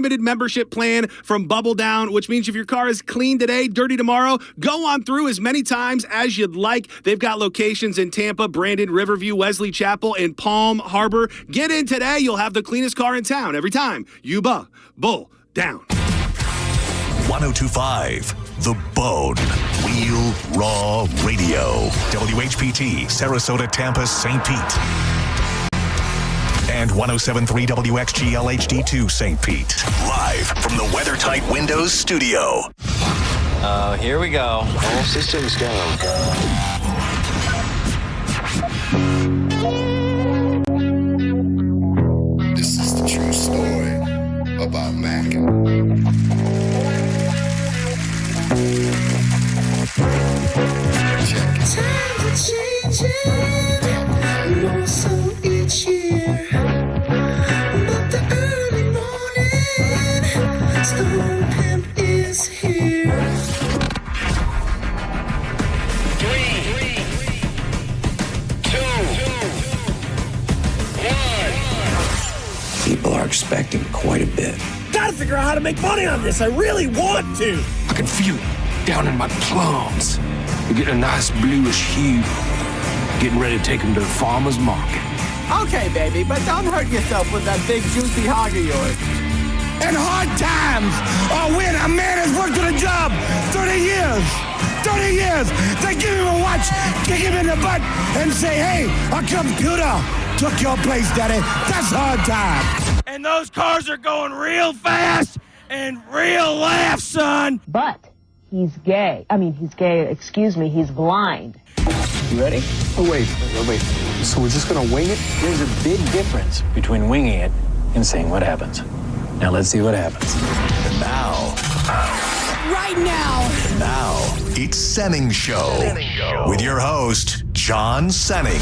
unlimited membership plan from Bubble Down, which means if your car is clean today, dirty tomorrow, go on through as many times as you'd like. They've got locations in Tampa, Brandon, Riverview, Wesley Chapel, and Palm Harbor. Get in today. You'll have the cleanest car in town every time. You Bull Down. 102.5 The Bone. Real Raw Radio. WHPT, Sarasota, Tampa, St. Pete. And 107.3 WXGL HD2 St. Pete. Live from the WeatherTight Windows studio. Here we go. All systems go. This is the true story about Mac. Times are changing, more so each year. But the early morning Stone Pimp is here. 3, 2, 1. People are expecting quite a bit. Gotta figure out how to make money on this. I really want to. I can feel it down in my plums. We're getting a nice bluish hue. Getting ready to take them to the farmer's market. Okay, baby, but don't hurt yourself with that big juicy hog of yours. In hard times, or when a man has worked on a job 30 years, they give him a watch, kick him in the butt, and say, hey, our computer took your place, daddy. That's hard time. And those cars are going real fast and real laugh, son. But he's gay. He's blind. You ready? Oh, wait. So we're just going to wing it? There's a big difference between winging it and seeing what happens. Now let's see what happens. And now. Right now. And now, it's Senning Show. With your host, John Senning.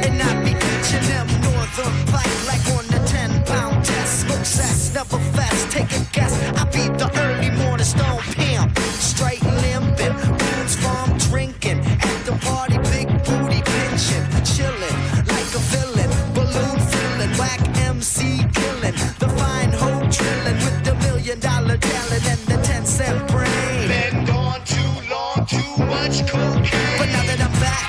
And I be catching them northern black like on the 10-pound test. Smoke sex, never fast, take a guess. I be the early morning Stone Pimp. Straight limping, Boone's farm drinking. At the party, big booty pinching. Chilling like a villain. Balloon filling, whack MC killing. The fine hoe drilling with the $1 million talent and the 10-cent brain. Been gone too long, too much cocaine. But now that I'm back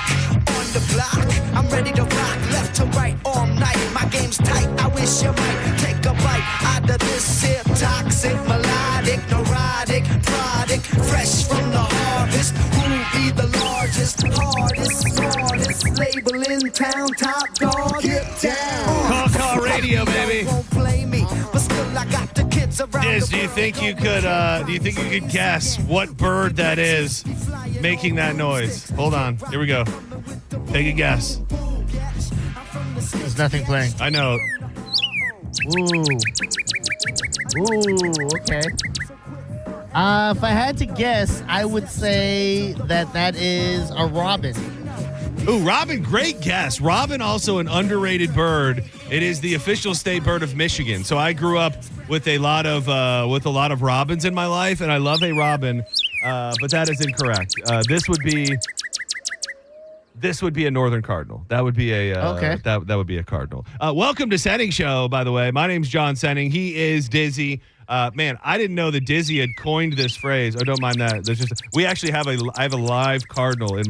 on the block, I'm ready to rock left to right all night. My game's tight, I wish you might take a bite out of this here toxic, melodic, neurotic product, fresh from the harvest. Who be the largest, hardest, smartest label in town? Top dog, get down. Call radio, baby. Won't play me, but still I got the kids around. Diz, the do you world. think you could guess what bird that is making that noise? Hold on. Here we go. Take a guess. There's nothing playing. I know. Ooh, okay. If I had to guess, I would say that is a robin. Ooh, robin, great guess. Robin, also an underrated bird. It is the official state bird of Michigan. So I grew up with a lot of robins in my life, and I love a robin. But that is incorrect. This would be a northern cardinal. That would be a okay. That would be a cardinal. Welcome to Senning Show, by the way. My name's John Senning. He is Dizzy. Man, I didn't know that Dizzy had coined this phrase. Oh, don't mind that. I have a live cardinal in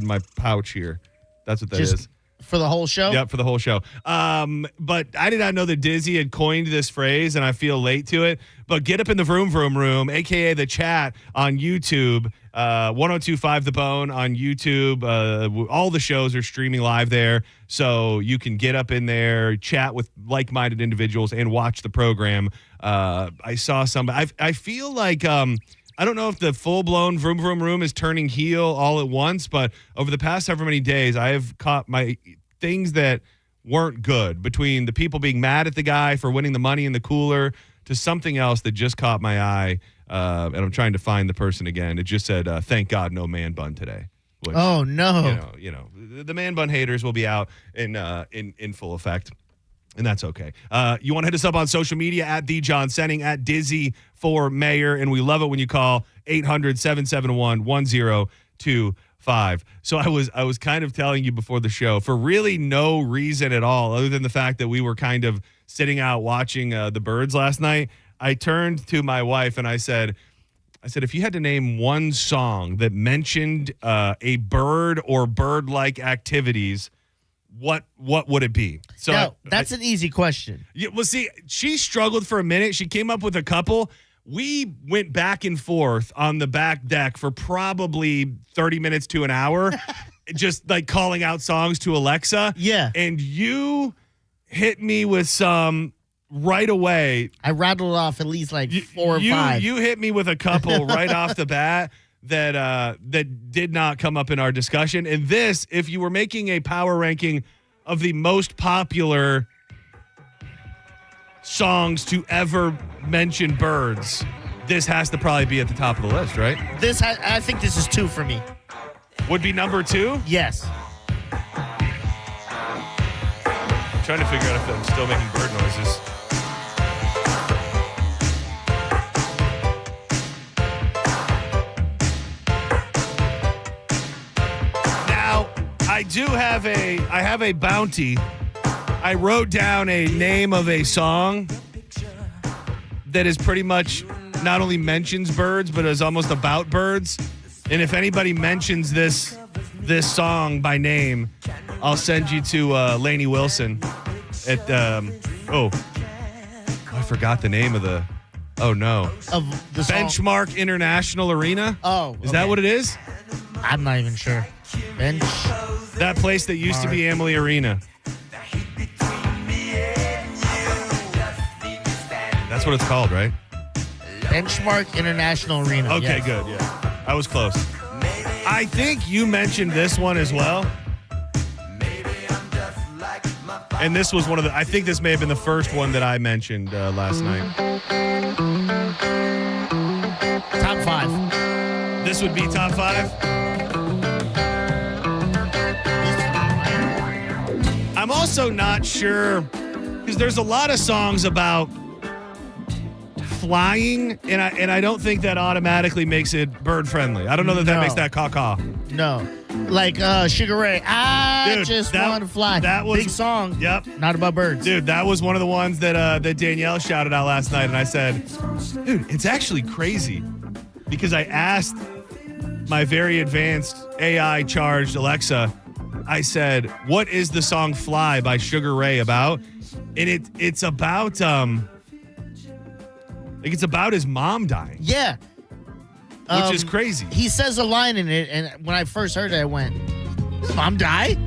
my pouch here. That's what that is. For the whole show? Yep, for the whole show. But I did not know that Dizzy had coined this phrase, and I feel late to it. But get up in the vroom room, a.k.a. the chat on YouTube, 102.5 The Bone on YouTube. All the shows are streaming live there, so you can get up in there, chat with like-minded individuals, and watch the program. I saw somebody. I feel like I don't know if the full-blown vroom room is turning heel all at once, but over the past however many days, I have caught my things that weren't good, between the people being mad at the guy for winning the money in the cooler to something else that just caught my eye, and I'm trying to find the person again. It just said, thank God no man bun today. Which, oh, no. You know, the man bun haters will be out in full effect. And that's okay. You want to hit us up on social media at The John Senning, at Dizzy for Mayor. And we love it when you call 800-771-1025. So I was kind of telling you before the show, for really no reason at all, other than the fact that we were kind of sitting out watching the birds last night, I turned to my wife and I said, if you had to name one song that mentioned a bird or bird-like activities, what would it be? So no, that's an easy question. Yeah, well, see, she struggled for a minute. She came up with a couple. We went back and forth on the back deck for probably 30 minutes to an hour, just like calling out songs to Alexa. Yeah. And you hit me with some right away. I rattled off at least like 4 or 5. You hit me with a couple right off the bat that did not come up in our discussion. And this, if you were making a power ranking of the most popular songs to ever mention birds, this has to probably be at the top of the list, right? I think this is 2 for me. Would be number 2? Yes. I'm trying to figure out if I'm still making bird noises. I have a bounty. I wrote down a name of a song that is pretty much not only mentions birds, but is almost about birds. And if anybody mentions this song by name, I'll send you to Lainey Wilson at I forgot the name of the Benchmark International Arena. Oh, is that what it is? I'm not even sure. That place that used to be Amalie Arena. That's what it's called, right? Benchmark International Arena. Okay, yes. Good. Yeah, I was close. I think you mentioned this one as well. And this was one of the. I think this may have been the first one that I mentioned last night. Top 5. This would be top 5. I'm also not sure, because there's a lot of songs about flying, and I don't think that automatically makes it bird friendly. I don't know that makes that caw-caw. No. Like Sugar Ray, I just want to fly. That was big song. Yep. Not about birds. Dude, that was one of the ones that Danielle shouted out last night, and I said, dude, it's actually crazy, because I asked my very advanced AI charged Alexa, I said, what is the song Fly by Sugar Ray about? And it's about it's about his mom dying. Yeah. Which is crazy. He says a line in it, and when I first heard it, I went, "His mom die?"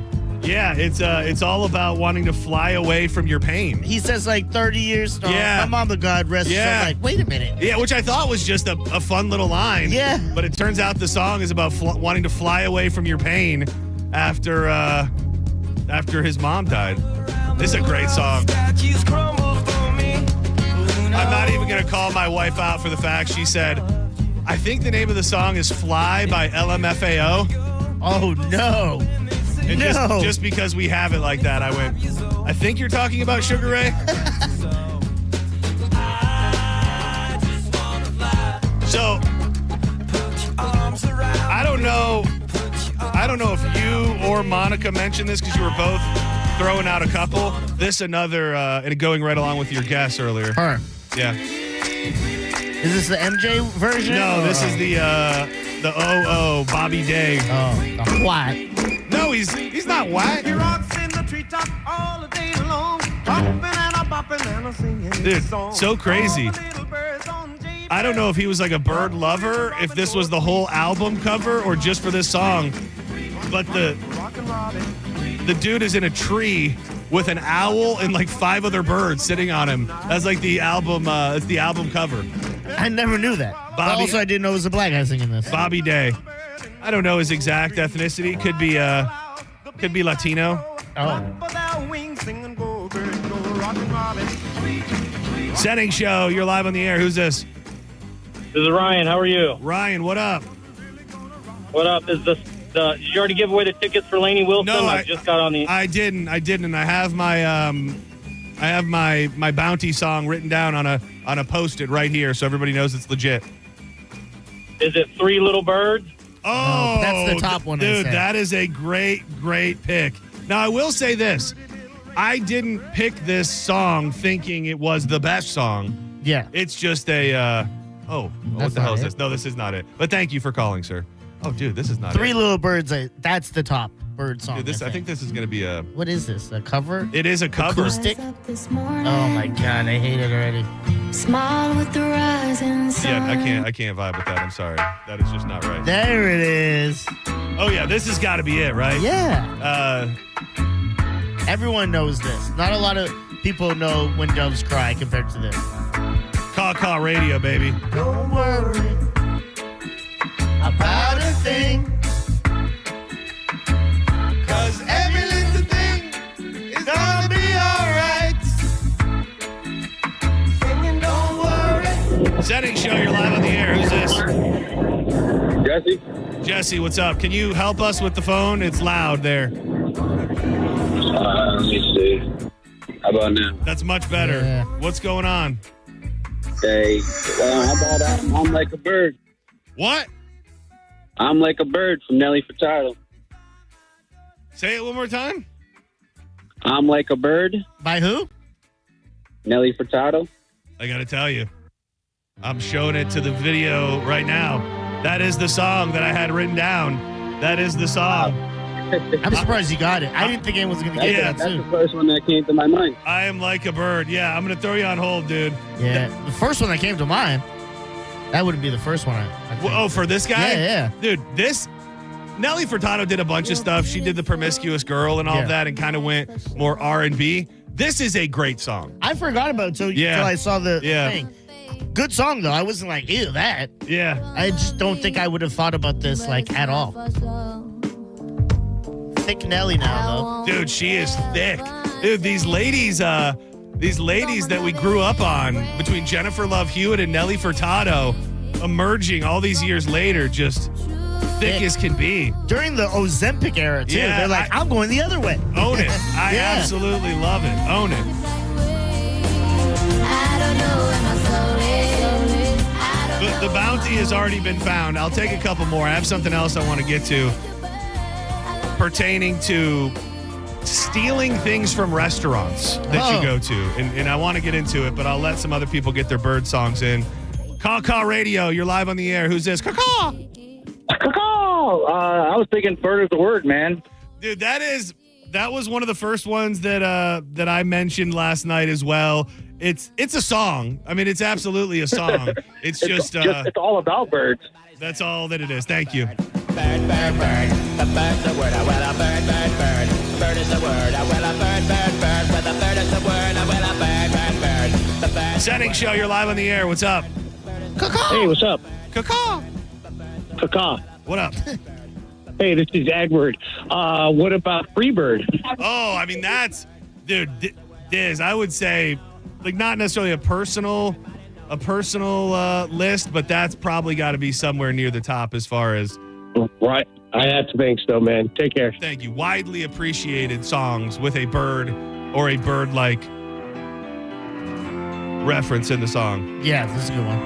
Yeah, it's all about wanting to fly away from your pain. He says like 30 years. Yeah. My mom, the God rest. Yeah. So I'm like, wait a minute. Yeah, which I thought was just a fun little line. Yeah. But it turns out the song is about wanting to fly away from your pain after his mom died. This is a great song. I'm not even going to call my wife out for the fact she said, I think the name of the song is Fly by LMFAO. Oh, no. And No. just because we have it like that, I went, I think you're talking about Sugar Ray? So, I don't know if you or Monica mentioned this because you were both throwing out a couple. This another, and going right along with your guess earlier. Her. Yeah. Is this the MJ version? No, this is the Bobby Day. Oh, the white. No, he's not white. He rocks in the treetop all the day long, hopping and a bopping and a singing. Dude, so crazy. I don't know if he was like a bird lover, if this was the whole album cover or just for this song, but the dude is in a tree with an owl and like 5 other birds sitting on him. That's like the album. It's the album cover. I never knew that. Also, I didn't know it was a black guy singing this. Bobby Day. I don't know his exact ethnicity. Could be Latino. Oh. Senning Show. You're live on the air. Who's this? This is Ryan. How are you? Ryan, what up? What up? Is this did you already give away the tickets for Lainey Wilson? No, I just got on the. I didn't. I have my I have my bounty song written down on a Post-it right here, so everybody knows it's legit. Is it Three Little Birds? Oh, that's the top one. Dude, that is a great pick. Now, I will say this. I didn't pick this song thinking it was the best song. Yeah. It's just a, what the hell is this? No, this is not it. But thank you for calling, sir. Oh, dude, this is not Three it. Little Birds, that's the top bird song. Dude, I think this is going to be a... What is this, a cover? It is a cover. Acoustic? Oh, my God, I hate it already. Smile with the rising sun. Yeah, I can't vibe with that. I'm sorry. That is just not right. There it is. Oh, yeah, this has got to be it, right? Yeah. Everyone knows this. Not a lot of people know When Doves Cry compared to this. Caw Radio, baby. Don't worry about a thing, 'cause every little thing is gonna be alright. Singing, don't worry. Senning Show, you're live on the air. Who's this? Jesse? Jesse, what's up? Can you help us with the phone? It's loud there. Let me see. How about now? That's much better. Yeah. What's going on? Hey, how about I'm Like a Bird? What? I'm Like a Bird from Nelly Furtado. Say it one more time. I'm Like a Bird. By who? Nelly Furtado. I got to tell you, I'm showing it to the video right now. That is the song that I had written down. That is the song. I'm surprised you got it. I didn't think anyone was going to get that That's soon. the first one that came to my mind. I am like a bird. Yeah, I'm going to throw you on hold, dude. Yeah, the first one that came to mind, that wouldn't be the first one. I think. Oh, for this guy? Yeah. Dude, Nelly Furtado did a bunch of stuff. She did The Promiscuous Girl and all of that and kind of went more R&B. This is a great song. I forgot about it until I saw the thing. Good song, though. I wasn't like, ew, that. Yeah. I just don't think I would have thought about this, like, at all. Thick Nelly now, though. Dude, she is thick. Dude, these ladies that we grew up on, between Jennifer Love Hewitt and Nelly Furtado, emerging all these years later, just thick as can be. During the Ozempic era, too. Yeah, they're like, I'm going the other way. Own it. I absolutely love it. Own it. The bounty has already been found. I'll take a couple more. I have something else I want to get to pertaining to stealing things from restaurants that you go to. And I want to get into it, but I'll let some other people get their bird songs in. Caw Radio, you're live on the air. Who's this? Caw! I was thinking bird is the word, man. Dude, that was one of the first ones that I mentioned last night as well. It's a song. I mean, it's absolutely a song. It's just it's all about birds. That's all that it is. Thank you. Bird, bird, bird. A bird's a word. I will a bird, bird, bird. A bird is a word. I will a bird, bird, bird. With a bird is a word. I will a bird, bird, bird. The bird. Senning Show, you're live on the air. What's up? Hey, what's up? Caw. What up? Hey, this is Edward. What about Freebird? Oh, I mean, that's, dude, Diz, I would say, like, not necessarily a personal list, but that's probably got to be somewhere near the top as far as. Right. I have to think so, man. Take care. Thank you. Widely appreciated songs with a bird or a bird-like reference in the song. Yeah, this is a good one.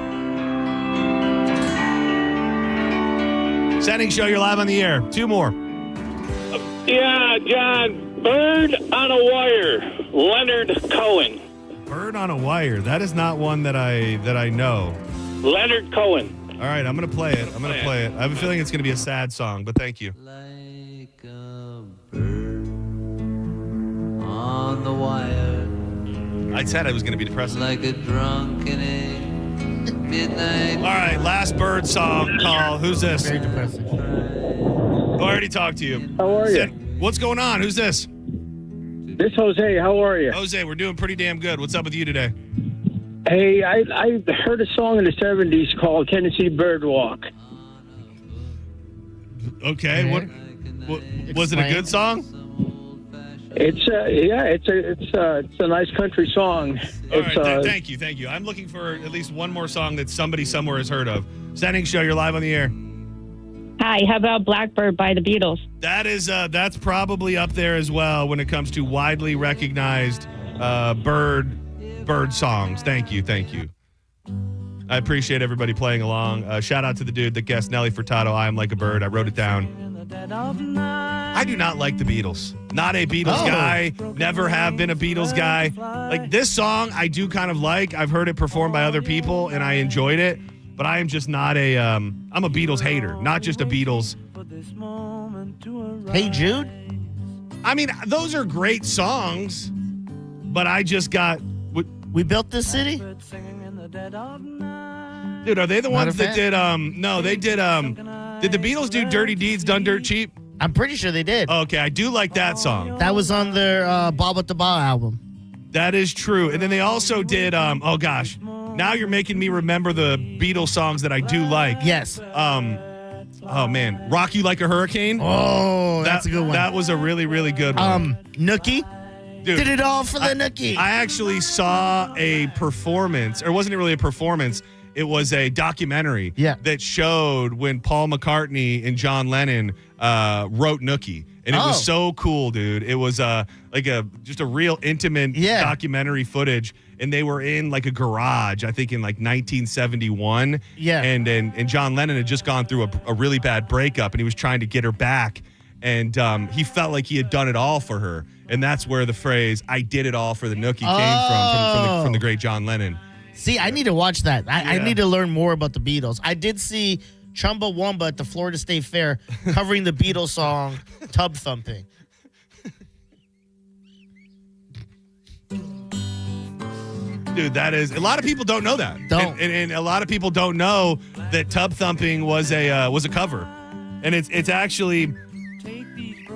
Senning Show, you're live on the air. Two more. Yeah, John. Bird on a Wire. Leonard Cohen. Bird on a Wire. That is not one that I know. Leonard Cohen. All right, I'm going to play it. I have a feeling it's going to be a sad song, but thank you. Like a bird on the wire. I said I was going to be depressing. Like a drunken midnight. All right, last bird song call. Who's this? Very depressing. Oh, I already talked to you. How are you? What's going on? Who's this? This Jose. How are you? Jose, we're doing pretty damn good. What's up with you today? Hey, I heard a song in the 70s called Tennessee Birdwalk. Okay, what was it? A good song? It's a nice country song. All right, thank you. I'm looking for at least one more song that somebody somewhere has heard of. Senning Show, you're live on the air. Hi, how about Blackbird by the Beatles? That is that's probably up there as well when it comes to widely recognized bird songs. Thank you. I appreciate everybody playing along. Shout out to the dude that guessed Nelly Furtado, I Am Like a Bird. I wrote it down. I do not like the Beatles. Not a Beatles guy. Never have been a Beatles guy. Like, this song I do kind of like. I've heard it performed by other people, and I enjoyed it. But I am just not I'm a Beatles hater, not just a Beatles. Hey Jude? I mean, those are great songs, but I just got... We Built This City? Dude, are they the ones that did, no, they did the Beatles do Dirty Deeds Done Dirt Cheap? I'm pretty sure they did. Okay, I do like that song. That was on their Ball With the Ball album. That is true. And then they also did, oh gosh, now you're making me remember the Beatles songs that I do like. Yes. Oh man, Rock You Like a Hurricane. Oh, that's a good one. That was a really, really good one. Nookie. Dude, did it all for the Nookie. I actually saw a performance, or wasn't it really a performance? It was a documentary that showed when Paul McCartney and John Lennon wrote Nookie. And it was so cool, dude. It was just a real intimate documentary footage. And they were in like a garage, I think in like 1971. Yeah. And John Lennon had just gone through a really bad breakup, and he was trying to get her back. And he felt like he had done it all for her. And that's where the phrase, I did it all for the Nookie came from the great John Lennon. See, I need to watch that. I need to learn more about the Beatles. I did see Chumbawamba at the Florida State Fair covering the Beatles song Tub Thumping. Dude, that is, a lot of people don't know that. And a lot of people don't know that Tub Thumping was a cover. And it's actually,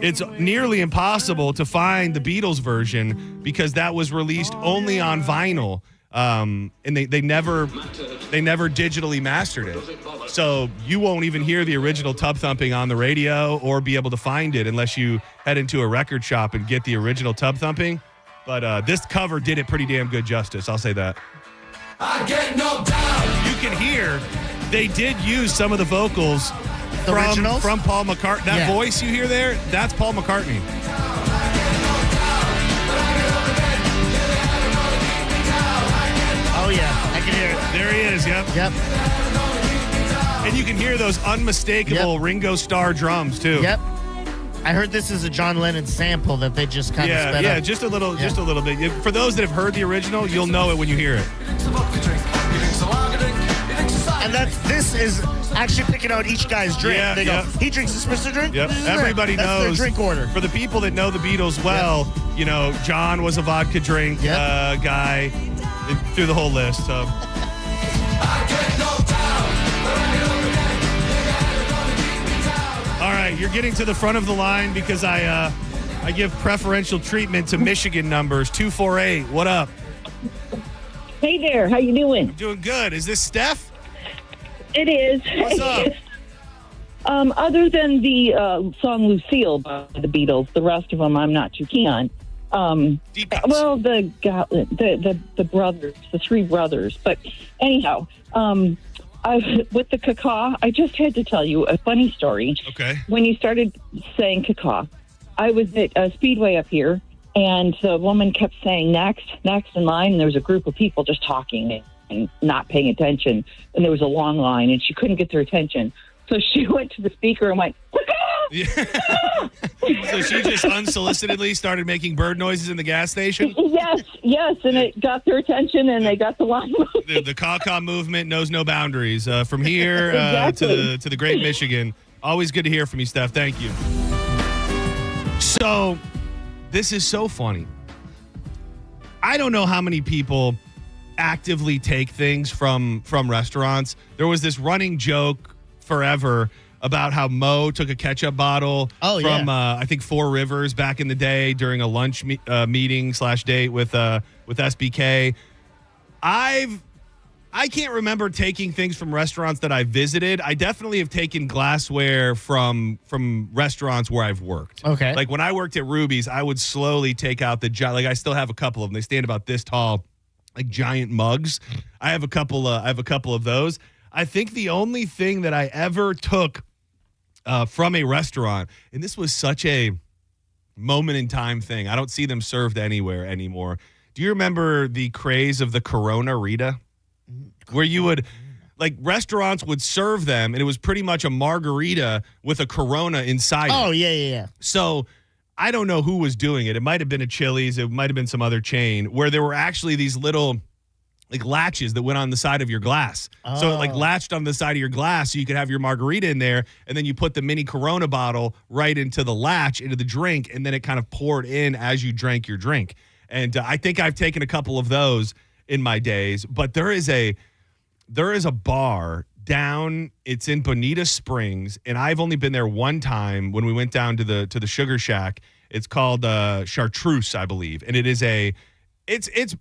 it's nearly impossible to find the Beatles version because that was released only on vinyl. And they never digitally mastered it. So you won't even hear the original Tub Thumping on the radio or be able to find it unless you head into a record shop and get the original Tub Thumping. But this cover did it pretty damn good justice. I'll say that. I get no doubt. You can hear they did use some of the vocals from Paul McCartney. That voice you hear there, that's Paul McCartney. Oh, yeah. I can hear it. There he is. Yep. And you can hear those unmistakable Ringo Starr drums, too. Yep. I heard this is a John Lennon sample that they just kind of sped up. Just a little bit. For those that have heard the original, you'll know it when you hear it. And this is actually picking out each guy's drink. They go, he drinks this Mr. Drink? Yep. Everybody knows. That's their drink order. For the people that know the Beatles well, you know, John was a vodka drink guy through the whole list. So. All right, you're getting to the front of the line because I give preferential treatment to Michigan numbers. 248. What up? Hey there. How you doing? I'm doing good. Is this Steph? It is. What's up? Other than the song Lucille by the Beatles, the rest of them I'm not too keen on. Well, the brothers, the three brothers. But anyhow, with the caca, I just had to tell you a funny story. Okay. When you started saying caca, I was at a Speedway up here, and the woman kept saying next in line, and there was a group of people just talking and not paying attention, and there was a long line, and she couldn't get their attention. So she went to the speaker and went, So she just unsolicitedly started making bird noises in the gas station? Yes, and it got their attention, and they got the line moving. The caca movement knows no boundaries. From here Exactly. to the great Michigan. Always good to hear from you, Steph. Thank you. So, this is so funny. I don't know how many people actively take things from restaurants. There was this running joke forever about how Mo took a ketchup bottle from I think Four Rivers back in the day during a lunch meeting / date with SBK. I can't remember taking things from restaurants that I visited. I definitely have taken glassware from restaurants where I've worked. Okay. Like when I worked at Ruby's, I would slowly take out I still have a couple of them. They stand about this tall, like giant mugs. I have a couple of those. I think the only thing that I ever took from a restaurant, and this was such a moment in time thing. I don't see them served anywhere anymore. Do Do you remember the craze of the Corona Rita? Where you would, like, restaurants would serve them, and it was pretty much a margarita with a Corona inside. Oh, yeah. So I don't know who was doing it. It might have been a Chili's. It might have been some other chain where there were actually these little, like, latches that went on the side of your glass. So it, like, latched on the side of your glass so you could have your margarita in there, and then you put the mini Corona bottle right into the latch, into the drink, and then it kind of poured in as you drank your drink. And I think I've taken a couple of those in my days, but there is a bar down, it's in Bonita Springs, and I've only been there one time when we went down to the Sugar Shack. It's called Chartreuse, I believe. And it is it's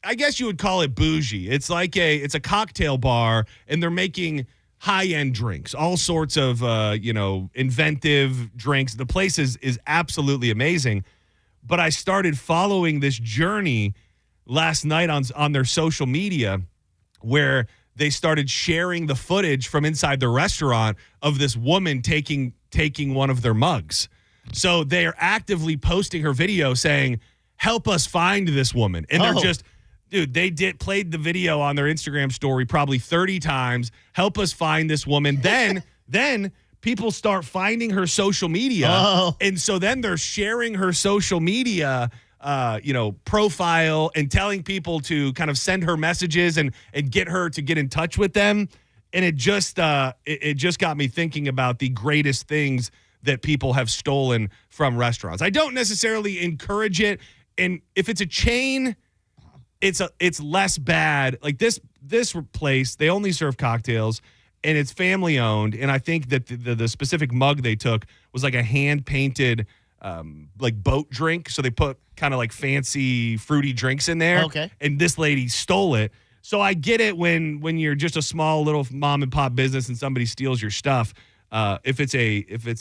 I guess you would call it bougie. It's like it's a cocktail bar, and they're making high-end drinks, all sorts of inventive drinks. The place is absolutely amazing. But I started following this journey last night on their social media, where they started sharing the footage from inside the restaurant of this woman taking one of their mugs. So they are actively posting her video saying, help us find this woman. And they're just, dude, they played the video on their Instagram story probably 30 times. Help us find this woman. Then people start finding her social media. And so then they're sharing her social media profile and telling people to kind of send her messages and get her to get in touch with them. And it just got me thinking about the greatest things that people have stolen from restaurants. I don't necessarily encourage it. And if it's a chain, it's less bad. Like this place, they only serve cocktails, and it's family owned. And I think that the specific mug they took was like a hand painted like boat drink. So they put kind of like fancy fruity drinks in there. Okay. And this lady stole it. So I get it when you're just a small little mom and pop business and somebody steals your stuff. If it's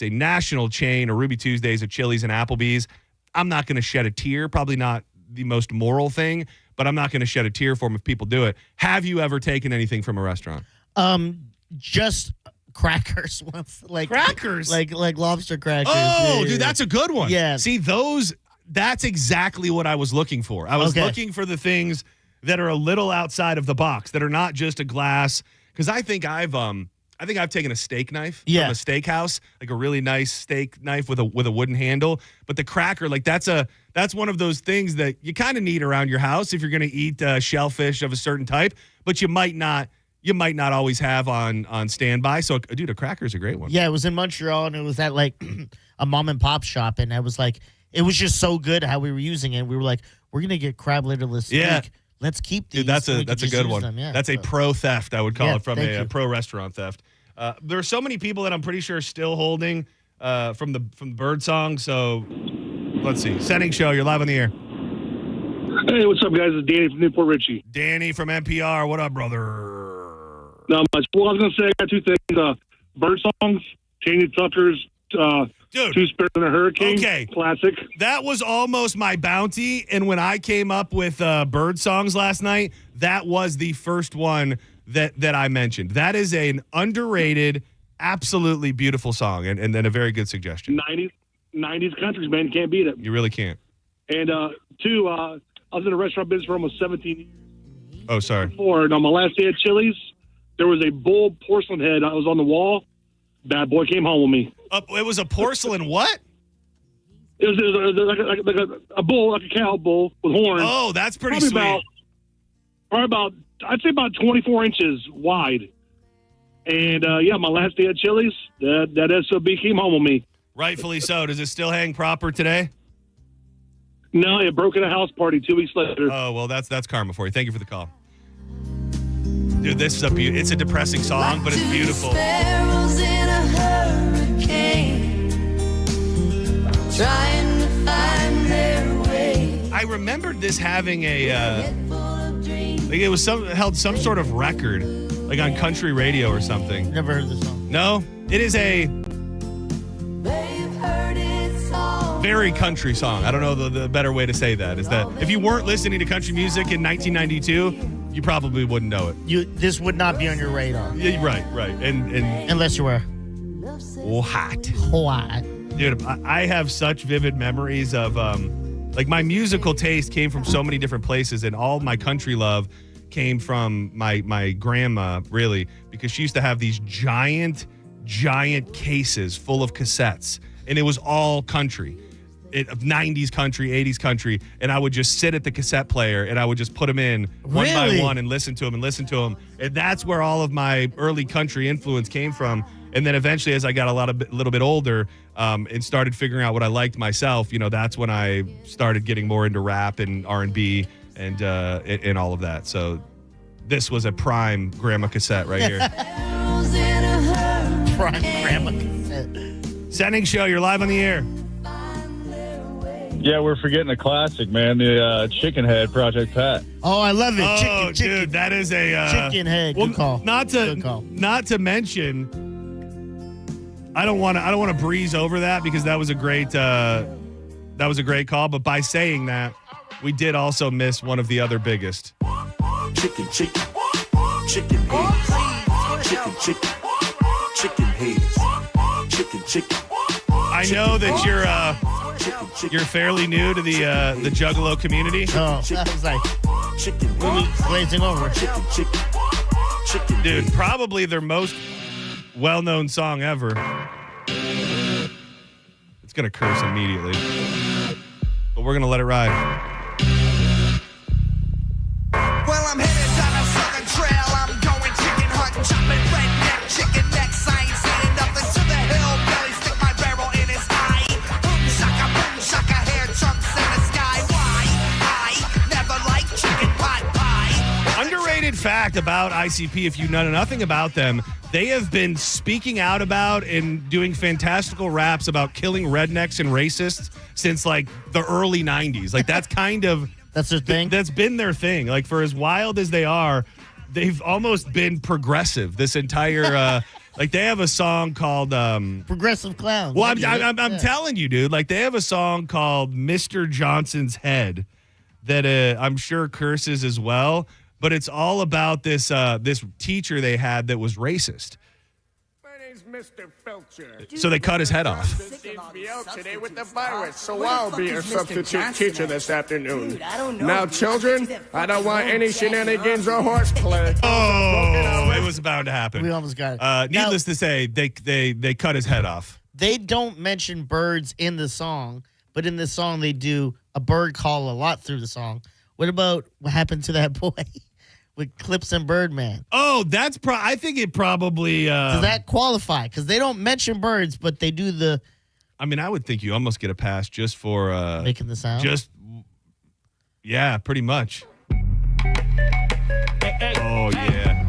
a national chain, or Ruby Tuesdays, or Chili's and Applebee's, I'm not going to shed a tear. Probably not the most moral thing, but I'm not going to shed a tear for them if people do it. Have you ever taken anything from a restaurant? Just crackers once, like crackers, like lobster crackers. Oh, dude, that's a good one. Yeah. See, that's exactly what I was looking for. I was looking for the things that are a little outside of the box, that are not just a glass. Because I think I've taken a steak knife from a steakhouse, like a really nice steak knife with a wooden handle. But the cracker, like that's one of those things that you kind of need around your house if you're going to eat shellfish of a certain type, but you might not always have on standby. So, dude, a cracker is a great one. Yeah, it was in Montreal, and it was at like a mom and pop shop, and I was like, it was just so good how we were using it. We were like, we're gonna get crab litterless steak. Yeah. Let's keep these. Dude, that's a good one. Yeah, that's a pro theft, I would call it, from a you. pro restaurant theft. There are so many people that I'm pretty sure are still holding from the bird song. So let's see. Senning Show, you're live on the air. Hey, what's up, guys? It's Danny from Newport Richie. Danny from NPR. What up, brother? Not much. Well, I was going to say I got two things. Bird songs, Chaney Tucker's Dude. Two Spirits in a Hurricane. Okay. Classic. That was almost my bounty. And when I came up with bird songs last night, that was the first one that I mentioned. That is an underrated, absolutely beautiful song, and then a very good suggestion. 90s countries, man. You can't beat it. You really can't. And two, I was in the restaurant business for almost 17 years. Oh, sorry. Before, and on my last day at Chili's, there was a bull porcelain head. I was on the wall. Bad boy came home with me. It was a porcelain what? It was like a bull, like a cow bull with horns. Oh, that's pretty sweet. Probably about, I'd say about 24 inches wide. And, my last day at Chili's, that SOB came home with me. Rightfully so. Does it still hang proper today? No, it broke at a house party 2 weeks later. Oh, well, that's karma for you. Thank you for the call. Dude, this is it's a depressing song, but it's beautiful. Sparrows in a hurricane, trying to find their way. I remembered this having like it was held some sort of record, like on country radio or something. Never heard this song. No, it is a very country song. I don't know the better way to say that. Is that if you weren't listening to country music in 1992, you probably wouldn't know it. This would not be on your radar. Yeah, right. And unless you were hot. Hot. Dude, I have such vivid memories of Like my musical taste came from so many different places, and all my country love came from my grandma, really, because she used to have these giant cases full of cassettes, and it was all country. 90s country, 80s country, and I would just sit at the cassette player and I would just put them in one by one and listen to them. And that's where all of my early country influence came from. And then eventually, as I got a little bit older and started figuring out what I liked myself, that's when I started getting more into rap and R&B and all of that. So this was a prime grandma cassette right here. Prime grandma cassette. Senning Show, you're live on the air. Yeah, we're forgetting a classic, man. The Chicken Head, Project Pat. Oh, I love it. Oh, Chicken. Dude, that is a Chicken Head. Good call. Not to mention, I don't want to breeze over that because that was a great call. But by saying that, we did also miss one of the other biggest. Chicken heads. Chicken heads. Chicken. I know that you're fairly new to the Juggalo community. Oh, that was like glazing over. Dude, probably their most well-known song ever. It's gonna curse immediately, but we're gonna let it ride. Well, I'm headed down a southern trail. I'm going chicken hunting, chopping redneck chicken necks. I ain't saying nothing to the hillbilly. Stick my barrel in his eye. Boom shaka, hair chunks in the sky. Why? I never liked chicken pot pie. Underrated fact about ICP, if you know nothing about them, they have been speaking out about and doing fantastical raps about killing rednecks and racists since like the early 90s. Like that's kind of that's their thing. That's been their thing. Like for as wild as they are, they've almost been progressive this entire like they have a song called Progressive Clowns. Well, I'm telling you, dude, like they have a song called Mr. Johnson's Head that I'm sure curses as well, but it's all about this this teacher they had that was racist. Mr. Felcher. So they cut his head off. Seems to be out today with the virus, so I'll be a substitute teacher this afternoon. Now, children, I don't want any shenanigans or horseplay. Oh, it was bound to happen. We almost got it. Needless to say, they cut his head off. They don't mention birds in the song, but in this song they do a bird call a lot through the song. What about what happened to that boy? With Clips and Birdman. Oh, that's I think it probably does that qualify? Because they don't mention birds, but they do the. I mean, I would think you almost get a pass just for making the sound. Yeah, pretty much. Oh yeah.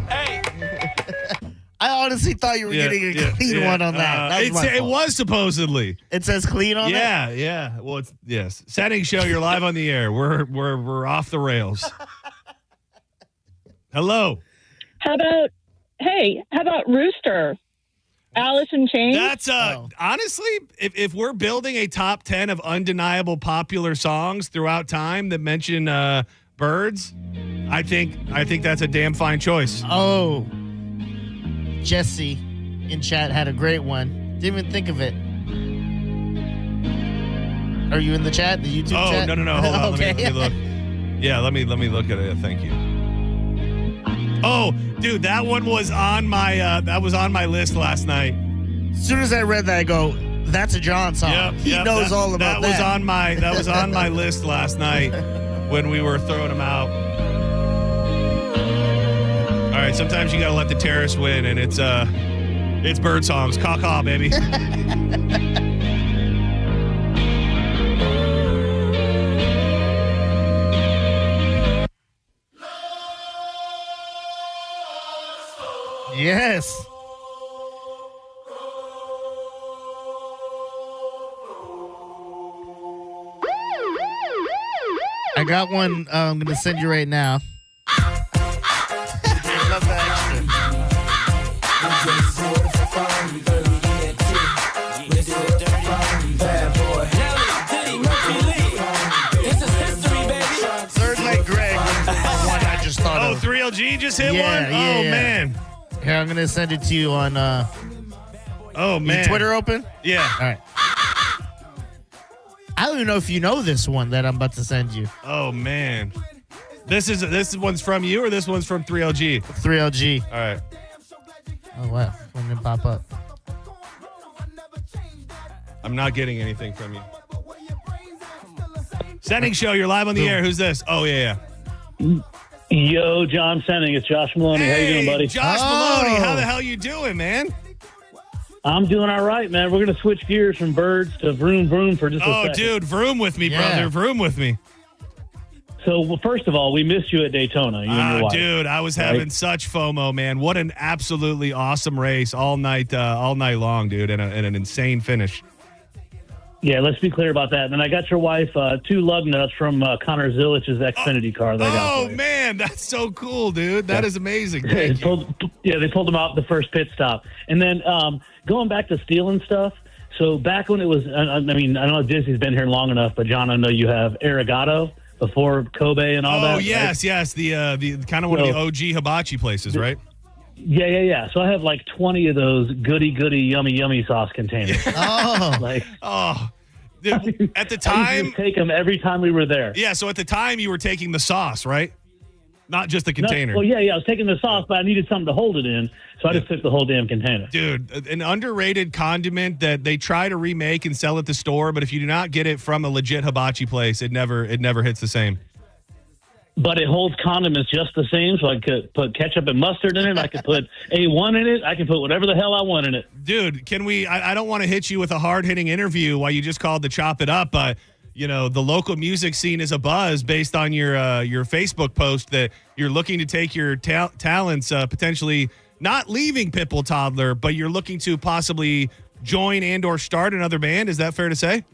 I honestly thought you were getting a clean one on that. It was supposedly. It says clean on that. Yeah. Well, it's yes. Senning Show, you're live on the air. We're off the rails. Hello. How about Rooster? Alice in Chains? That's honestly, if we're building a top 10 of undeniable popular songs throughout time that mention birds, I think that's a damn fine choice. Oh. Jesse in chat had a great one. Didn't even think of it. Are you in the chat? The YouTube chat? Oh, no. Hold on. Okay. Let me look. Yeah, let me look at it. Thank you. Oh, dude, that one was on my list last night. As soon as I read that, I go, that's a John song. Yep, he knows all about that. That was on my list last night when we were throwing them out. All right, sometimes you got to let the terrorists win, and it's bird songs. Caw-caw, baby. Yes. I got one I'm going to send you right now. I love Third Leg Greg was the one I just thought of. 3LG just hit one? Yeah. Man. Here, I'm going to send it to you on... oh, man. Your Twitter open? Yeah. All right. I don't even know if you know this one that I'm about to send you. Oh man, this one's from you or this one's from 3LG? 3LG. All right. Oh wow, one didn't pop up. I'm not getting anything from you. Senning Show, you're live on the air. Who's this? Oh yeah. Yo, John Senning. It's Josh Maloney. How you doing, buddy? Josh Maloney, how the hell you doing, man? I'm doing all right, man. We're going to switch gears from birds to vroom vroom for just a second. Oh, dude, vroom with me, brother. Vroom with me. So, well, first of all, we missed you at Daytona. You and your wife. Dude, I was having such FOMO, man. What an absolutely awesome race all night long, dude, and an insane finish. Yeah, let's be clear about that. And then I got your wife 2 lug nuts from Connor Zilich's Xfinity car that I got for you. Man, that's so cool, dude. That is amazing. Thank you. They pulled them out the first pit stop. And then going back to stealing stuff, so back when it was, I mean, I don't know if Disney's been here long enough, but John, I know you have Arigato before Kobe and all that. Oh, yes, right? The kind of one of the OG hibachi places, right? Yeah. So I have like 20 of those goody, yummy sauce containers. Dude, at the time, I used to take them every time we were there. Yeah. So at the time, you were taking the sauce, right? Not just the container. Yeah. I was taking the sauce, but I needed something to hold it in, so I just took the whole damn container. Dude, an underrated condiment that they try to remake and sell at the store, but if you do not get it from a legit hibachi place, it never hits the same. But it holds condiments just the same, so I could put ketchup and mustard in it. I could put A1 in it. I can put whatever the hell I want in it. Dude, can we – I don't want to hit you with a hard-hitting interview while you just called to chop it up, but, you know, the local music scene is abuzz based on your Facebook post that you're looking to take your talents potentially not leaving Pitbull Toddler, but you're looking to possibly join and or start another band. Is that fair to say?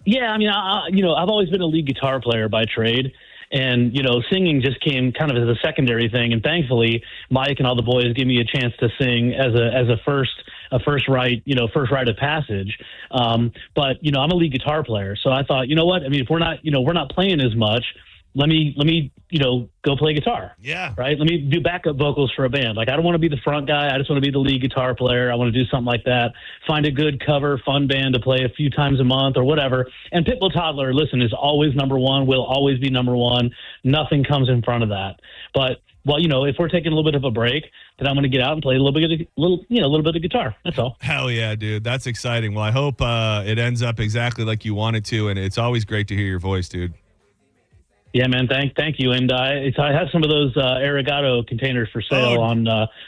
Yeah, I mean, I've always been a lead guitar player by trade. And, singing just came kind of as a secondary thing. And thankfully, Mike and all the boys gave me a chance to sing as a first rite of passage. But I'm a lead guitar player. So I thought, you know what? I mean, if we're not playing as much, let me go play guitar. Yeah. Right. Let me do backup vocals for a band. Like, I don't want to be the front guy. I just want to be the lead guitar player. I want to do something like that. Find a good cover, fun band to play a few times a month or whatever. And Pitbull Toddler, listen, is always number one, will always be number one. Nothing comes in front of that. But, well, if we're taking a little bit of a break, then I'm going to get out and play a little bit of guitar. That's all. Hell yeah, dude. That's exciting. Well, I hope it ends up exactly like you want it to. And it's always great to hear your voice, dude. Yeah, man. Thank you. And I have some of those Arigato containers for sale on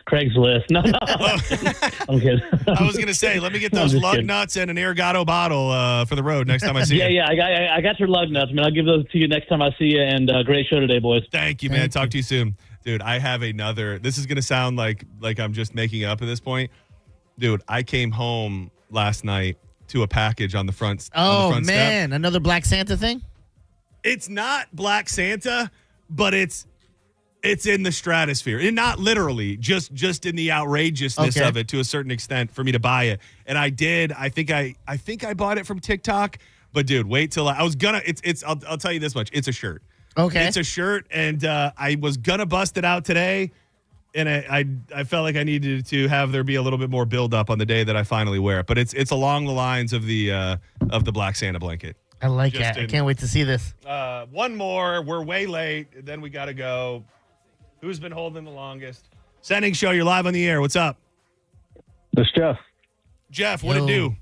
Craigslist. No, I'm kidding. I was going to say, let me get those lug nuts and an Arigato bottle for the road next time I see you. Yeah. I got your lug nuts, man. I'll give those to you next time I see you. And great show today, boys. Thank you, man. Talk to you soon. Dude, I have another. This is going to sound like I'm just making it up at this point. Dude, I came home last night to a package on the front. Oh, on the front man. step. Another Black Santa thing? It's not Black Santa, but it's in the stratosphere. And not literally, just in the outrageousness of it to a certain extent for me to buy it. And I did. I think I bought it from TikTok. But dude, wait till I was gonna. I'll tell you this much. It's a shirt. Okay. It's a shirt, and I was gonna bust it out today, and I felt like I needed to have there be a little bit more build up on the day that I finally wear it. But it's along the lines of the Black Santa blanket. I like it. I can't wait to see this. One more. We're way late. Then we got to go. Who's been holding the longest? Senning Show, you're live on the air. What's up? This Jeff. Jeff, what it do?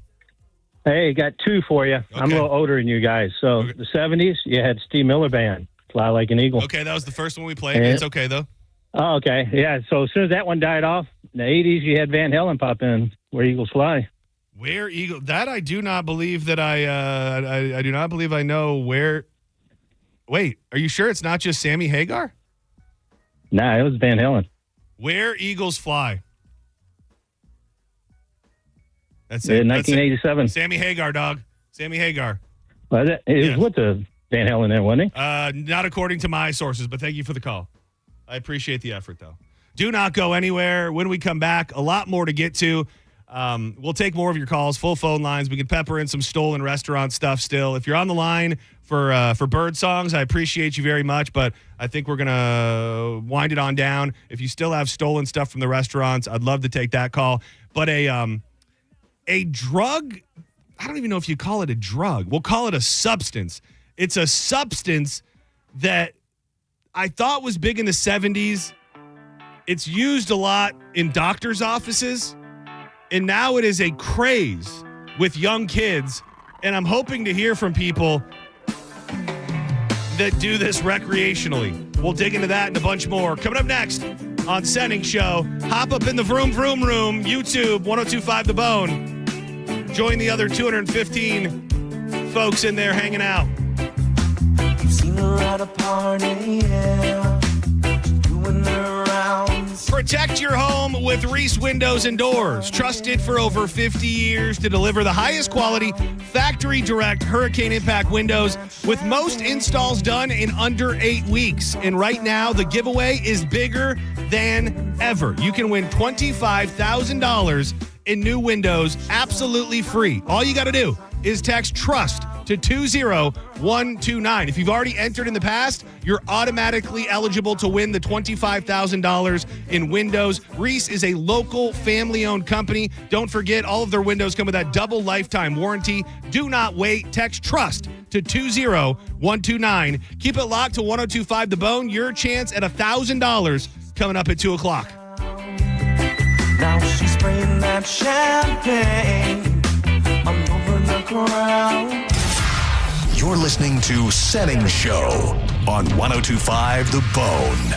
Hey, got 2 for you. Okay. I'm a little older than you guys. So the 70s, you had Steve Miller Band, Fly Like an Eagle. Okay, that was the first one we played. It's okay, though. Oh, okay. Yeah, so as soon as that one died off, in the 80s, you had Van Halen pop in, Where Eagles Fly. Where Eagle? That I do not believe that I do not believe I know where. Wait, are you sure it's not just Sammy Hagar? Nah, it was Van Halen. Where Eagles Fly. That's it. In 1987. Sammy Hagar, dog. Sammy Hagar. Well, it was with the Van Halen there, wasn't he? Not according to my sources, but thank you for the call. I appreciate the effort, though. Do not go anywhere. When we come back, a lot more to get to. We'll take more of your calls, full phone lines. We can pepper in some stolen restaurant stuff still. If you're on the line for bird songs, I appreciate you very much, but I think we're going to wind it on down. If you still have stolen stuff from the restaurants, I'd love to take that call. But a drug, I don't even know if you call it a drug. We'll call it a substance. It's a substance that I thought was big in the 70s. It's used a lot in doctors' offices. And now it is a craze with young kids. And I'm hoping to hear from people that do this recreationally. We'll dig into that and a bunch more. Coming up next on Senning Show, hop up in the vroom room, YouTube, 1025 The Bone. Join the other 215 folks in there hanging out. You've seen her at a party, yeah. Doing her rounds. Protect your home with Reese Windows and Doors. Trusted for over 50 years to deliver the highest quality, factory direct hurricane impact windows with most installs done in under 8 weeks. And right now, the giveaway is bigger than ever. You can win $25,000 in new windows absolutely free. All you got to do is text TRUST to 20129. If you've already entered in the past, you're automatically eligible to win the $25,000 in windows. Reese is a local family-owned company. Don't forget, all of their windows come with that double lifetime warranty. Do not wait. Text TRUST to 20129. Keep it locked to 1025 The Bone. Your chance at $1,000 coming up at 2 o'clock. Now she's spraying that champagne all over the ground. You're listening to Senning Show on 1025 The Bone.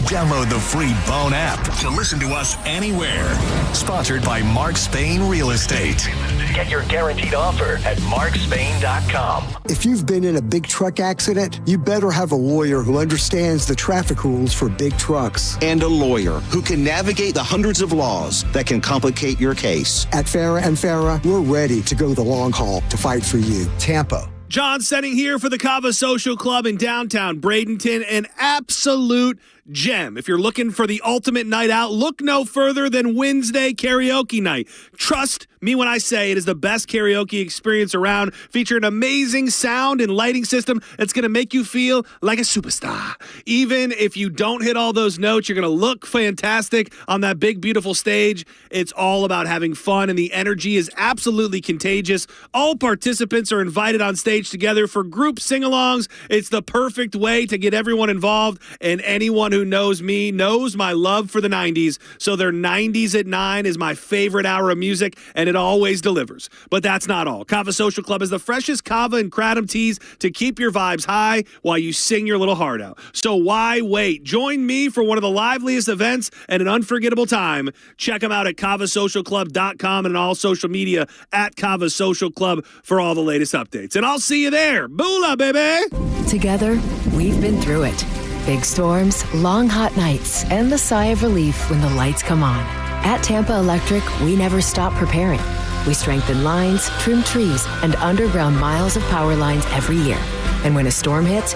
Download the free Bone app to listen to us anywhere. Sponsored by Mark Spain Real Estate. Get your guaranteed offer at markspain.com. If you've been in a big truck accident, you better have a lawyer who understands the traffic rules for big trucks. And a lawyer who can navigate the hundreds of laws that can complicate your case. At Farah and Farah, we're ready to go the long haul to fight for you. Tampa. John Senning here for the Cava Social Club in downtown Bradenton, an absolute gem. If you're looking for the ultimate night out, look no further than Wednesday karaoke night. Trust me when I say it is the best karaoke experience around, featuring an amazing sound and lighting system that's going to make you feel like a superstar. Even if you don't hit all those notes, you're going to look fantastic on that big, beautiful stage. It's all about having fun, and the energy is absolutely contagious. All participants are invited on stage together for group sing-alongs. It's the perfect way to get everyone involved, and anyone who knows me knows my love for the 90s. So their 90s at 9 is my favorite hour of music, and it always delivers. But that's not all. Cava Social Club is the freshest Cava and Kratom teas to keep your vibes high while you sing your little heart out. So why wait? Join me for one of the liveliest events and an unforgettable time. Check them out at cavasocialclub.com and on all social media at Cava Social Club for all the latest updates. And I'll see you there. Boola, baby! Together, we've been through it. Big storms, long hot nights, and the sigh of relief when the lights come on. At Tampa Electric, we never stop preparing. We strengthen lines, trim trees, and underground miles of power lines every year. And when a storm hits,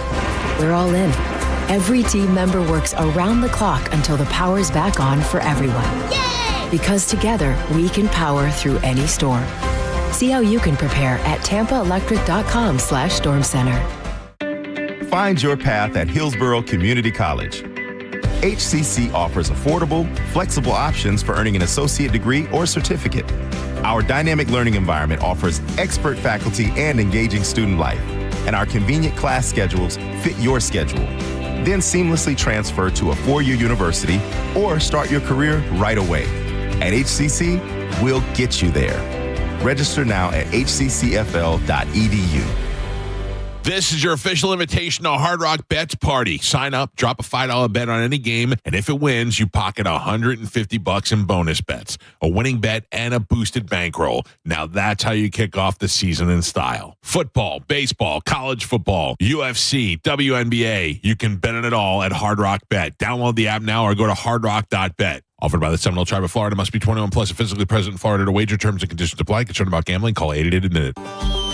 we're all in. Every team member works around the clock until the power's back on for everyone. Yay! Because together, we can power through any storm. See how you can prepare at tampaelectric.com/storm center. Find your path at Hillsborough Community College. HCC offers affordable, flexible options for earning an associate degree or certificate. Our dynamic learning environment offers expert faculty and engaging student life, and our convenient class schedules fit your schedule. Then seamlessly transfer to a four-year university or start your career right away. At HCC, we'll get you there. Register now at hccfl.edu. This is your official invitation to Hard Rock Bets Party. Sign up, drop a $5 bet on any game, and if it wins, you pocket $150 in bonus bets, a winning bet, and a boosted bankroll. Now that's how you kick off the season in style. Football, baseball, college football, UFC, WNBA. You can bet on it all at Hard Rock Bet. Download the app now or go to hardrock.bet. Offered by the Seminole Tribe of Florida. Must be 21 plus and physically present in Florida to wager. Terms and conditions apply. Concerned about gambling? Call 888-ADMIT-IT.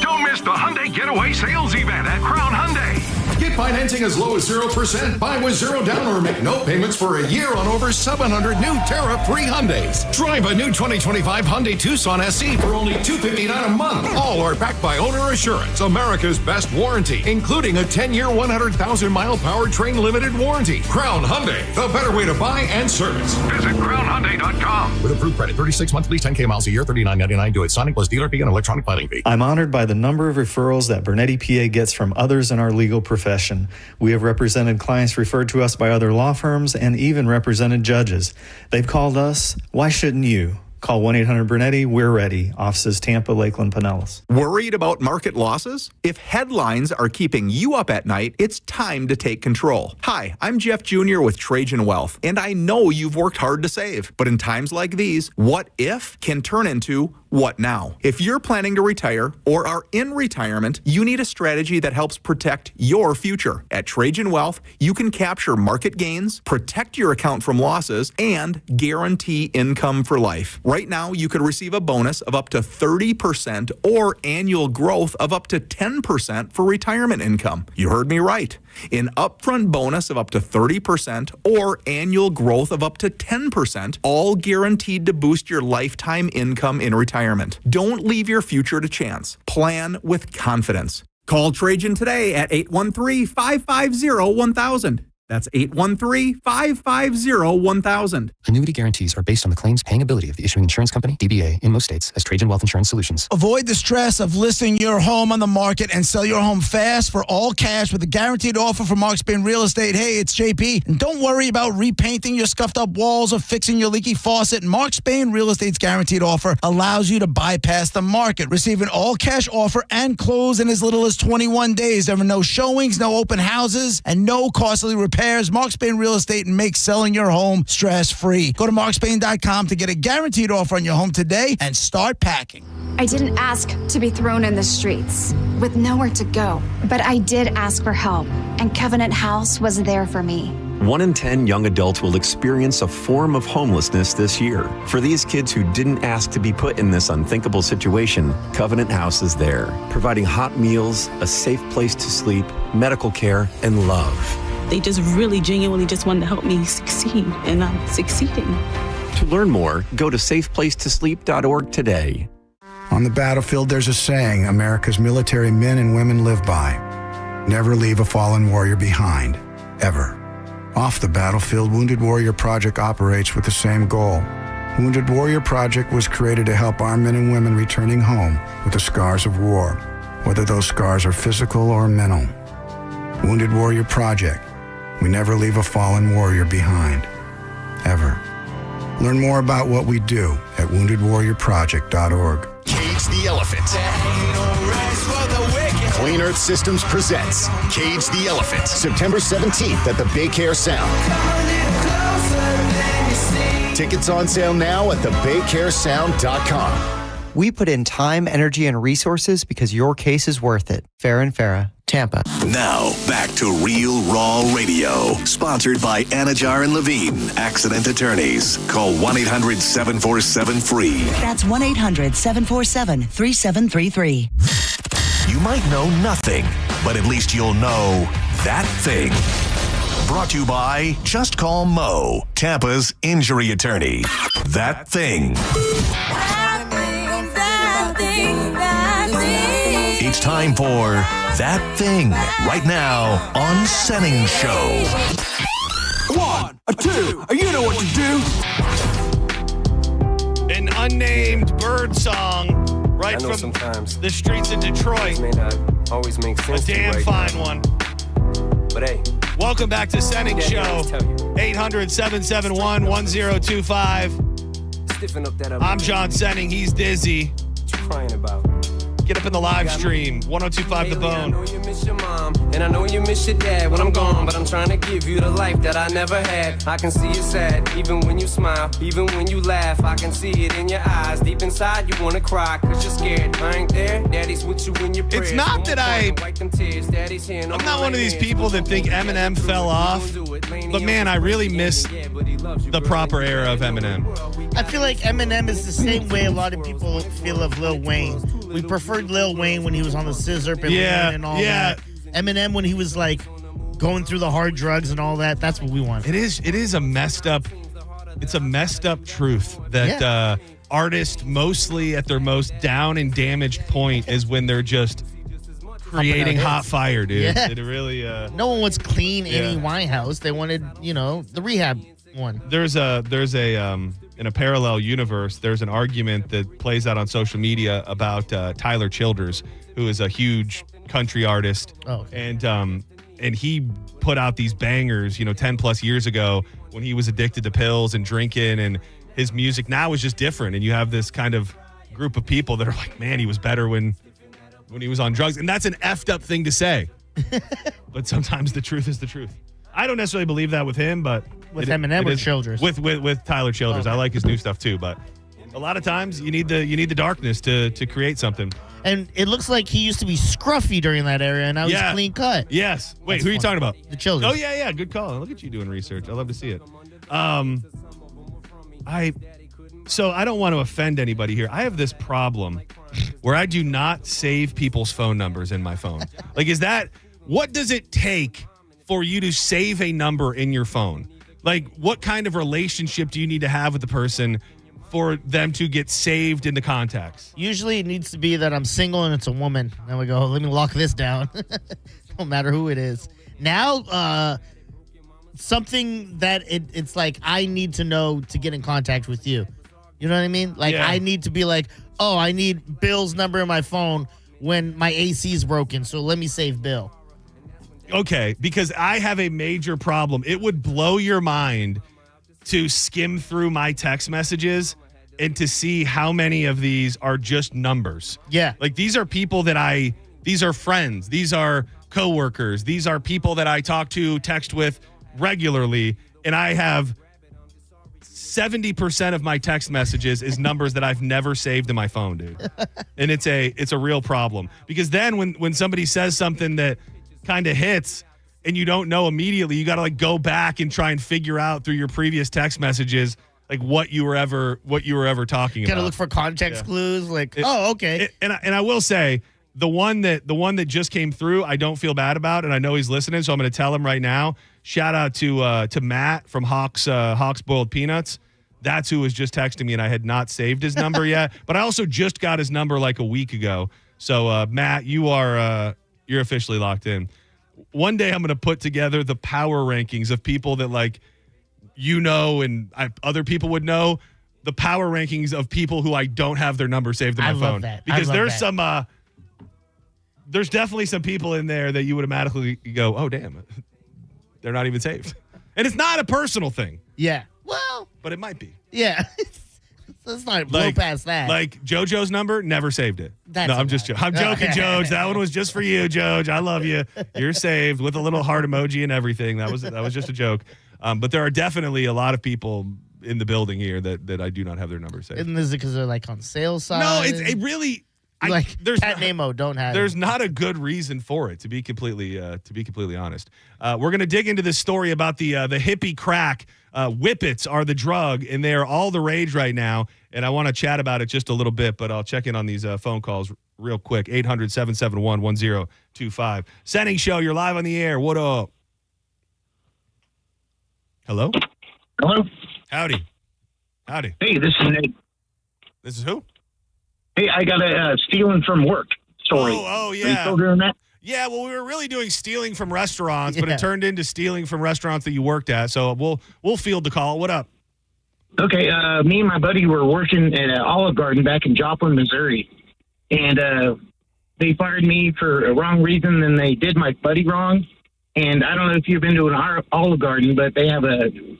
Don't miss the Hyundai Getaway Sales Event at Crown Hyundai. Get financing as low as 0%. Buy with 0 down or make no payments for a year on over 700 new tariff-free Hyundais. Drive a new 2025 Hyundai Tucson SE for only $259 a month. All are backed by Owner Assurance, America's best warranty, including a 10-year, 100,000-mile powertrain limited warranty. Crown Hyundai, the better way to buy and service. Visit crownhyundai.com. With approved credit, 36 months lease, 10K miles a year, $39.99 due at signing plus dealer fee and electronic filing fee. I'm honored by the number of referrals that Bernetti PA gets from others in our legal profession. We have represented clients referred to us by other law firms and even represented judges. They've called us. Why shouldn't you? Call 1-800-BURNETTI. We're ready. Offices Tampa, Lakeland, Pinellas. Worried about market losses? If headlines are keeping you up at night, it's time to take control. Hi, I'm Jeff Jr. with Trajan Wealth, and I know you've worked hard to save. But in times like these, what if can turn into what now? If you're planning to retire or are in retirement, you need a strategy that helps protect your future. At Trajan Wealth, you can capture market gains, protect your account from losses, and guarantee income for life. Right now, you could receive a bonus of up to 30% or annual growth of up to 10% for retirement income. You heard me right. An upfront bonus of up to 30% or annual growth of up to 10%, all guaranteed to boost your lifetime income in retirement. Don't leave your future to chance. Plan with confidence. Call Trajan today at 813-550-1000. That's 813-550-1000. Annuity guarantees are based on the claims paying ability of the issuing insurance company, DBA, in most states as Trajan Wealth Insurance Solutions. Avoid the stress of listing your home on the market and sell your home fast for all cash with a guaranteed offer from Mark Spain Real Estate. Hey, it's JP. And don't worry about repainting your scuffed up walls or fixing your leaky faucet. Mark Spain Real Estate's guaranteed offer allows you to bypass the market. Receive an all cash offer and close in as little as 21 days. There are no showings, no open houses, and no costly repairs. Mark Spain Real Estate makes selling your home stress-free. Go to markspain.com to get a guaranteed offer on your home today and start packing. I didn't ask to be thrown in the streets with nowhere to go, but I did ask for help, and Covenant House was there for me. 1 in 10 young adults will experience a form of homelessness this year. For these kids who didn't ask to be put in this unthinkable situation, Covenant House is there, providing hot meals, a safe place to sleep, medical care, and love. They just really genuinely just wanted to help me succeed, and I'm succeeding. To learn more, go to safeplacetosleep.org today. On the battlefield, there's a saying America's military men and women live by. Never leave a fallen warrior behind, ever. Off the battlefield, Wounded Warrior Project operates with the same goal. Wounded Warrior Project was created to help our men and women returning home with the scars of war, whether those scars are physical or mental. Wounded Warrior Project. We never leave a fallen warrior behind, ever. Learn more about what we do at woundedwarriorproject.org. Cage the Elephant. Clean Earth Systems presents Cage the Elephant, September 17th at the Bay Care Sound. Tickets on sale now at thebaycaresound.com. We put in time, energy, and resources because your case is worth it. Farrah and Farrah, Tampa. Now, back to Real Raw Radio. Sponsored by Anajar and Levine, Accident Attorneys. Call 1-800-747-FREE. That's 1-800-747-3733. You might know nothing, but at least you'll know that thing. Brought to you by Just Call Mo, Tampa's injury attorney. That thing. It's time for That Thing right now on Senning Show. 1, 2, you know what to do. An unnamed bird song right from sometimes the streets of Detroit. May not always make sense. A damn fine one. But hey. Welcome back to Senning Show. 800-771-1025. Stiffen up that up. I'm John Senning. He's Dizzy. What you crying about? Get up in the live stream, 1025 The Bone. I know you miss your mom, and I know you miss your dad when I'm gone, but I'm trying to give you the life that I never had. I can see you sad, even when you smile, even when you laugh. I can see it in your eyes. Deep inside, you wanna cry, cause you're scared. I ain't there, daddy's with you when you're It's not that I'm not one of these people that think Eminem fell off, but man, I really miss the proper era of Eminem. I feel like Eminem is the same way a lot of people feel of Lil Wayne. We preferred Lil Wayne when he was on the Scissor and all that. Eminem when he was like going through the hard drugs and all that. That's what we want. It is a messed up. It's a messed up truth that artists, mostly at their most down and damaged point, is when they're just creating hot fire, dude. Yeah. It really. No one wants clean Amy Winehouse. They wanted, the rehab one. There's a in a parallel universe, there's an argument that plays out on social media about Tyler Childers, who is a huge country artist. Oh, okay. And he put out these bangers, 10 plus years ago when he was addicted to pills and drinking, and his music now is just different. And you have this kind of group of people that are like, man, he was better when he was on drugs. And that's an effed up thing to say. But sometimes the truth is the truth. I don't necessarily believe that with him, but with Eminem or Childers? With Tyler Childers. Okay. I like his new stuff too, but a lot of times you need the darkness to create something. And it looks like he used to be scruffy during that era, and now he's clean cut. Yes. Wait, That's who are you funny. talking about? The Childers. Oh, yeah. Good call. Look at you doing research. I love to see it. So I don't want to offend anybody here. I have this problem where I do not save people's phone numbers in my phone. Like, what does it take for you to save a number in your phone? Like, what kind of relationship do you need to have with the person for them to get saved in the contacts? Usually it needs to be that I'm single and it's a woman. Then we go, let me lock this down. No matter who it is. Now, something that it's like I need to know to get in contact with you. You know what I mean? Like, I need to be like, oh, I need Bill's number in my phone when my AC is broken, so let me save Bill. Okay, because I have a major problem. It would blow your mind to skim through my text messages and to see how many of these are just numbers. Yeah. Like, these are people that these are friends. These are coworkers. These are people that I talk to, text with regularly. And I have 70% of my text messages is numbers that I've never saved in my phone, dude. And it's a real problem. Because then when somebody says something that kind of hits and you don't know immediately, you got to like go back and try and figure out through your previous text messages like what you were ever talking about. Got to look for context clues. Like, okay. And I will say the one that just came through, I don't feel bad about, and I know he's listening, so I'm going to tell him right now. Shout out to Matt from Hawks Boiled Peanuts. That's who was just texting me, and I had not saved his number yet. But I also just got his number like a week ago. So Matt, you're officially locked in. One day I'm going to put together the power rankings of people that and other people would know, the power rankings of people who I don't have their number saved in my phone. Love that. Because there's definitely some people in there that you would automatically go, oh, damn, they're not even saved. And it's not a personal thing. Yeah. Well. But it might be. Yeah. Let's not blow past that. Like JoJo's number, never saved it. That's no, I'm just joking. I'm joking, Joj. That one was just for you, Joj. I love you. You're saved with a little heart emoji and everything. That was just a joke. But there are definitely a lot of people in the building here that I do not have their number saved. Isn't this because they're like on sales side? No, it really. There's Pat Nemo don't have. There's not a good reason for it, to be completely honest. We're gonna dig into this story about the hippie crack. Whippets are the drug, and they are all the rage right now. And I want to chat about it just a little bit, but I'll check in on these phone calls real quick. 800-771-1025. Senning Show, you're live on the air. What up? Hello? Hello? Howdy. Hey, this is Nate. This is who? Hey, I got a stealing from work story. Oh, yeah. Are you still doing that? Yeah, well, we were really doing stealing from restaurants, but it turned into stealing from restaurants that you worked at. So we'll field the call. What up? Okay, me and my buddy were working at an Olive Garden back in Joplin, Missouri, and they fired me for a wrong reason, and they did my buddy wrong. And I don't know if you've been to an Olive Garden, but they have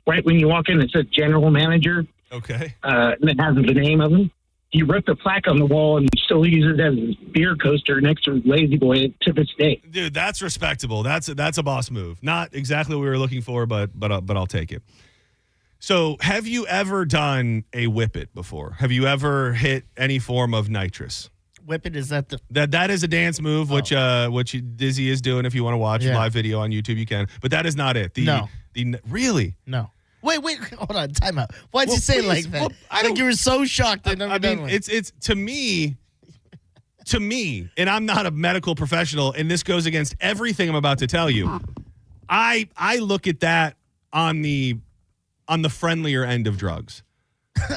right when you walk in, it says general manager. Okay. And it has the name of him. He ripped the plaque on the wall and still uses it as a beer coaster next to Lazy Boy to this day. Dude, that's respectable. That's a boss move. Not exactly what we were looking for, but I'll take it. So, have you ever done a Whippet before? Have you ever hit any form of nitrous? Whippet, is that the... That is a dance move, which Dizzy is doing. If you want to watch live video on YouTube, you can. But that is not it. No. Really? No. Wait, hold on, time out. Why'd you say it like that? You were so shocked that it's to me, and I'm not a medical professional, and this goes against everything I'm about to tell you. I look at that on the friendlier end of drugs.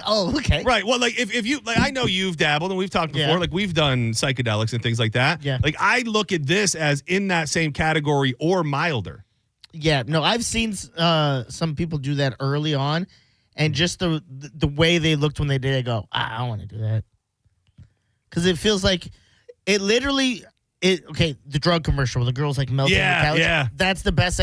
Oh, okay. Right. Well, like if you like, I know you've dabbled and we've talked before. Yeah. Like we've done psychedelics and things like that. Yeah. Like I look at this as in that same category or milder. Yeah, no, I've seen some people do that early on, and just the way they looked when they did it, I go, I don't want to do that. Because it feels like it literally, the drug commercial where the girl's like melting on the couch. Yeah. That's the best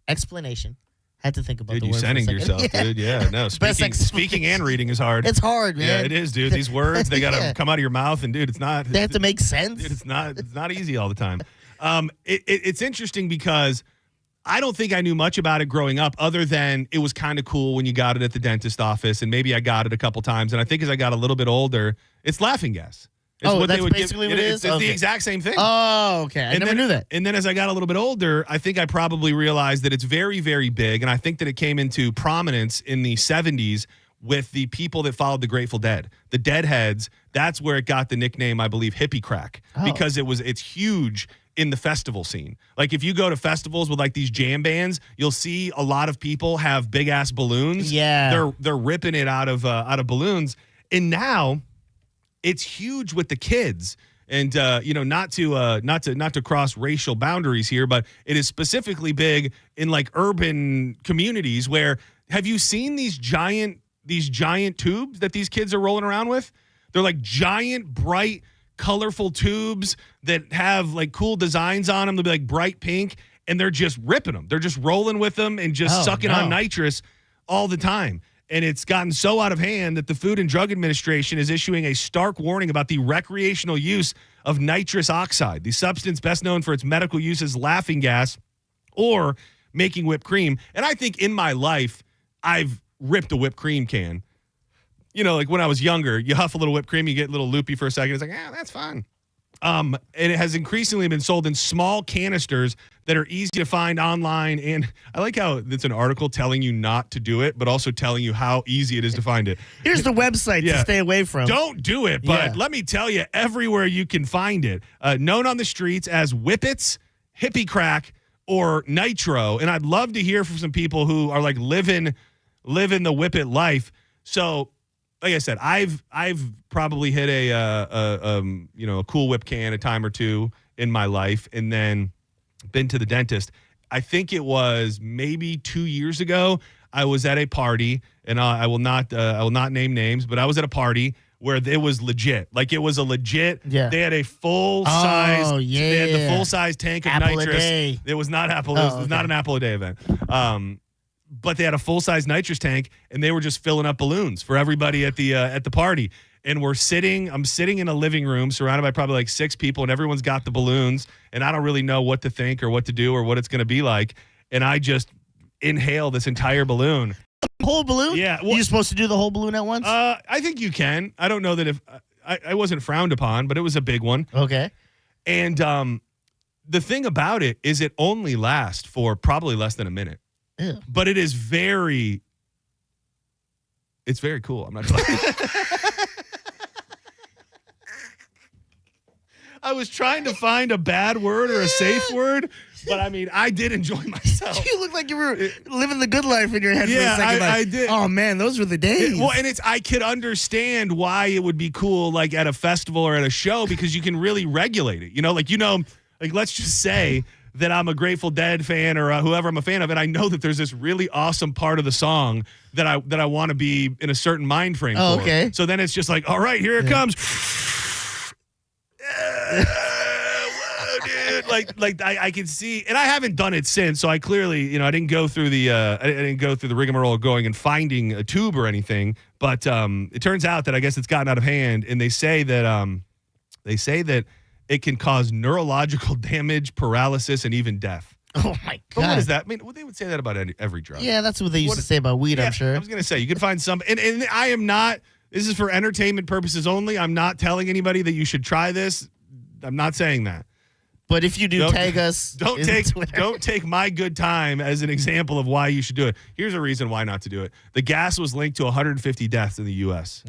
explanation. Had to think about Dude, the you word for a sending second. yourself, dude. Yeah, no. Best Speaking and reading is hard. It's hard, man. Yeah, it is, dude. These words, they got to Yeah. come out of your mouth, and dude, it's not. They have to make sense. Dude, it's not easy all the time. It's interesting because I don't think I knew much about it growing up, other than it was kind of cool when you got it at the dentist office, and maybe I got it a couple times. And I think as I got a little bit older, it's laughing gas. It's That's basically what it is? It's Okay. the exact same thing. Oh, okay. I never knew that. And then as I got a little bit older, I think I probably realized that it's very, very big. And I think that it came into prominence in the 70s with the people that followed the Grateful Dead. The Deadheads, that's where it got the nickname, I believe, hippie crack. Because it's huge in the festival scene. Like if you go to festivals with like these jam bands, you'll see a lot of people have big ass balloons. Yeah. They're ripping it out of balloons. And now it's huge with the kids. And not to cross racial boundaries here, but it is specifically big in like urban communities where have you seen these giant tubes that these kids are rolling around with? They're like giant, bright, colorful tubes that have like cool designs on them. They'll be like bright pink, and they're just ripping them. They're just rolling with them and just sucking on nitrous all the time. And it's gotten so out of hand that the Food and Drug Administration is issuing a stark warning about the recreational use of nitrous oxide, the substance best known for its medical use as laughing gas or making whipped cream. And I think in my life, I've ripped a whipped cream can. You know, like when I was younger, you huff a little whipped cream, you get a little loopy for a second. It's like, that's fun. And it has increasingly been sold in small canisters that are easy to find online. And I like how it's an article telling you not to do it, but also telling you how easy it is to find it. Here's the website to stay away from. Don't do it, but let me tell you, everywhere you can find it. Known on the streets as Whippets, hippie crack, or nitro. And I'd love to hear from some people who are like living the Whippet life. So, like I said, I've probably hit a Cool Whip can a time or two in my life, and then been to the dentist. I think it was maybe 2 years ago. I was at a party, and I will not name names, but I was at a party where it was legit. Like it was a legit. Yeah. They had a full size. They had the full size tank of Apple nitrous. a day. It was not Apple. It was not an Apple a day event. But they had a full-size nitrous tank, and they were just filling up balloons for everybody at the party. And I'm sitting in a living room surrounded by probably like 6 people, and everyone's got the balloons, and I don't really know what to think or what to do or what it's going to be like. And I just inhale this entire balloon. Whole balloon? Yeah. Well, you're supposed to do the whole balloon at once? I think you can. I don't know that if I wasn't frowned upon, but it was a big one. Okay. And the thing about it is it only lasts for probably less than a minute. Ew. But it is very cool. I'm not talking. I was trying to find a bad word or a safe word, but I mean, I did enjoy myself. You look like you were living the good life in your head for Yeah, a second. I did. Oh, man, those were the days. Well, and I could understand why it would be cool, like at a festival or at a show, because you can really regulate it. Like let's just say that I'm a Grateful Dead fan or whoever I'm a fan of, and I know that there's this really awesome part of the song that I want to be in a certain mind frame for. Okay. So then it's just like, all right, here it comes. Whoa, dude. Like I can see, and I haven't done it since, so I clearly, I didn't go through the rigmarole of going and finding a tube or anything. But it turns out that I guess it's gotten out of hand, and they say that it can cause neurological damage, paralysis, and even death. Oh, my God. But what is that? I mean, they would say that about every drug. Yeah, that's what they used to say about weed, I'm sure. I was going to say, you can find some. And I am not, this is for entertainment purposes only. I'm not telling anybody that you should try this. I'm not saying that. But if you do, tag us. Don't take my good time as an example of why you should do it. Here's a reason why not to do it. The gas was linked to 150 deaths in the U.S.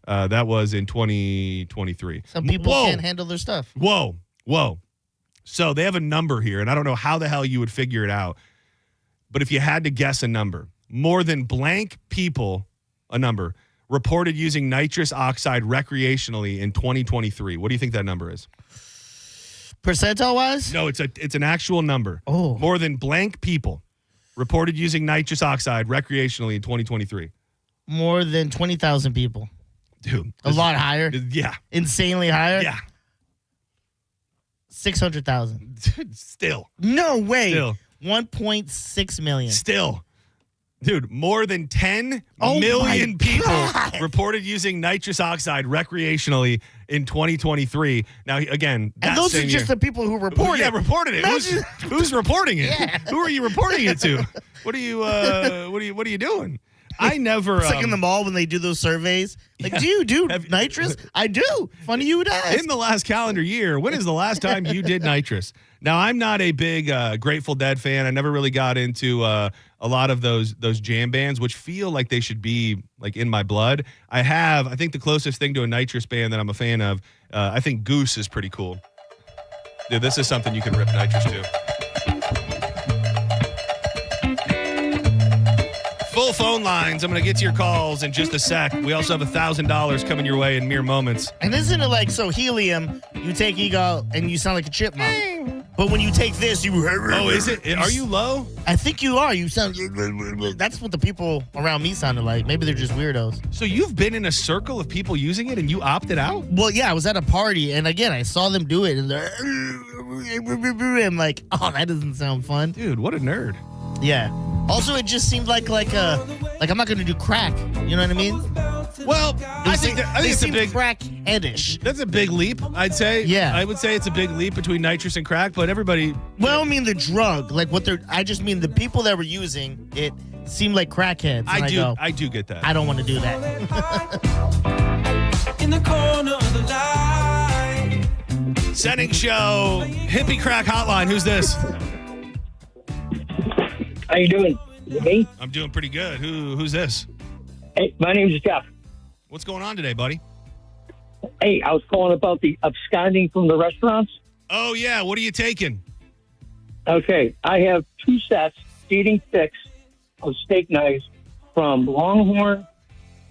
That was in 2023. Some people can't handle their stuff. Whoa. So they have a number here, and I don't know how the hell you would figure it out. But if you had to guess a number, more than blank people, a number, reported using nitrous oxide recreationally in 2023. What do you think that number is? Percentile-wise? No, it's an actual number. Oh. More than blank people reported using nitrous oxide recreationally in 2023. More than 20,000 people. Dude. A lot higher? Yeah. Insanely higher? Yeah. 600,000. Still. No way. Still. 1.6 million. Still. Dude, more than 10 Oh million my people God. reported using nitrous oxide recreationally in 2023. Now, again, And those are just the people who reported Yeah, reported it. Who's reporting it? Yeah. Who are you reporting it to? What are you doing? I never. It's like in the mall when they do those surveys. Like, do you do nitrous? I do. Funny you would ask. In the last calendar year, when is the last time you did nitrous? Now, I'm not a big Grateful Dead fan. I never really got into a lot of those jam bands, which feel like they should be like in my blood. I think the closest thing to a nitrous band that I'm a fan of, I think Goose is pretty cool. Dude, this is something you can rip nitrous to. Full phone lines. I'm going to get to your calls in just a sec. We also have $1,000 coming your way in mere moments. And isn't it like, so helium, you take ego and you sound like a chipmunk. But when you take this, you... Oh, is it? Are you low? I think you are. You sound... That's what the people around me sounded like. Maybe they're just weirdos. So you've been in a circle of people using it and you opted out? Well, yeah, I was at a party, and again, I saw them do it, and they're... I'm like, oh, that doesn't sound fun. Dude, what a nerd. Yeah. Also, it just seemed like I'm not going to do crack. You know what I mean? Well, I think it's a big crack-headish. That's a big leap, I'd say. Yeah. I would say it's a big leap between nitrous and crack, but everybody... Well, I don't mean the drug. Like I just mean the people that were using it seemed like crackheads. I do get that. I don't want to do that. In the corner of the light. Senning Show, Hippie Crack Hotline. Who's this? How you doing? Is it me? I'm doing pretty good. Who's this? Hey, my name's Jeff. What's going on today, buddy? Hey, I was calling about the absconding from the restaurants. Oh, yeah. What are you taking? Okay, I have 2 sets, feeding 6 of steak knives from Longhorn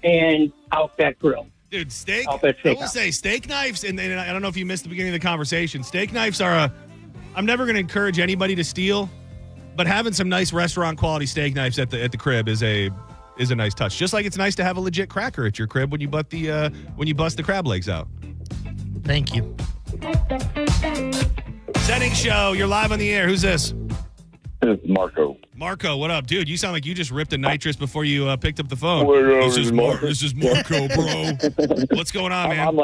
and Outback Grill. Dude, steak. Outback I will Steakhouse. say steak knives, and I don't know if you missed the beginning of the conversation. Steak knives are I'm never going to encourage anybody to steal, but having some nice restaurant quality steak knives at the crib is a nice touch. Just like it's nice to have a legit cracker at your crib when you bust the crab legs out. Thank you. Senning Show, you're live on the air. Who's this? It's Marco. Marco, what up, dude? You sound like you just ripped a nitrous before you picked up the phone. This is Marco, bro. What's going on, man?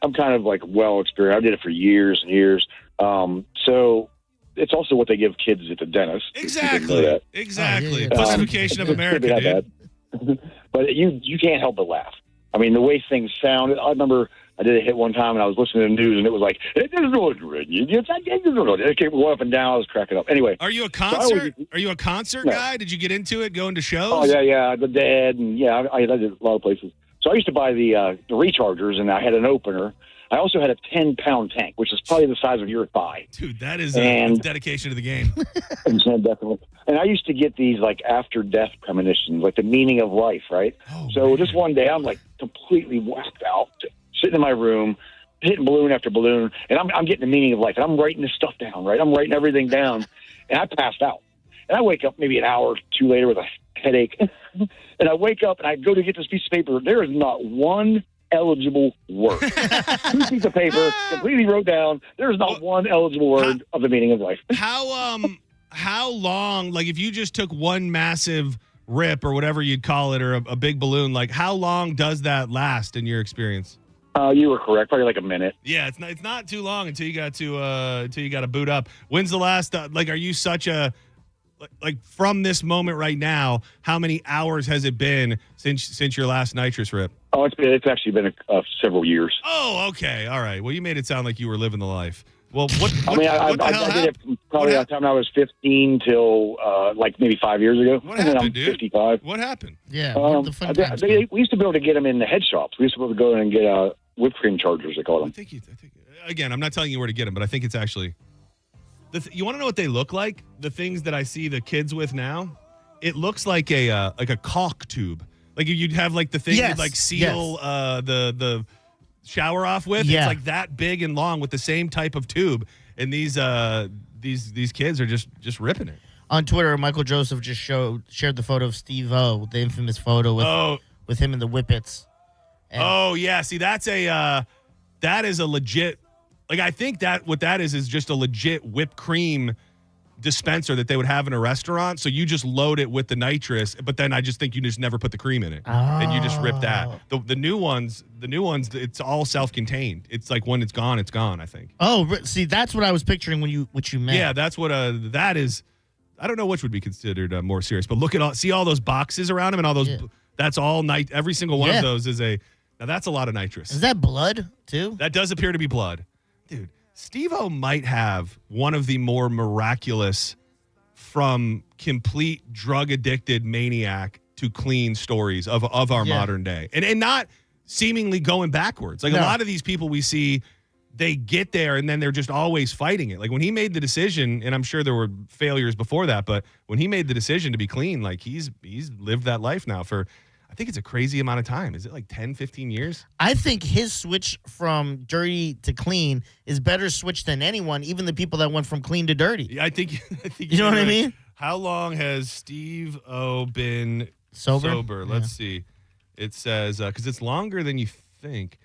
I'm kind of like well experienced. I did it for years and years. So it's also what they give kids at the dentist. Exactly. Exactly. Pussification of America, dude. But you can't help but laugh. I mean, the way things sound. I remember I did a hit one time, and I was listening to the news, and it was like, it came going up and down. I was cracking up. Anyway. Are you a concert guy? Did you get into it, going to shows? Oh, yeah. The Dead, and I did a lot of places. So I used to buy the rechargers, and I had an opener. I also had a 10-pound tank, which is probably the size of your thigh. Dude, that is a dedication to the game. Definitely. And I used to get these like after-death premonitions, like the meaning of life, right? So just one day, I'm like completely whacked out, sitting in my room, hitting balloon after balloon, and I'm getting the meaning of life. And I'm writing this stuff down, right? I'm writing everything down, and I passed out. And I wake up maybe an hour or two later with a headache. And I wake up, and I go to get this piece of paper. There is not one eligible word. 2 pieces of paper, completely wrote down. There's not one eligible word of the meaning of life. How long, like if you just took one massive rip or whatever you'd call it, or a big balloon, like how long does that last in your experience? You were correct. Probably like a minute. Yeah, it's not too long until you got to boot up. When's the last? Are you such a like from this moment right now? How many hours has it been since your last nitrous rip? Oh, it's actually been several years. Oh, okay, all right. Well, you made it sound like you were living the life. Well, I did it probably by the time I was 15 till like maybe 5 years ago. What happened, I'm dude? 55. What happened? Yeah, we used to be able to get them in the head shops. We used to be able to go in and get whipped cream chargers, they call them. Again, I'm not telling you where to get them, but I think it's actually You want to know what they look like? The things that I see the kids with now? It looks like a caulk tube. Like you'd have like the thing you'd like seal the shower off with. Yeah. It's like that big and long with the same type of tube. And these kids are just ripping it. On Twitter, Michael Joseph just shared the photo of Steve-O, the infamous photo with him and the Whippets. And yeah. See, that is a legit. Like I think that what that is just a legit whipped cream dispenser that they would have in a restaurant. So you just load it with the nitrous, but then I just think you just never put the cream in it, and you just rip that. The new ones, it's all self-contained. It's like when it's gone, I think. Oh, see, that's what I was picturing what you meant. Yeah, that's what that is. I don't know which would be considered more serious, but look at see all those boxes around them and all those. Yeah. That's all every single one of those is now that's a lot of nitrous. Is that blood too? That does appear to be blood. Dude, Steve-O might have one of the more miraculous from complete drug-addicted maniac to clean stories of our modern day. And not seemingly going backwards. Like a lot of these people we see, they get there and then they're just always fighting it. Like when he made the decision, and I'm sure there were failures before that, but when he made the decision to be clean, like he's lived that life now for, I think it's a crazy amount of time. Is it like 10, 15 years? I think his switch from dirty to clean is better switch than anyone, even the people that went from clean to dirty. Yeah, I think you know what I mean? How long has Steve-O been sober? Let's see. It says, because it's longer than you think.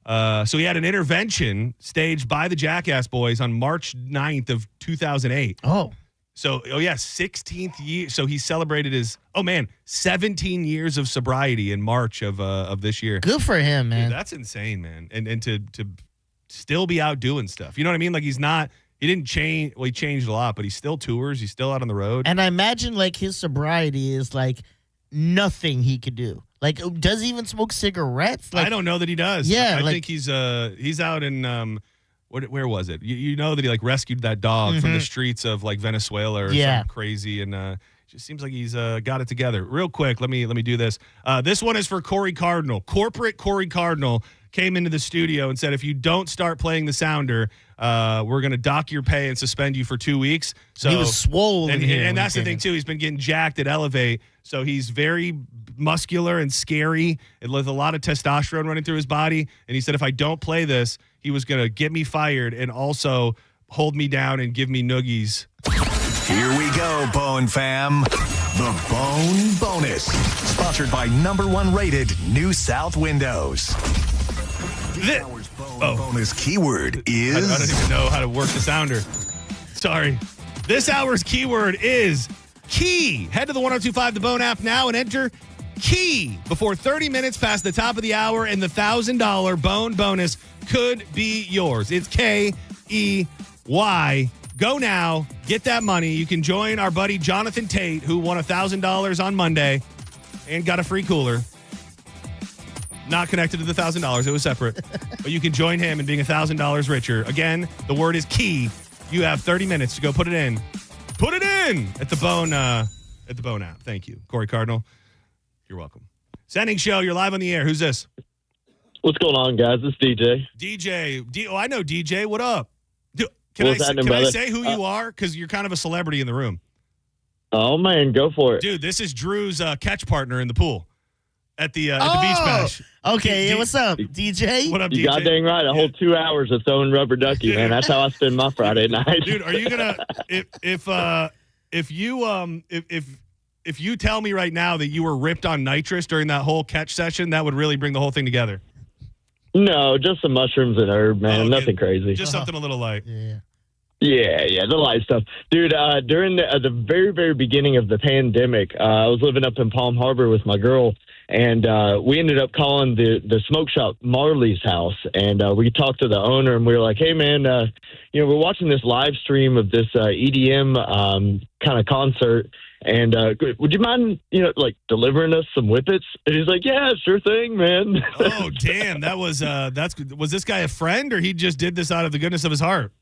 So he had an intervention staged by the Jackass Boys on March 9th of 2008. Oh. So, 16th year. So he celebrated his, 17 years of sobriety in March of this year. Good for him, man. Dude, that's insane, man. And to still be out doing stuff. You know what I mean? Like he didn't change. Well, he changed a lot, but he still tours. He's still out on the road. And I imagine like his sobriety is like nothing he could do. Like, does he even smoke cigarettes? Like, I don't know that he does. Yeah. I think he's out in, where was it? You know that he like rescued that dog from the streets of like Venezuela or something crazy, and just seems like he's got it together. Real quick, let me do this. This one is for Corey Cardinal. Corporate Corey Cardinal came into the studio and said, if you don't start playing the sounder, we're going to dock your pay and suspend you for 2 weeks. So he was swollen. And that's the thing, too. He's been getting jacked at Elevate. So he's very muscular and scary and with a lot of testosterone running through his body. And he said, if I don't play this, he was going to get me fired and also hold me down and give me noogies. Here we go, Bone fam. The Bone Bonus. Sponsored by #1 rated New South Windows. Bonus keyword is... I don't even know how to work the sounder. Sorry. This hour's keyword is key. Head to the 102.5 The Bone app now and enter key before 30 minutes past the top of the hour, and the $1,000 Bone Bonus could be yours. It's KEY. Go now. Get that money. You can join our buddy Jonathan Tate, who won $1,000 on Monday and got a free cooler. Not connected to the $1,000. It was separate. But you can join him in being $1,000 richer. Again, the word is key. You have 30 minutes to go put it in. Put it in at the Bone app. Thank you. Corey Cardinal, you're welcome. Senning Show, you're live on the air. Who's this? What's going on, guys? This is DJ. DJ. I know DJ. What up? Can Brother? I say who you are? Because you're kind of a celebrity in the room. Oh, man. Go for it. Dude, this is Drew's catch partner in the pool at the beach bash. Okay. What's up, DJ? What up, You DJ? got dang right. A whole 2 hours of throwing rubber ducky, man. That's how I spend my Friday night. Dude, are you going to if you tell me right now that you were ripped on nitrous during that whole catch session, that would really bring the whole thing together. No, just some mushrooms and herb, man. Okay. Nothing crazy. Just something a little light. Yeah, the light stuff. Dude, during the very, very beginning of the pandemic, I was living up in Palm Harbor with my girl, and we ended up calling the smoke shop Marley's house, and we talked to the owner, and we were like, hey, man, we're watching this live stream of this EDM kind of concert, and would you mind, delivering us some Whippets? And he's like, yeah, sure thing, man. Oh, damn. Was this guy a friend, or he just did this out of the goodness of his heart?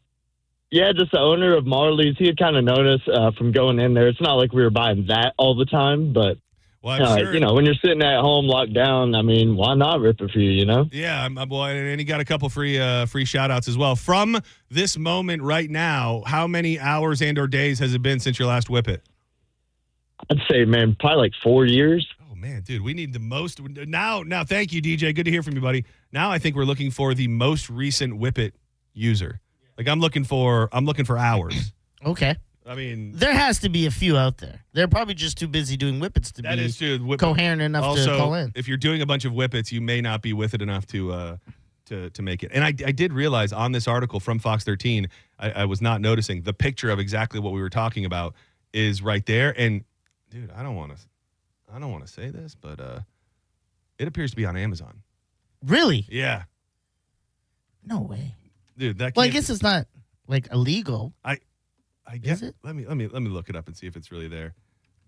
Yeah, just the owner of Marley's. He had kind of known us from going in there. It's not like we were buying that all the time, but Well, I'm sure. You know, when you're sitting at home locked down, I mean, why not rip it for you, you know? Yeah, well, and he got a couple free shout outs as well. From this moment right now, how many hours and or days has it been since your last Whippet? I'd say, man, probably like 4 years. Oh, man, dude, we need the most. Now, thank you, DJ. Good to hear from you, buddy. Now I think we're looking for the most recent Whippet user. Like, I'm looking for hours. Okay. I mean, there has to be a few out there. They're probably just too busy doing Whippets to be coherent enough to call in. If you're doing a bunch of Whippets, you may not be with it enough to make it. And I did realize on this article from Fox 13, I was not noticing the picture of exactly what we were talking about is right there. And dude, I don't want to say this, but it appears to be on Amazon. Really? Yeah. No way. Dude, that. Well, I guess it's not like illegal. I guess it. Let me look it up and see if it's really there.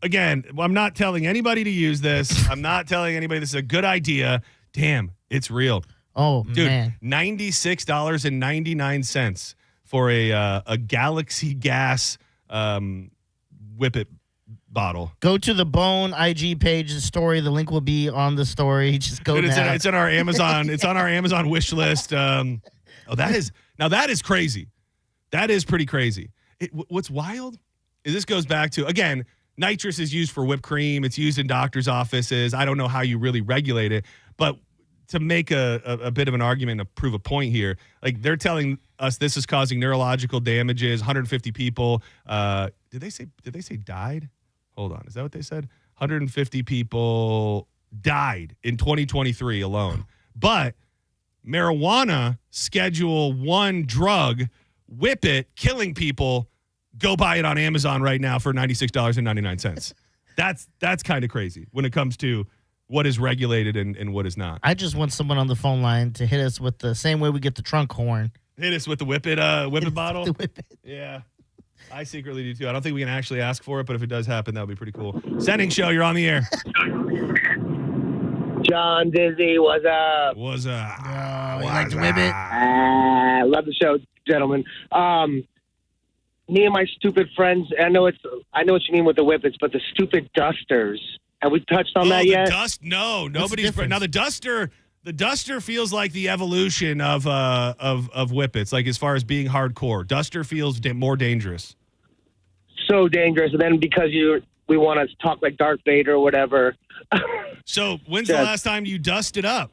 Again, I'm not telling anybody to use this. I'm not telling anybody this is a good idea. Damn, it's real. Oh, dude, man. $96.99 for a Galaxy Gas Whippet bottle. Go to the Bone IG page, the story. The link will be on the story. Just go. Dude, now. It's in our Amazon. It's on our Amazon wish list. That is crazy. That is pretty crazy. What's wild is this goes back to, again, nitrous is used for whipped cream. It's used in doctors' offices. I don't know how you really regulate it, but to make a bit of an argument to prove a point here, like they're telling us this is causing neurological damages. 150 people. Did they say died? Hold on. Is that what they said? 150 people died in 2023 alone. But marijuana, Schedule 1 drug, Whippet, killing people, go buy it on Amazon right now for $96.99. That's kind of crazy when it comes to what is regulated and what is not. I just want someone on the phone line to hit us with the same way we get the trunk horn. Hit us with the Whippet bottle? The Whippet. Yeah. I secretly do too. I don't think we can actually ask for it, but if it does happen, that would be pretty cool. Senning Show, you're on the air. John Dizzy, what's up? What's up? You like the Whippet? Love the show, gentlemen. Me and my stupid friends, I know what you mean with the Whippets, but the stupid dusters. Have we touched on that yet? No, nobody's. Now the duster feels like the evolution of Whippets, like as far as being hardcore. Duster feels more dangerous. So dangerous, and then because we want to talk like Darth Vader or whatever. So when's the last time you dusted up?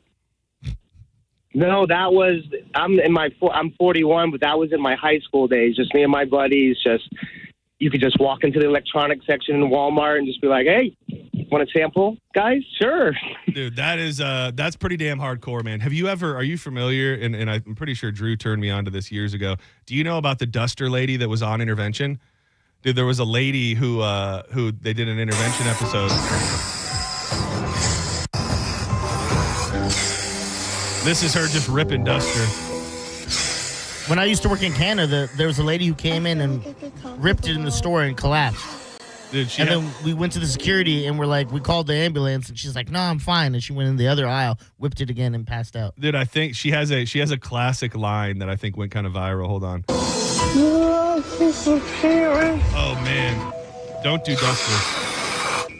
No, that was I'm 41, but that was in my high school days. Just me and my buddies. You could just walk into the electronics section in Walmart and just be like, "Hey, want a sample, guys? Sure." Dude, that's pretty damn hardcore, man. Are you familiar? And I'm pretty sure Drew turned me on to this years ago. Do you know about the duster lady that was on Intervention? Dude, there was a lady who they did an Intervention episode. This is her just ripping duster. When I used to work in Canada, there was a lady who came in and ripped it in the store and collapsed. Dude, then we went to the security and we called the ambulance and she's like, "No, I'm fine." And she went in the other aisle, whipped it again, and passed out. Dude, I think she has a classic line that I think went kind of viral. Hold on. Oh man, don't do duster.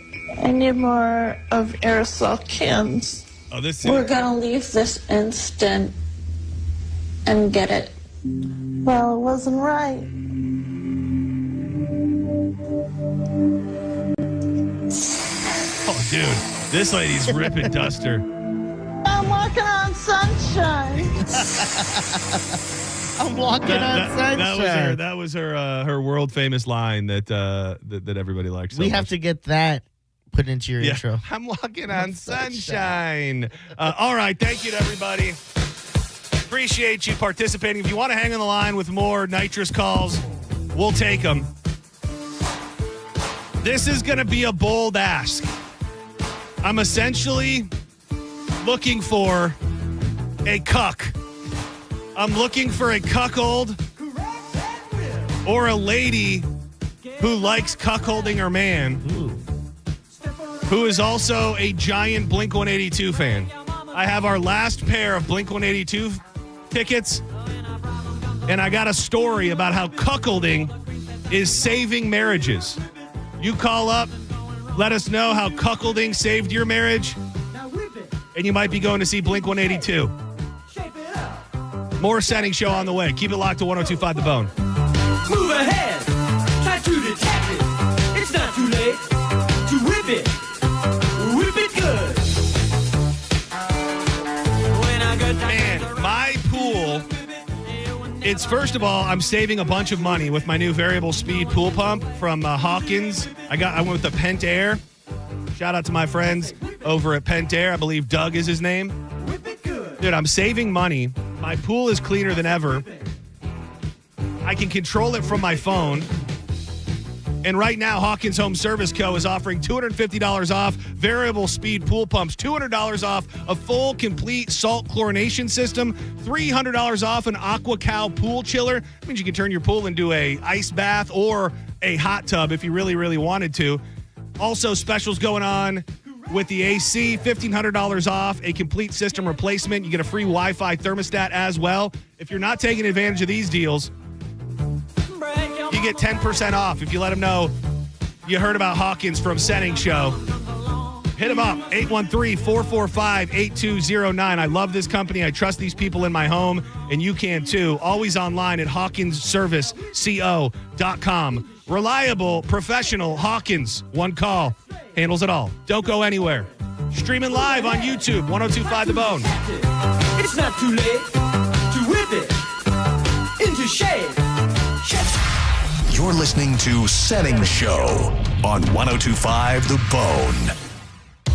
I need more of aerosol cans. Oh, We're gonna leave this instant and get it. Well, it wasn't right. Oh, dude, this lady's ripping duster. I'm walking on sunshine. I'm walking on sunshine. That was her world famous line that everybody liked. So we have to get that put into your intro. I'm walking on sunshine. All right, thank you to everybody. Appreciate you participating. If you want to hang on the line with more nitrous calls, we'll take them. This is going to be a bold ask. I'm essentially looking for a cuck. I'm looking for a cuckold or a lady who likes cuckolding her man, who is also a giant Blink-182 fan. I have our last pair of Blink-182 tickets, and I got a story about how cuckolding is saving marriages. You call up Let us know how cuckolding saved your marriage. And you might be going to see Blink-182. More Senning Show on the way. Keep it locked to 102.5 The Bone. Move ahead. Try to detect it. It's not too late to whip it. Whip it good. Man, my pool. It's first of all, I'm saving a bunch of money with my new variable speed pool pump from Hawkins. I went with the Pent Air. Shout out to my friends over at Pent Air. I believe Doug is his name. Dude, I'm saving money. My pool is cleaner than ever. I can control it from my phone. And right now, Hawkins Home Service Co. is offering $250 off variable speed pool pumps, $200 off a full, complete salt chlorination system, $300 off an Aqua Cow pool chiller. That means you can turn your pool into a ice bath or a hot tub if you really, really wanted to. Also, specials going on with the AC, $1,500 off a complete system replacement. You get a free Wi-Fi thermostat as well. If you're not taking advantage of these deals, you get 10% off if you let them know you heard about Hawkins from Senning Show. Hit them up, 813-445-8209. I love this company. I trust these people in my home, and you can too. Always online at hawkinsserviceco.com. Reliable, professional Hawkins. One call. Handles it all. Don't go anywhere. Streaming live on YouTube, 102.5 The Bone. It's not too late to whip it into shape. You're listening to Senning Show on 102.5 The Bone.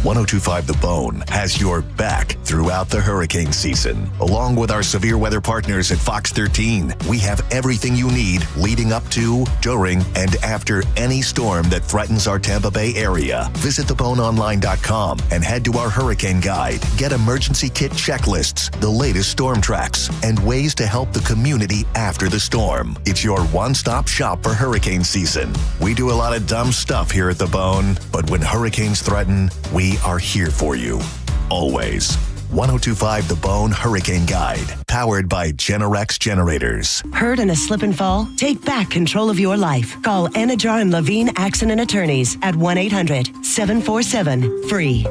102.5 The Bone has your back throughout the hurricane season. Along with our severe weather partners at Fox 13, we have everything you need leading up to, during, and after any storm that threatens our Tampa Bay area. Visit theboneonline.com and head to our hurricane guide. Get emergency kit checklists, the latest storm tracks, and ways to help the community after the storm. It's your one-stop shop for hurricane season. We do a lot of dumb stuff here at The Bone, but when hurricanes threaten, we are here for you. Always. 102.5 The Bone Hurricane Guide. Powered by Generex Generators. Hurt in a slip and fall? Take back control of your life. Call Anajar and Levine Accident Attorneys at 1-800-747-FREE.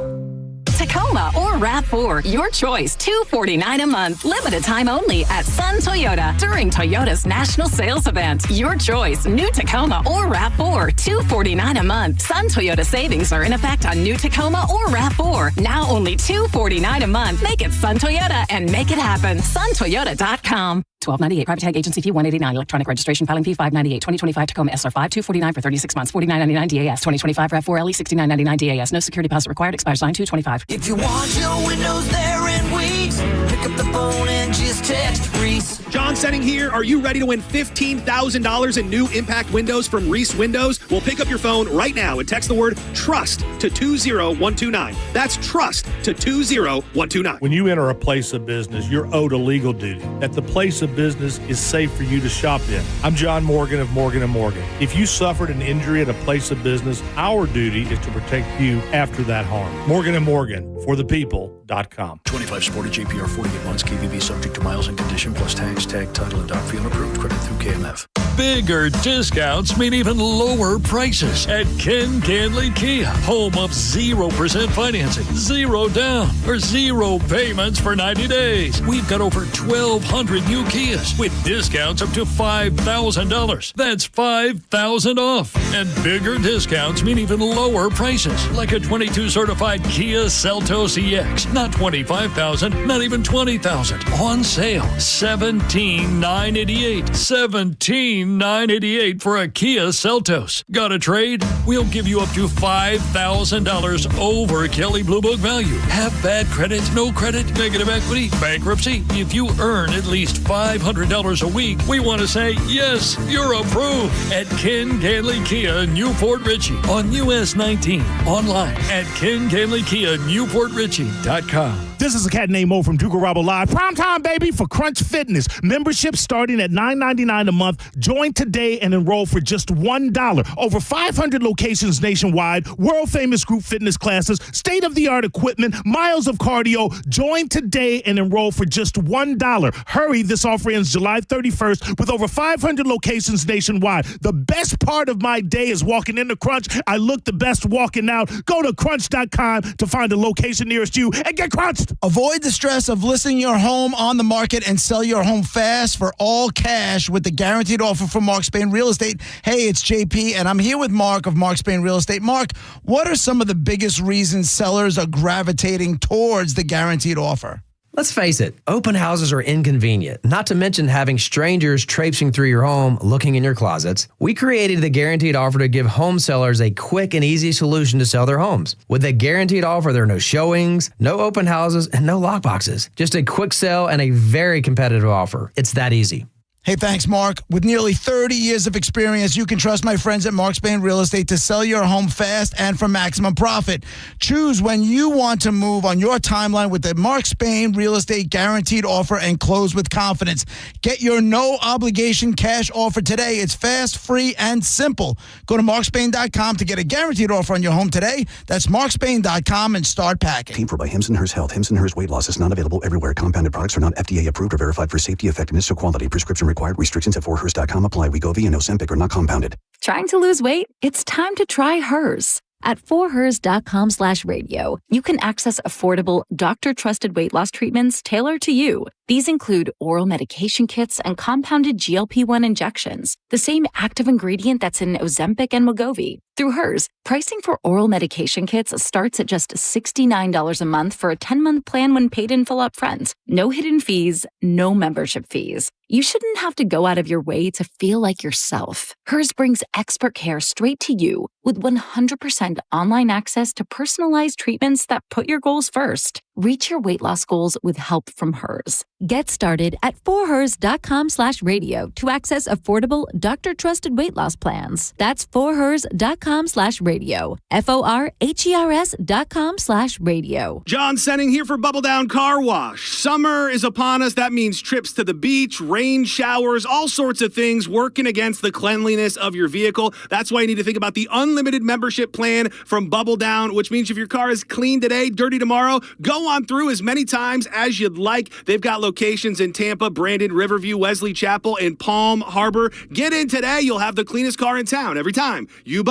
Tacoma or RAV4, your choice, $249 a month. Limited time only at Sun Toyota during Toyota's national sales event. Your choice, new Tacoma or RAV4, $249 a month. Sun Toyota savings are in effect on new Tacoma or RAV4. Now only $249 a month. Make it Sun Toyota and make it happen. SunToyota.com. $12.98 private tag agency fee $189 electronic registration filing fee $598 2025 Tacoma SR5 $249 for 36 months $49.99 DAS 2025 RAV4 LE $69.99 DAS no security deposit required expires 9/2/25. If you want your windows there in weeks, pick up the phone and just text Reese. John Senning here. Are you ready to win $15,000 in new impact windows from Reese Windows? Well, pick up your phone right now and text the word TRUST to 20129. That's TRUST to 20129. When you enter a place of business, you're owed a legal duty that the place of business is safe for you to shop in. I'm John Morgan of Morgan & Morgan. If you suffered an injury at a place of business, our duty is to protect you after that harm. Morgan & Morgan, for the people.com. 25 Sporty JPR 48 months, KBB subject to miles and condition plus tax, tag, title, and dock fee approved. Credit through KMF. Bigger discounts mean even lower prices at Ken Canley Kia. Home of 0% financing, 0 down, or 0 payments for 90 days. We've got over 1,200 new Kias with discounts up to $5,000. That's $5,000 off. And bigger discounts mean even lower prices, like a 22 certified Kia Seltos EX. Not $25,000, not even $20,000. On sale, $17,988. $17,988 for a Kia Seltos. Got a trade? We'll give you up to $5,000 over Kelley Blue Book value. Have bad credit, no credit, negative equity, bankruptcy? If you earn at least $500 a week, we want to say, yes, you're approved at Ken Canley Kia, Newport Richey on US 19. Online at KenCanleyKia, NewportRichey.com. This is a cat named Mo from Dugarabo Live. Prime time, baby, for Crunch Fitness. Membership starting at $9.99 a month. Join today and enroll for just $1. Over 500 locations nationwide, world-famous group fitness classes, state-of-the-art equipment, miles of cardio. Join today and enroll for just $1. Hurry, this offer ends July 31st with over 500 locations nationwide. The best part of my day is walking into Crunch. I look the best walking out. Go to crunch.com to find a location nearest you and get crunched. Avoid the stress of listing your home on the market and sell your home fast for all cash with the guaranteed offer from Mark Spain Real Estate. Hey, it's JP, and I'm here with Mark of Mark Spain Real Estate. Mark, what are some of the biggest reasons sellers are gravitating towards the guaranteed offer? Let's face it, open houses are inconvenient, not to mention having strangers traipsing through your home looking in your closets. We created the guaranteed offer to give home sellers a quick and easy solution to sell their homes. With a guaranteed offer, there are no showings, no open houses, and no lockboxes. Just a quick sell and a very competitive offer. It's that easy. Hey, thanks, Mark. With nearly 30 years of experience, you can trust my friends at Mark Spain Real Estate to sell your home fast and for maximum profit. Choose when you want to move on your timeline with the Mark Spain Real Estate Guaranteed Offer and close with confidence. Get your no-obligation cash offer today. It's fast, free, and simple. Go to markspain.com to get a guaranteed offer on your home today. That's markspain.com and start packing. Paid for by Hims & Hers Health. Hims & Hers Weight Loss is not available everywhere. Compounded products are not FDA approved or verified for safety, effectiveness, or quality. Prescription required. Restrictions at 4hers.com apply. Wegovy and Ozempic are not compounded. Trying to lose weight? It's time to try Hers. At 4hers.com/radio, you can access affordable, doctor-trusted weight loss treatments tailored to you. These include oral medication kits and compounded GLP-1 injections, the same active ingredient that's in Ozempic and Wegovy. Through Hers, pricing for oral medication kits starts at just $69 a month for a 10-month plan when paid in full upfront. No hidden fees, no membership fees. You shouldn't have to go out of your way to feel like yourself. Hers brings expert care straight to you with 100% online access to personalized treatments that put your goals first. Reach your weight loss goals with help from Hers. Get started at 4hers.com/radio to access affordable, doctor-trusted weight loss plans. That's 4hers.com/radio. FORHERS.com/radio. John Senning here for Bubble Down Car Wash. Summer is upon us. That means trips to the beach, rain showers, all sorts of things working against the cleanliness of your vehicle. That's why you need to think about the unlimited membership plan from Bubble Down, which means if your car is clean today, dirty tomorrow, go on through as many times as you'd like. They've got locations in Tampa, Brandon, Riverview, Wesley Chapel, and Palm Harbor. Get in today. You'll have the cleanest car in town every time. You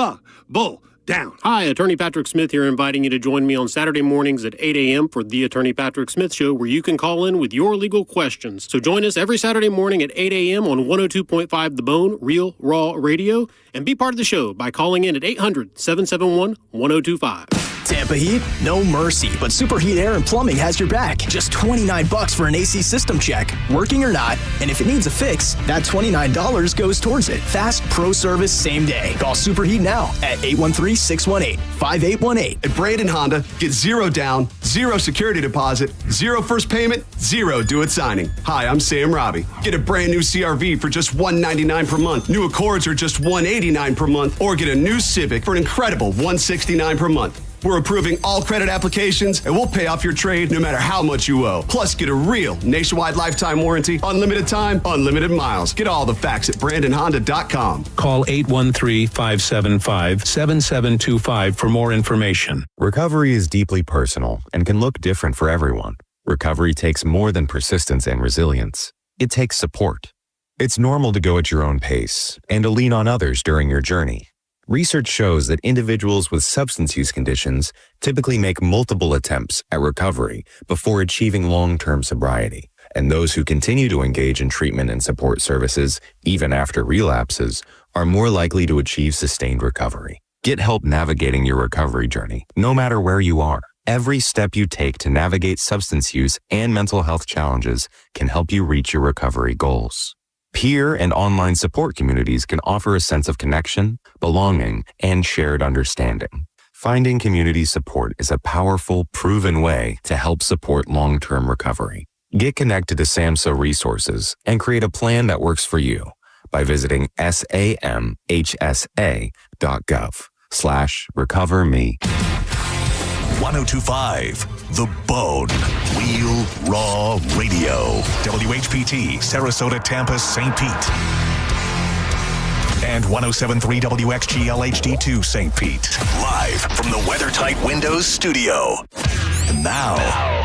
Bull Down. Hi, Attorney Patrick Smith here, inviting you to join me on Saturday mornings at 8 a.m. for the Attorney Patrick Smith Show, where you can call in with your legal questions. So join us every Saturday morning at 8 a.m. on 102.5 The Bone, Real Raw Radio, and be part of the show by calling in at 800-771-1025. Tampa Heat, no mercy, but Superheat Air and Plumbing has your back. Just $29 for an AC system check, working or not, and if it needs a fix, that $29 goes towards it. Fast pro service same day. Call Superheat now at 813-618-5818. At Brandon Honda, get zero down, zero security deposit, zero first payment, zero do-it signing. Hi, I'm Sam Robbie. Get a brand new CRV for just $199 per month. New Accords are just $189 per month, or get a new Civic for an incredible $169 per month. We're approving all credit applications, and we'll pay off your trade no matter how much you owe. Plus, get a real nationwide lifetime warranty, unlimited time, unlimited miles. Get all the facts at BrandonHonda.com. Call 813-575-7725 for more information. Recovery is deeply personal and can look different for everyone. Recovery takes more than persistence and resilience. It takes support. It's normal to go at your own pace and to lean on others during your journey. Research shows that individuals with substance use conditions typically make multiple attempts at recovery before achieving long-term sobriety, and those who continue to engage in treatment and support services, even after relapses, are more likely to achieve sustained recovery. Get help navigating your recovery journey, no matter where you are. Every step you take to navigate substance use and mental health challenges can help you reach your recovery goals. Peer and online support communities can offer a sense of connection, belonging, and shared understanding. Finding community support is a powerful, proven way to help support long-term recovery. Get connected to SAMHSA resources and create a plan that works for you by visiting samhsa.gov/recoverme. 1025 The Bone. Real Raw Radio. WHPT, Sarasota, Tampa, St. Pete. And 107.3 WXGL HD2 St. Pete. Live from the WeatherTight Windows studio. And now,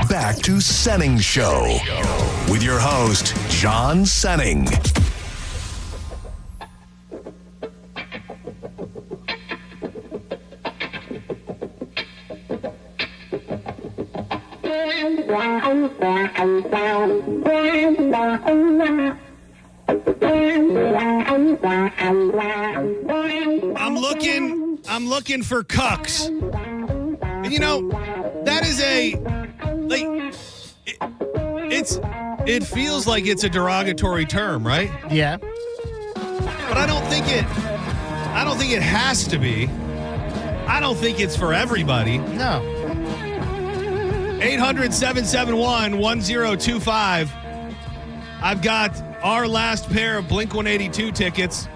back to Senning Show. With your host, John Senning. I'm looking for cucks. And you know, that is it feels like it's a derogatory term, right? Yeah. But I don't think it has to be. I don't think it's for everybody. No. 800-771-1025. I've got our last pair of Blink-182 tickets.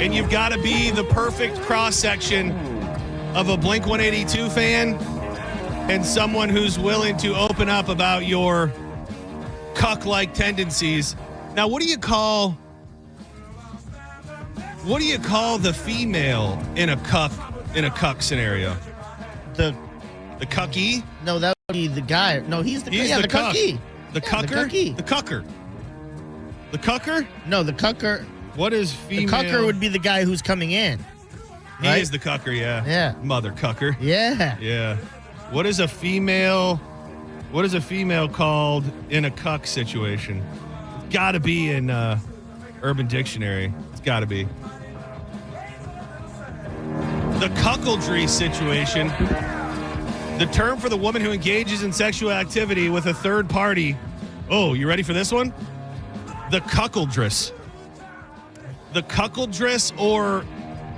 And you've got to be the perfect cross-section of a Blink-182 fan and someone who's willing to open up about your cuck-like tendencies. Now, what do you call the female in a cuck scenario? The cucky? No, that would be the guy. No, he's the cuck. cucky. The cucker? The cucker. The cucker? No, the cucker. What is female? The cucker would be the guy who's coming in. He is the cucker, yeah. Yeah. Mother cucker. Yeah. Yeah. What is a female called in a cuck situation? It's got to be in Urban Dictionary. It's got to be. The cuckoldry situation. The term for the woman who engages in sexual activity with a third party. Oh, you ready for this one? The cuckoldress. The cuckoldress or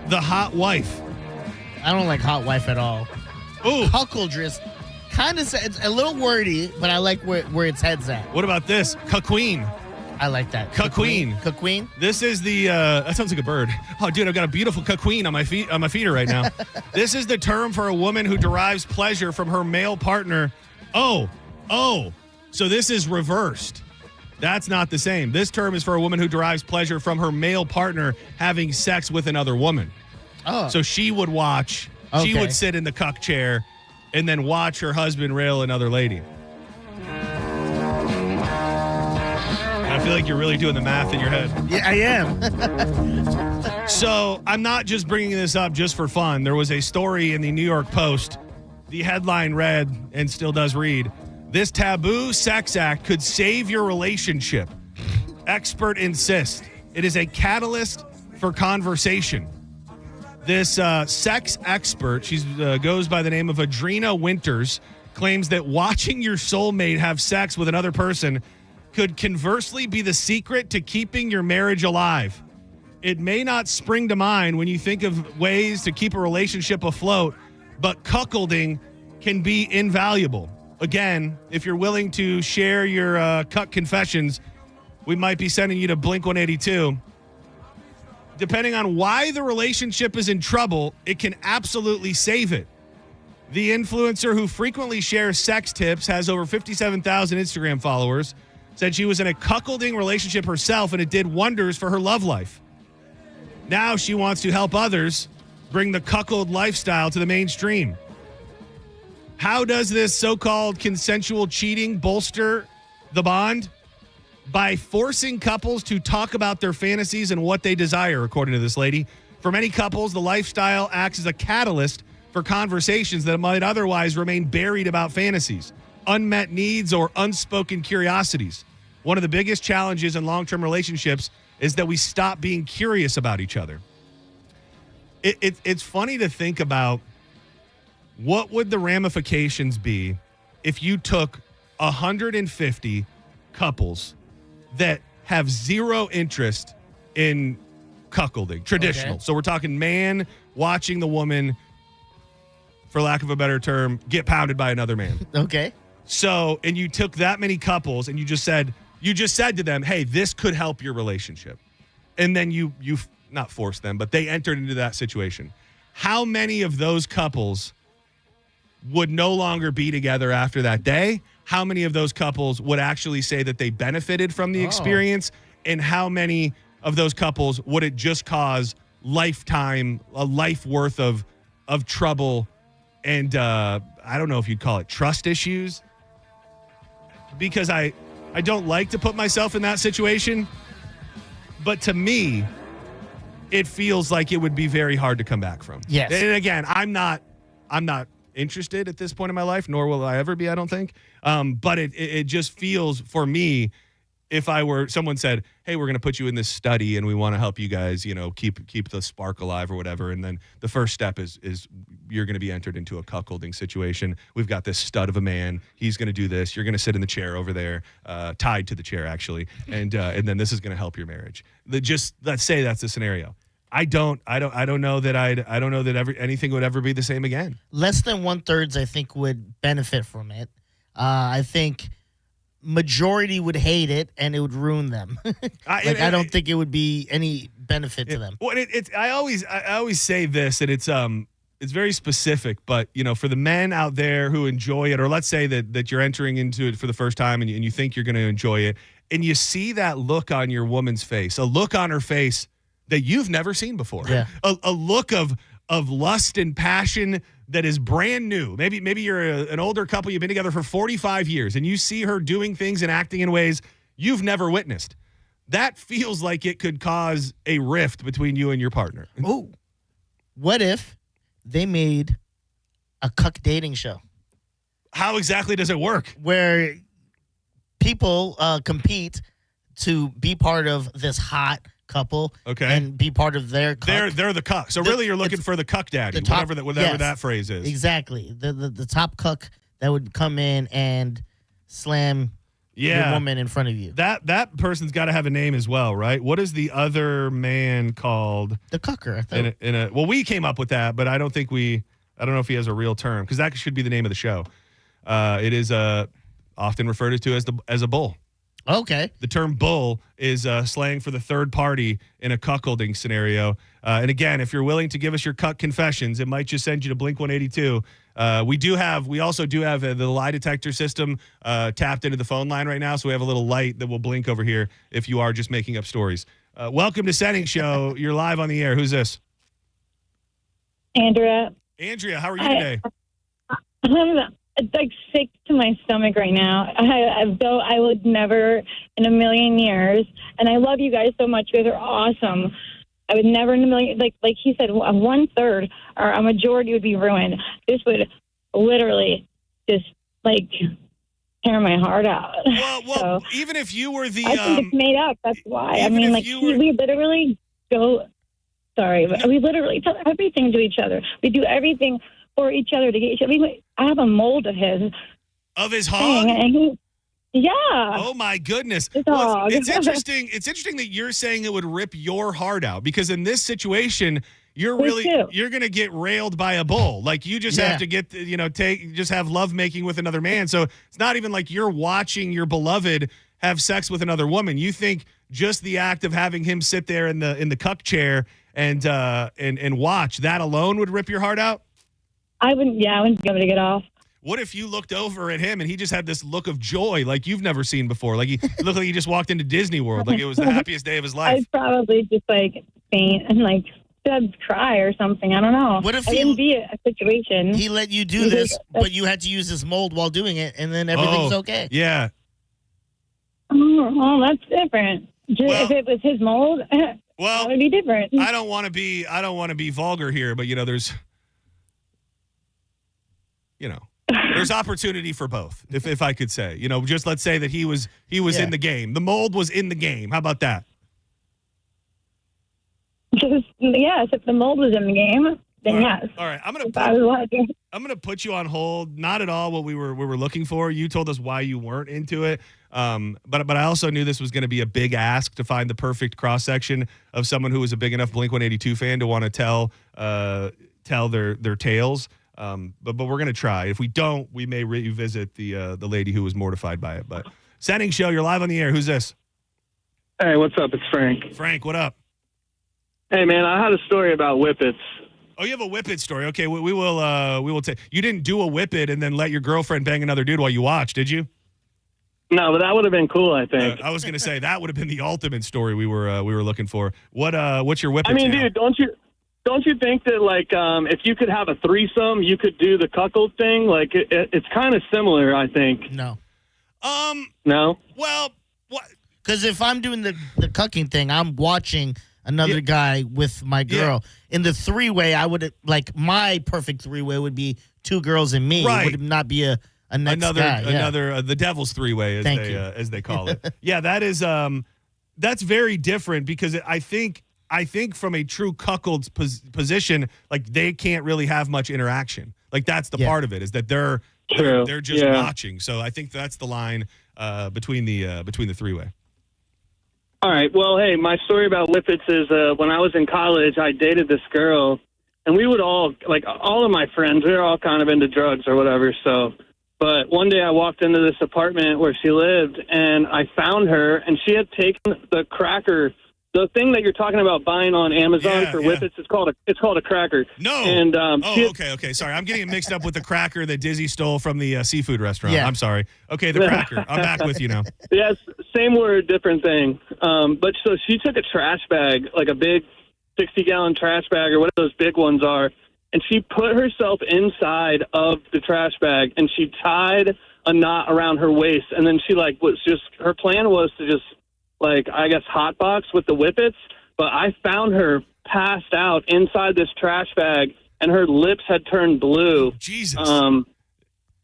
the hot wife? I don't like hot wife at all. Ooh. Cuckoldress. Kind of, it's a little wordy, but I like where its head's at. What about this? Cuckween. I like that. Cuckween. Cuckween. This is the, that sounds like a bird. Oh, dude, I've got a beautiful cuckween on my feeder right now. This is the term for a woman who derives pleasure from her male partner. Oh. So this is reversed. That's not the same. This term is for a woman who derives pleasure from her male partner having sex with another woman. Oh. So she would watch, she would sit in the cuck chair and then watch her husband rail another lady. I feel like you're really doing the math in your head. Yeah, I am. So I'm not just bringing this up just for fun. There was a story in the New York Post. The headline read, and still does read, "This taboo sex act could save your relationship. Expert insists. It is a catalyst for conversation." This sex expert, she goes by the name of Adrena Winters, claims that watching your soulmate have sex with another person could conversely be the secret to keeping your marriage alive. It may not spring to mind when you think of ways to keep a relationship afloat, but cuckolding can be invaluable. Again, if you're willing to share your cuck confessions, we might be sending you to Blink-182. Depending on why the relationship is in trouble, it can absolutely save it. The influencer who frequently shares sex tips has over 57,000 Instagram followers, said she was in a cuckolding relationship herself and it did wonders for her love life. Now she wants to help others bring the cuckold lifestyle to the mainstream. How does this so-called consensual cheating bolster the bond? By forcing couples to talk about their fantasies and what they desire, according to this lady. For many couples, the lifestyle acts as a catalyst for conversations that might otherwise remain buried about fantasies, unmet needs, or unspoken curiosities. One of the biggest challenges in long-term relationships is that we stop being curious about each other. It's funny to think about what would the ramifications be if you took 150 couples that have zero interest in cuckolding, traditional. Okay. So we're talking man watching the woman, for lack of a better term, get pounded by another man. Okay. So, and you took that many couples and you just said to them, hey, this could help your relationship. And then you not forced them, but they entered into that situation. how many of those couples would no longer be together after that day? How many of those couples would actually say that they benefited from the experience? And how many of those couples would it just cause a life worth of trouble and I don't know if you'd call it trust issues? Because I don't like to put myself in that situation, but to me, it feels like it would be very hard to come back from. Yes. And again, I'm not interested at this point in my life, nor will I ever be, I don't think. But it just feels for me, if someone said, hey, we're going to put you in this study and we want to help you guys, keep the spark alive or whatever. And then the first step is you're going to be entered into a cuckolding situation. We've got this stud of a man. He's going to do this. You're going to sit in the chair over there, tied to the chair actually. And then this is going to help your marriage. Let's say that's the scenario. I don't know that anything would ever be the same again. Less than 1/3, I think, would benefit from it. I think majority would hate it and it would ruin them. I don't think it would be any benefit to them. Well, I always say this, and it's very specific, but for the men out there who enjoy it, or let's say that you're entering into it for the first time and you think you're going to enjoy it, and you see that look on your woman's face, a look on her face that you've never seen before, a look of lust and passion that is brand new. Maybe you're an older couple, you've been together for 45 years, and you see her doing things and acting in ways you've never witnessed. That feels like it could cause a rift between you and your partner. Oh, what if they made a cuck dating show? How exactly does it work? Where people compete to be part of this hot couple, and be part of their cuck. They're the cuck. So really, you're looking for the cuck daddy, whatever that phrase is. Exactly, the top cuck that would come in and slam your woman in front of you. That person's got to have a name as well, right? What is the other man called? The cucker. I thought. Well, we came up with that, but I don't know if he has a real term, because that should be the name of the show. It is often referred to as a bull. Okay. The term bull is slang for the third party in a cuckolding scenario. And again, if you're willing to give us your cuck confessions, it might just send you to Blink 182. We also do have the lie detector system tapped into the phone line right now. So we have a little light that will blink over here if you are just making up stories. Welcome to Senning Show. You're live on the air. Who's this? Andrea. Andrea, how are you today? I'm like sick to my stomach right now. Though I would never in a million years, and I love you guys so much. You guys are awesome. I would never in a million, like he said, 1/3 or a majority would be ruined. This would literally just tear my heart out. Well, even if you were the, I think it's made up. That's why. I mean, we literally go. Sorry, but we literally tell everything to each other. We do everything for each other to get each other. I have a mold of his. Of his hog? Yeah. Oh my goodness. Well, it's interesting. It's interesting that you're saying it would rip your heart out, because in this situation, you're going to get railed by a bull. Like you just have to get, just have lovemaking with another man. So it's not even like you're watching your beloved have sex with another woman. You think just the act of having him sit there in the cuck chair and watch, that alone would rip your heart out? I wouldn't be able to get off. What if you looked over at him and he just had this look of joy like you've never seen before? Like he looked like he just walked into Disney World, like it was the happiest day of his life. I'd probably just faint and cry or something. I don't know. What if it wouldn't be a situation? He let you do this, but you had to use this mold while doing it, and then everything's okay. Yeah. Oh, that's different. If it was his mold, that would be different. I don't want to be vulgar here, but there's opportunity for both, if I could say. Just let's say that he was in the game. The mold was in the game. How about that? Yes, if the mold was in the game, then yes. All right, I'm gonna put you on hold. Not at all what we were looking for. You told us why you weren't into it. But I also knew this was going to be a big ask to find the perfect cross section of someone who was a big enough Blink 182 fan to want to tell their tales. But we're going to try. If we don't, we may revisit the lady who was mortified by it. But Senning Show, you're live on the air. Who's this? Hey, what's up? It's Frank. Frank, what up? Hey, man, I had a story about Whippets. Oh, you have a Whippet story. Okay, we will take. You didn't do a Whippet and then let your girlfriend bang another dude while you watched, did you? No, but that would have been cool, I think. I was going to say that would have been the ultimate story we were looking for. What's your Whippet? I mean, tale? dude, don't you think that like if you could have a threesome, you could do the cuckold thing? Like it's kind of similar, I think. No. No. Well, what? Because if I'm doing the cucking thing, I'm watching another guy with my girl. In the three-way, I would like my perfect three-way would be two girls and me. Right. It would not be a next another guy. the devil's three-way as they call it. Yeah, that is that's very different because I think from a true cuckold's position, like they can't really have much interaction. Like that's the part of it is that they're just watching. So I think that's the line between the three-way. All right. Well, hey, my story about Whippets is when I was in college, I dated this girl, and we would all of my friends, we were all kind of into drugs or whatever. So, but one day I walked into this apartment where she lived, and I found her, and she had taken the cracker. The thing that you're talking about buying on Amazon for Whippets, it's called a cracker. No. And okay. Sorry, I'm getting it mixed up with the cracker that Dizzy stole from the seafood restaurant. Yeah. I'm sorry. Okay, the cracker. I'm back with you now. Yes, same word, different thing. But so she took a trash bag, like a big 60-gallon trash bag or whatever those big ones are, and she put herself inside of the trash bag, and she tied a knot around her waist, and then she her plan was to just I guess hotbox with the Whippets, but I found her passed out inside this trash bag, and her lips had turned blue. Jesus.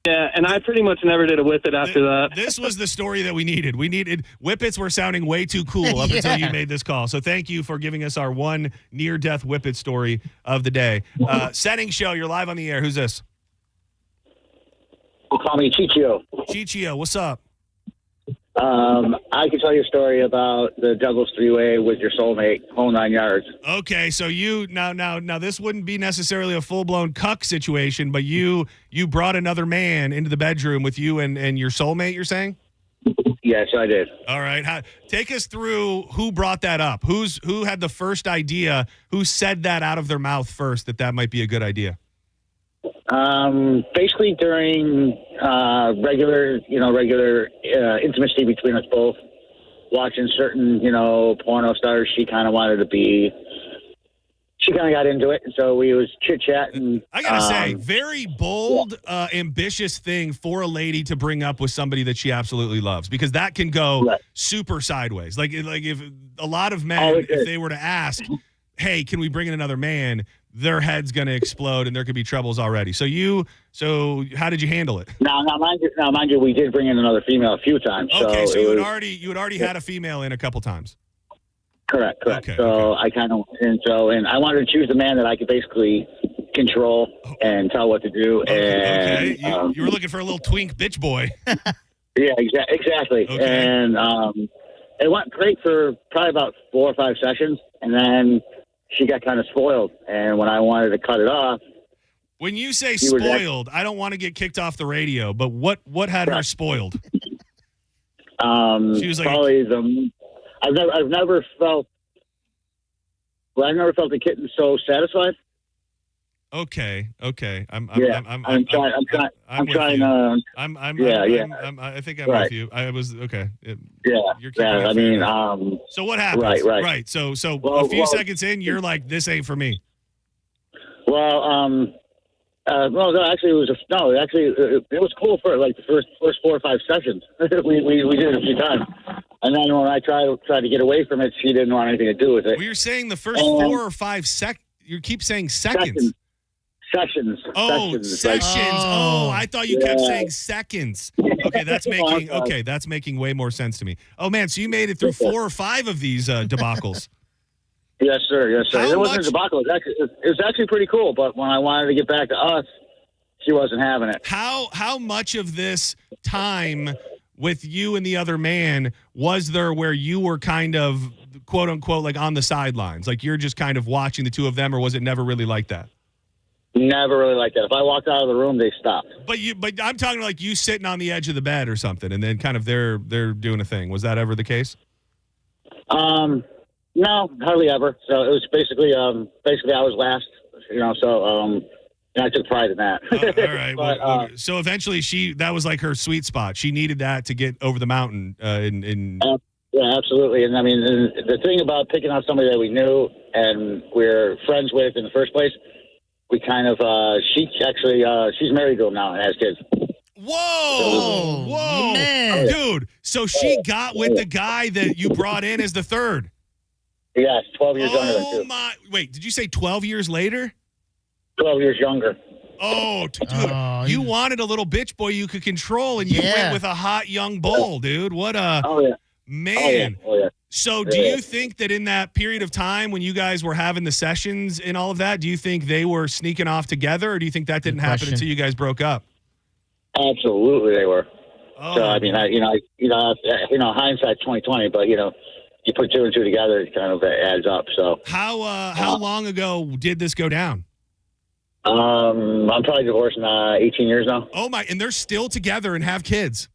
Yeah, and I pretty much never did a Whippet after that. This was the story that we needed. Whippets were sounding way too cool up until you made this call. So thank you for giving us our one near-death Whippet story of the day. Senning Show, you're live on the air. Who's this? Well, call me Chichio. Chichio, what's up? I can tell you a story about the Douglas three-way with your soulmate, whole 9 yards. Okay, so you now this wouldn't be necessarily a full-blown cuck situation, but you brought another man into the bedroom with you and your soulmate, you're saying? Yes, I did. All right. Take us through who brought that up. Who had the first idea? Who said that out of their mouth first that might be a good idea? Basically during regular intimacy between us both, watching certain, porno stars, she kind of got into it, and so we was chit-chatting. I gotta say, very bold, ambitious thing for a lady to bring up with somebody that she absolutely loves, because that can go super sideways. Like if a lot of men, if they were to ask, hey, can we bring in another man, their head's going to explode and there could be troubles already. So how did you handle it? Now, mind you, we did bring in another female a few times. Okay, so you had already had a female in a couple times. Correct. Okay, so I and I wanted to choose a man that I could basically control and tell what to do. Okay. You were looking for a little twink bitch boy. Yeah, exactly. Okay. And it went great for probably about 4 or 5 sessions, and then she got kind of spoiled, and when I wanted to cut it off. When you say spoiled, I don't want to get kicked off the radio, but what had her spoiled? She was like probably I've never felt a kitten so satisfied. Okay. I think I'm with you. I was okay. So what happens? Right. So a few seconds in, you're like, this ain't for me. Well, actually, it was cool for like the first 4 or 5 sessions. we did it a few times, and then when I tried to get away from it, she didn't want anything to do with it. Well, you're saying the first 4 or 5 you keep saying seconds. Sessions. Sessions. I thought you kept saying seconds. Okay, that's making way more sense to me. Oh man, so you made it through 4 or 5 of these debacles. Yes, sir. It wasn't a debacle. It was actually pretty cool, but when I wanted to get back to us, she wasn't having it. How much of this time with you and the other man was there where you were kind of quote unquote like on the sidelines, like you're just kind of watching the two of them, or was it never really like that? Never really like that. If I walked out of the room, they stopped. But I'm talking like you sitting on the edge of the bed or something, and then kind of they're doing a thing. Was that ever the case? No, hardly ever. So it was basically I was last. So I took pride in that. All right. But, so eventually that was like her sweet spot. She needed that to get over the mountain. Yeah, absolutely. And I mean, the thing about picking out somebody that we knew and we're friends with in the first place, we kind of, she's married to him now and has kids. Whoa, man. Dude. So she got with the guy that you brought in as the third. Yes, 12 years younger than two. Wait, did you say 12 years later? 12 years younger. Oh, dude, you wanted a little bitch boy you could control, and you went with a hot young bull, dude. What a man. Oh, yeah. So do you think that in that period of time when you guys were having the sessions and all of that, do you think they were sneaking off together, or do you think that didn't happen until you guys broke up? Absolutely, they were. Oh. So I mean, hindsight 2020, but you put two and two together, it kind of adds up. So how long ago did this go down? I'm probably divorced in 18 years now. Oh my! And they're still together and have kids.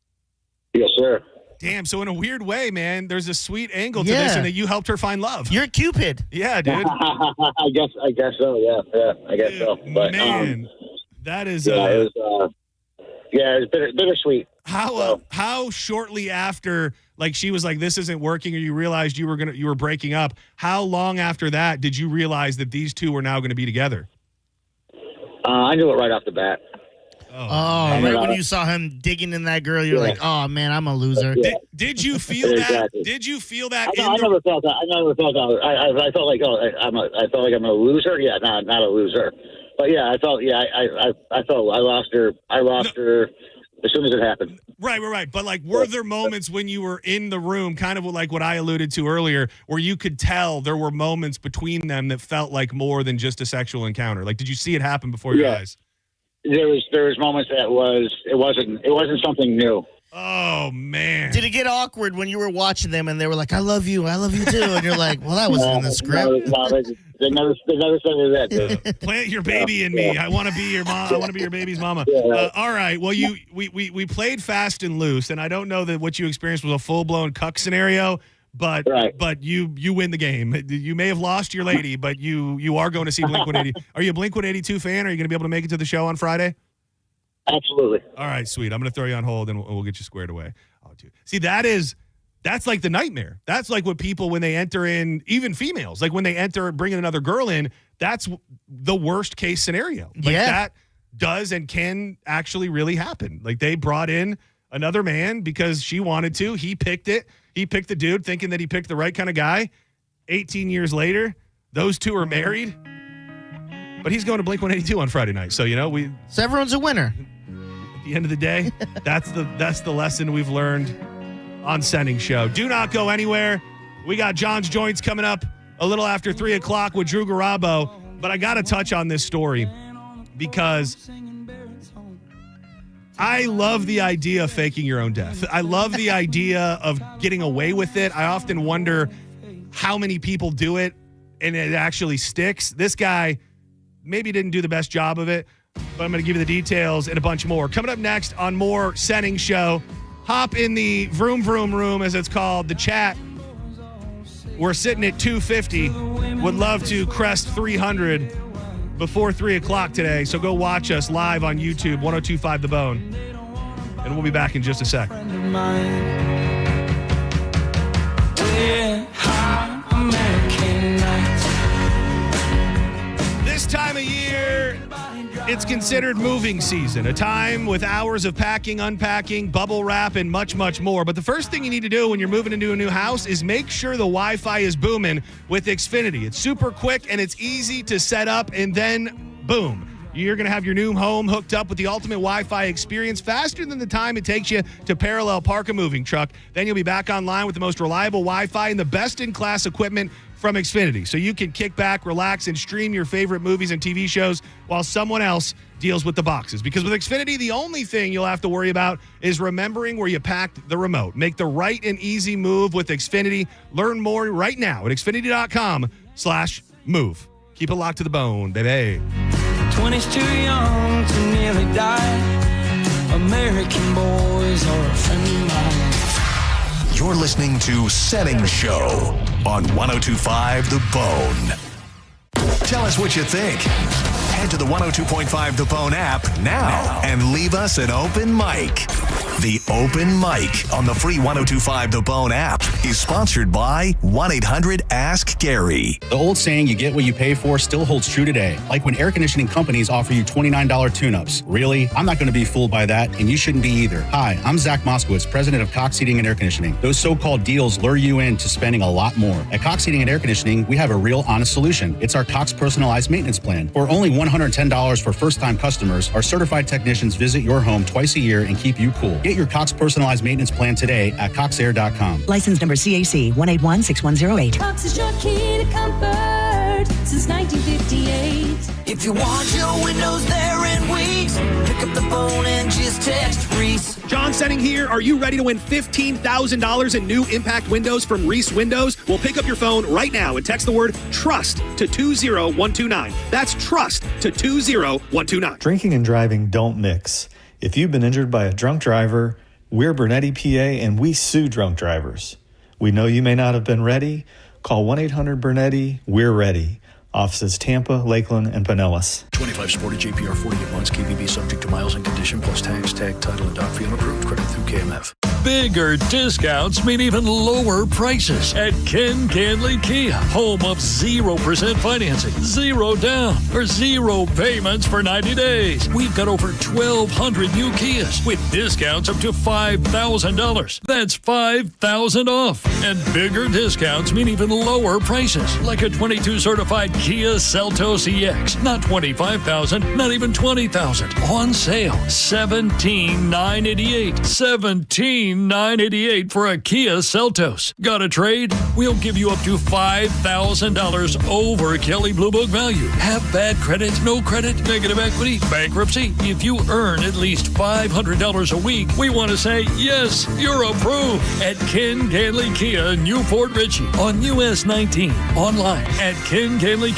Yes, sir. Damn. So in a weird way, man, there's a sweet angle to this, and that you helped her find love. You're Cupid. Yeah, dude. I guess so. Yeah. I guess so. But man, that is. It was bittersweet. How shortly after, like, she was like, this isn't working, or you realized you were breaking up, how long after that did you realize that these two were now going to be together? I knew it right off the bat. Right when you saw him digging in that girl, you're like, oh man, I'm a loser. Did you feel that? Exactly. Did you feel that? I never felt that. I felt like, I felt like I'm a loser. Yeah, not a loser. But yeah, I felt I lost her. I lost her as soon as it happened. Right. But like, were there moments when you were in the room, kind of like what I alluded to earlier, where you could tell there were moments between them that felt like more than just a sexual encounter? Like, did you see it happen before your eyes? There was moments that it wasn't something new. Oh man! Did it get awkward when you were watching them and they were like, "I love you too," and you're like, "Well, that wasn't in the script." No, they never said that. Plant your baby in me. I want to be your mom. I want to be your baby's mama. All right. Well, we played fast and loose, and I don't know that what you experienced was a full blown cuck scenario. But you win the game. You may have lost your lady, but you are going to see Blink-182. Are you a Blink-182 fan? Are you going to be able to make it to the show on Friday? Absolutely. All right, sweet. I'm going to throw you on hold, and we'll get you squared away. Oh, dude. See, that's like the nightmare. That's like what people, when they enter in, even females, like when they enter bringing another girl in, that's the worst case scenario. Like that does and can actually really happen. Like they brought in another man because she wanted to. He picked it. He picked the dude thinking that he picked the right kind of guy. 18 years later, those two are married. But he's going to Blink-182 on Friday night. So, so everyone's a winner. At the end of the day, that's the lesson we've learned on Senning Show. Do not go anywhere. We got John's Joints coming up a little after 3 o'clock with Drew Garabo. But I got to touch on this story because I love the idea of faking your own death. I love the idea of getting away with it. I often wonder how many people do it and it actually sticks. This guy maybe didn't do the best job of it, but I'm going to give you the details and a bunch more. Coming up next on more Senning Show, hop in the vroom vroom room, as it's called, the chat. We're sitting at 250. Would love to crest 300 before 3 o'clock today, so go watch us live on YouTube, 1025 The Bone. And we'll be back in just a sec. This time of year, it's considered moving season, a time with hours of packing, unpacking, bubble wrap, and much, much more. But the first thing you need to do when you're moving into a new house is make sure the Wi-Fi is booming with Xfinity. It's super quick and it's easy to set up, and then boom, you're going to have your new home hooked up with the ultimate Wi-Fi experience faster than the time it takes you to parallel park a moving truck. Then you'll be back online with the most reliable Wi-Fi and the best-in-class equipment from Xfinity. So you can kick back, relax, and stream your favorite movies and TV shows while someone else deals with the boxes. Because with Xfinity, the only thing you'll have to worry about is remembering where you packed the remote. Make the right and easy move with Xfinity. Learn more right now at Xfinity.com/move. Keep it locked to the bone, baby. 20's too young to nearly die. American boys are a friend of mine. You're listening to Senning Show on 1025 The Bone. Tell us what you think. Head to the 102.5 The Bone app now and leave us an open mic. The Open Mic on the free 102.5 The Bone app is sponsored by 1-800-ASK-GARY. The old saying, you get what you pay for, still holds true today. Like when air conditioning companies offer you $29 tune-ups. Really? I'm not going to be fooled by that, and you shouldn't be either. Hi, I'm Zach Moskowitz, president of Cox Heating and Air Conditioning. Those so-called deals lure you into spending a lot more. At Cox Heating and Air Conditioning, we have a real honest solution. It's our Cox Personalized Maintenance Plan. For only $110 for first-time customers, our certified technicians visit your home twice a year and keep you cool. Get your Cox Personalized Maintenance Plan today at coxair.com. License number CAC 1816108. Cox is your key to comfort since 1958. If you want your windows there in weeks, pick up the phone and just text Reese. John Senning here. Are you ready to win $15,000 in new impact windows from Reese Windows? Well, pick up your phone right now and text the word TRUST to 20129. That's TRUST to 20129. Drinking and driving don't mix. If you've been injured by a drunk driver, we're Bernetti, PA, and we sue drunk drivers. We know you may not have been ready. Call 1-800-BERNETTI. We're ready. Offices Tampa, Lakeland, and Pinellas. 25 Sporty JPR 48 months KBB subject to miles and condition plus tax, tag, title, and doc fee approved. Credit through KMF. Bigger discounts mean even lower prices at Ken Canley Kia. Home of 0% financing, 0 down, or 0 payments for 90 days. We've got over 1,200 new Kias with discounts up to $5,000. That's $5,000 off. And bigger discounts mean even lower prices, like a 22 certified Kia Seltos EX. Not $25,000, not even $20,000. On sale, $17,988. $17,988 for a Kia Seltos. Got a trade? We'll give you up to $5,000 over Kelley Blue Book value. Have bad credit, no credit, negative equity, bankruptcy? If you earn at least $500 a week, we want to say, yes, you're approved at Ken Canley Kia, Newport Richey on US 19. Online at KenCanleyKia,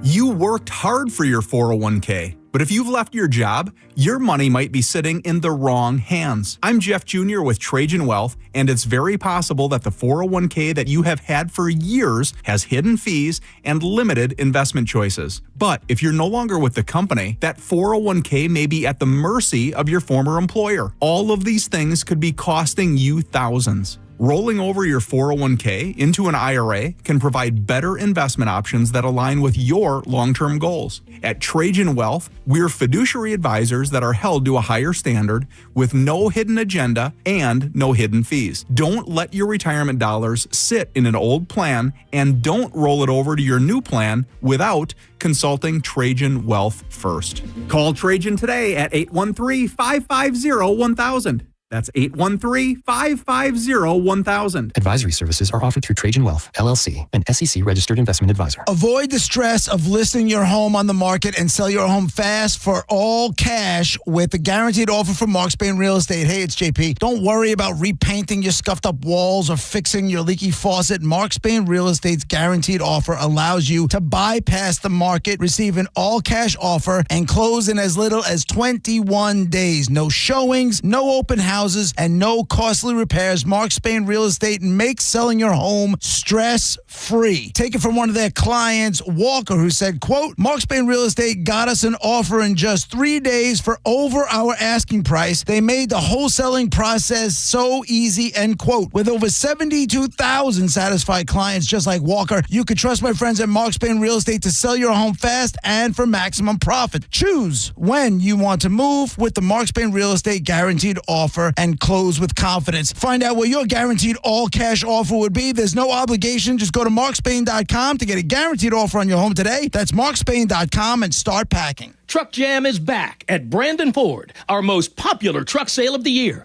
You worked hard for your 401k, but if you've left your job, your money might be sitting in the wrong hands. I'm Jeff Jr. with Trajan Wealth, and it's very possible that the 401k that you have had for years has hidden fees and limited investment choices. But if you're no longer with the company, that 401k may be at the mercy of your former employer. All of these things could be costing you thousands. Rolling over your 401k into an IRA can provide better investment options that align with your long-term goals. At Trajan Wealth, we're fiduciary advisors that are held to a higher standard with no hidden agenda and no hidden fees. Don't let your retirement dollars sit in an old plan, and don't roll it over to your new plan without consulting Trajan Wealth first. Call Trajan today at 813-550-1000. That's 813-550-1000. Advisory services are offered through Trajan Wealth, LLC, an SEC-registered investment advisor. Avoid the stress of listing your home on the market and sell your home fast for all cash with a guaranteed offer from Mark Spain Real Estate. Hey, it's JP. Don't worry about repainting your scuffed up walls or fixing your leaky faucet. Mark Spain Real Estate's guaranteed offer allows you to bypass the market, receive an all-cash offer, and close in as little as 21 days. No showings, no open houses, and no costly repairs. Mark Spain Real Estate makes selling your home stress-free. Take it from one of their clients, Walker, who said, quote, Mark Spain Real Estate got us an offer in just 3 days for over our asking price. They made the wholesaling process so easy, end quote. With over 72,000 satisfied clients just like Walker, you can trust my friends at Mark Spain Real Estate to sell your home fast and for maximum profit. Choose when you want to move with the Mark Spain Real Estate guaranteed offer and close with confidence. Find out what your guaranteed all-cash offer would be. There's no obligation. Just go to markspain.com to get a guaranteed offer on your home today. That's markspain.com and start packing. Truck Jam is back at Brandon Ford, our most popular truck sale of the year.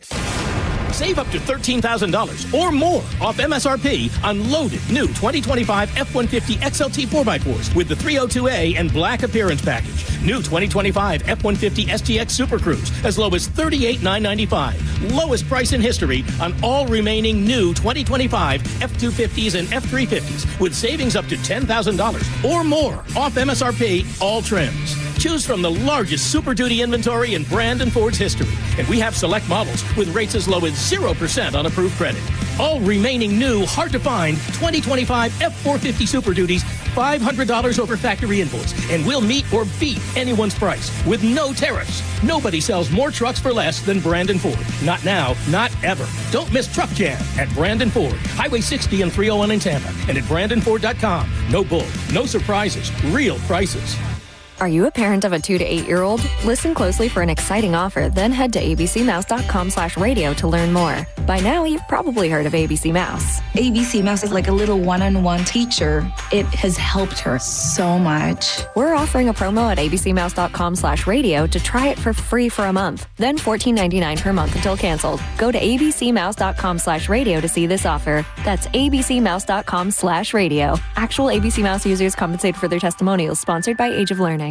Save up to $13,000 or more off MSRP on loaded new 2025 F-150 XLT 4x4s with the 302A and black appearance package. New 2025 F-150 STX Super Cruise as low as $38,995. Lowest price in history on all remaining new 2025 F-250s and F-350s with savings up to $10,000 or more off MSRP, all trims. Choose from the largest Super Duty inventory in Brandon Ford's history, and we have select models with rates as low as 0% on approved credit. All remaining new, hard-to-find 2025 F-450 Super Duties, $500 over factory invoice, and we'll meet or beat anyone's price with no tariffs. Nobody sells more trucks for less than Brandon Ford. Not now, not ever. Don't miss Truck Jam at Brandon Ford, Highway 60 and 301 in Tampa, and at BrandonFord.com. No bull, no surprises, real prices. Are you a parent of a 2 to 8 year old? Listen closely for an exciting offer, then head to abcmouse.com/radio to learn more. By now, you've probably heard of ABC Mouse. ABC Mouse is like a little one-on-one teacher. It has helped her so much. We're offering a promo at abcmouse.com/radio to try it for free for a month, then $14.99 per month until canceled. Go to abcmouse.com/radio to see this offer. That's abcmouse.com/radio. Actual ABC Mouse users compensate for their testimonials, sponsored by Age of Learning.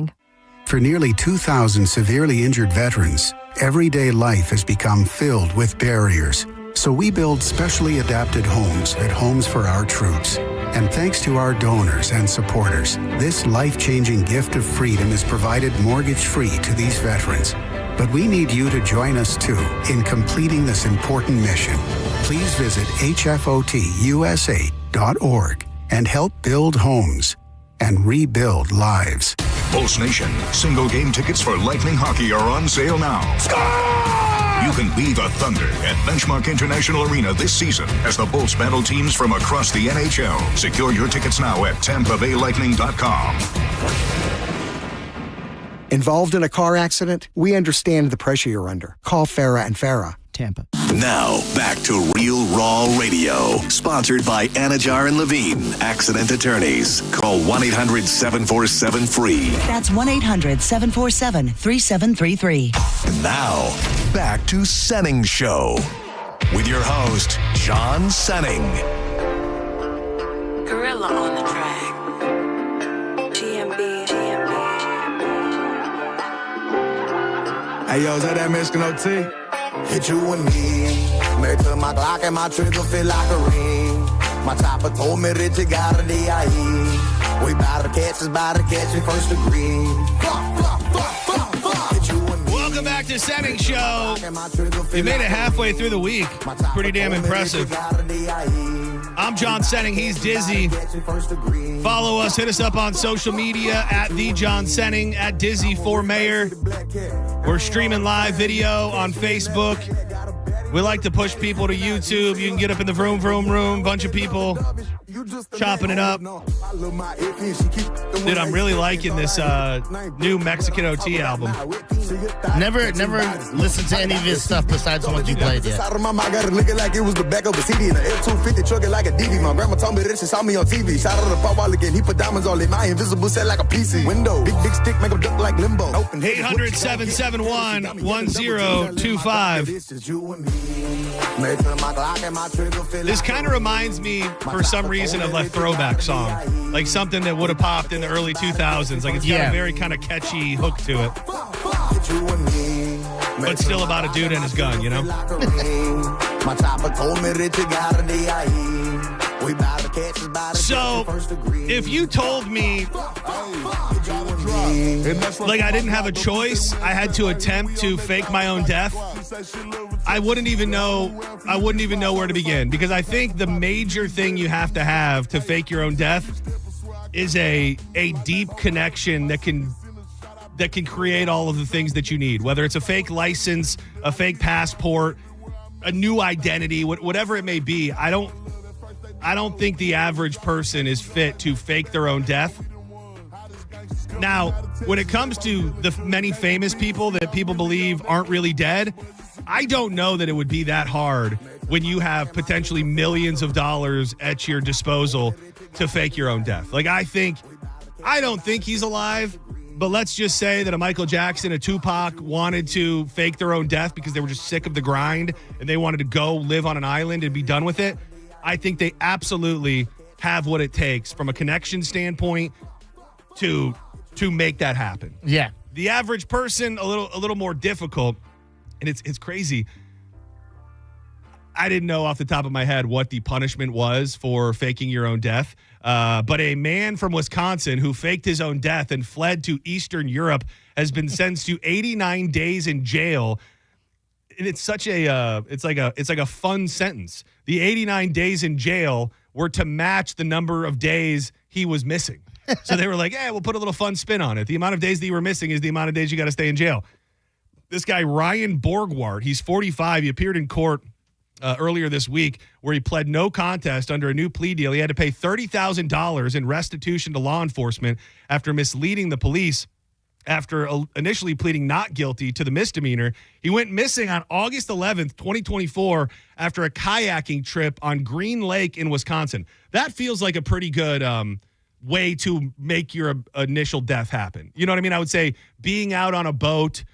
For nearly 2,000 severely injured veterans, everyday life has become filled with barriers. So we build specially adapted homes at Homes for Our Troops. And thanks to our donors and supporters, this life-changing gift of freedom is provided mortgage-free to these veterans. But we need you to join us too in completing this important mission. Please visit hfotusa.org and help build homes and rebuild lives. Pulse Nation, single game tickets for Lightning Hockey are on sale now. You can be the Thunder at Benchmark International Arena this season as the Bolts battle teams from across the NHL. Secure your tickets now at TampaBayLightning.com. Involved in a car accident? We understand the pressure you're under. Call Farah and Farah. Tampa. Now, back to Real Raw Radio. Sponsored by Anajar and Levine, accident attorneys. Call 1-800-747-FREE. That's 1-800-747-3733. And now, back to Senning Show. With your host, John Senning. Gorilla on the track. GMB. Hey, yo, is that Mexican OT? Hit you and me. Married to my Glock and my trigger feel like a ring. My chopper told me that you got a DIE. We bout to catch us, bout to catch it first degree. Welcome back to Senning Show. We made it halfway through the week. Pretty damn impressive. I'm John Senning. He's Dizzy. Follow us. Hit us up on social media at The John Senning, at Dizzy for Mayor. We're streaming live video on Facebook. We like to push people to YouTube. You can get up in the vroom, vroom, room. Bunch of people chopping it up. Dude, I'm really liking this new Mexican OT album. Never listened to any of his stuff besides the ones you played yet. Out of my mind, got it looking like it was the back of a CD and an F-250 trucking like a DV. My grandma told me that she saw me on TV. Shout out to the pop while again. He put diamonds all in my invisible set like a PC. Window, big stick, make him duck like limbo. 800-771-1025. This kind of reminds me, for some reason, of like throwback song, like something that would have popped in the early 2000s. Like it's got a very kind of catchy hook to it, but still about a dude and his gun, you know. So, if you told me, like I didn't have a choice, I had to attempt to fake my own death, I wouldn't even know where to begin, because I think the major thing you have to fake your own death is a deep connection that can create all of the things that you need, whether it's a fake license, a fake passport, a new identity, whatever it may be. I don't think the average person is fit to fake their own death. Now, when it comes to the many famous people that people believe aren't really dead, I don't know that it would be that hard when you have potentially millions of dollars at your disposal to fake your own death. Like, I don't think he's alive, but let's just say that a Michael Jackson, a Tupac wanted to fake their own death because they were just sick of the grind and they wanted to go live on an island and be done with it. I think they absolutely have what it takes from a connection standpoint to make that happen. Yeah. The average person, a little more difficult. And it's crazy. I didn't know off the top of my head what the punishment was for faking your own death. But a man from Wisconsin who faked his own death and fled to Eastern Europe has been sentenced to 89 days in jail. And it's such a it's like a fun sentence. The 89 days in jail were to match the number of days he was missing. So they were like, "Yeah, we'll put a little fun spin on it. The amount of days that you were missing is the amount of days you got to stay in jail." This guy Ryan Borgward, he's 45. He appeared in court earlier this week where he pled no contest under a new plea deal. He had to pay $30,000 in restitution to law enforcement after misleading the police. After initially pleading not guilty to the misdemeanor, he went missing on August 11th, 2024, after a kayaking trip on Green Lake in Wisconsin. That feels like a pretty good way to make your initial death happen. You know what I mean? I would say being out on a boat,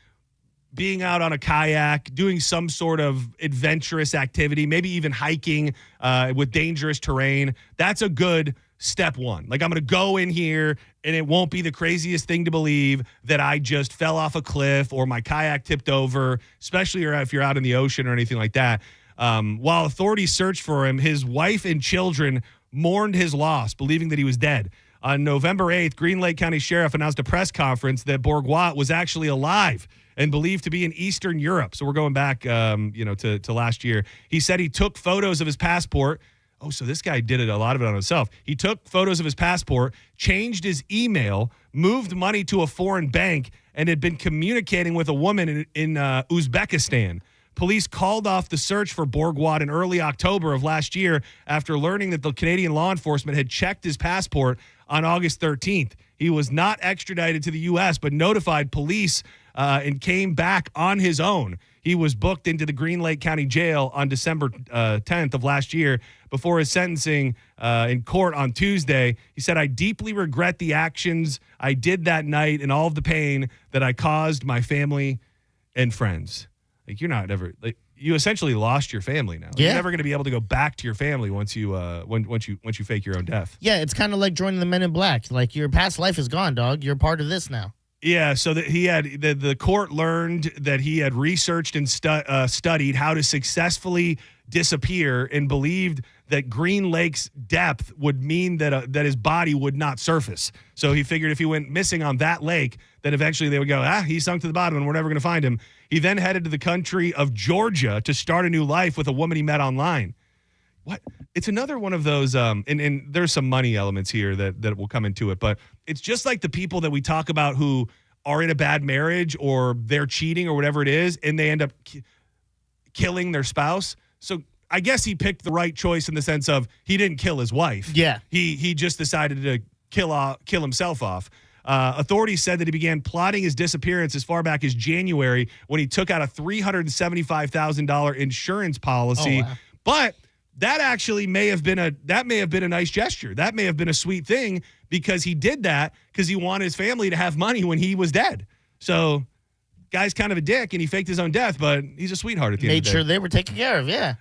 being out on a kayak, doing some sort of adventurous activity, maybe even hiking with dangerous terrain. That's a good step one. Like, I'm going to go in here and it won't be the craziest thing to believe that I just fell off a cliff or my kayak tipped over, especially if you're out in the ocean or anything like that. While authorities searched for him, his wife and children mourned his loss, believing that he was dead. On November 8th, Green Lake County Sheriff announced a press conference that Bourgois was actually alive and believed to be in Eastern Europe. So we're going back, to last year. He said he took photos of his passport. Oh, so this guy did a lot of it on himself. He took photos of his passport, changed his email, moved money to a foreign bank, and had been communicating with a woman in Uzbekistan. Police called off the search for Bourgois in early October of last year after learning that the Canadian law enforcement had checked his passport on August 13th. He was not extradited to the U.S., but notified police and came back on his own. He was booked into the Green Lake County Jail on December 10th of last year before his sentencing in court on Tuesday. He said, "I deeply regret the actions I did that night and all of the pain that I caused my family and friends." Like, you're not ever, like, you essentially lost your family now. Yeah. You're never going to be able to go back to your family once you once you fake your own death. Yeah, it's kind of like joining the Men in Black. Like, your past life is gone, dog. You're part of this now. Yeah, so that he had the court learned that he had researched and studied how to successfully disappear and believed that Green Lake's depth would mean that his body would not surface. So he figured if he went missing on that lake, then eventually they would go, he sunk to the bottom and we're never going to find him. He then headed to the country of Georgia to start a new life with a woman he met online. What? It's another one of those, and there's some money elements here that will come into it, but it's just like the people that we talk about who are in a bad marriage or they're cheating or whatever it is, and they end up killing their spouse. So I guess he picked the right choice in the sense of he didn't kill his wife. Yeah. He just decided to kill himself off. Authorities said that he began plotting his disappearance as far back as January when he took out a $375,000 insurance policy. Oh, wow. But that actually may have been a nice gesture. That may have been a sweet thing because he did that because he wanted his family to have money when he was dead. So, guy's kind of a dick and he faked his own death, but he's a sweetheart at the end of the day. Made sure they were taken care of, yeah.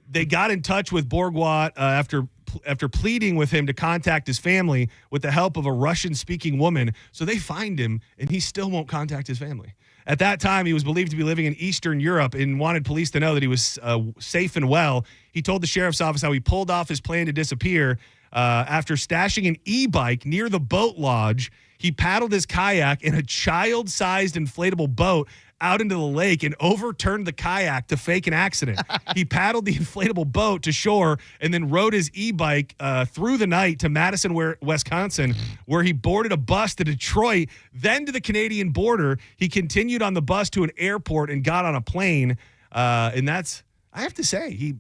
They got in touch with Bourgois after pleading with him to contact his family with the help of a Russian-speaking woman. So they find him, and he still won't contact his family. At that time, he was believed to be living in Eastern Europe and wanted police to know that he was safe and well. He told the sheriff's office how he pulled off his plan to disappear. After stashing an e-bike near the boat lodge, he paddled his kayak in a child-sized inflatable boat out into the lake and overturned the kayak to fake an accident. He paddled the inflatable boat to shore and then rode his e-bike through the night to Madison, Wisconsin, where he boarded a bus to Detroit, then to the Canadian border. He continued on the bus to an airport and got on a plane. And that's, I have to say,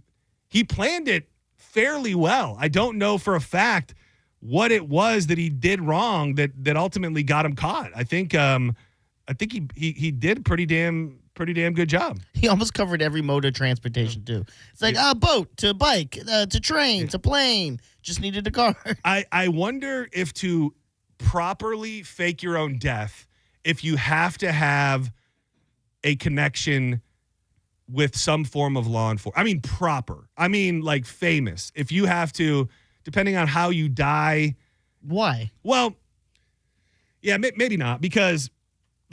he planned it fairly well. I don't know for a fact what it was that he did wrong that ultimately got him caught. I think he did a pretty damn good job. He almost covered every mode of transportation too. It's like boat to bike to train to plane. Just needed a car. I wonder if to properly fake your own death, if you have to have a connection with some form of law enforcement. I mean proper. I mean like famous. If you have to, depending on how you die. Why? Well, yeah, maybe not, because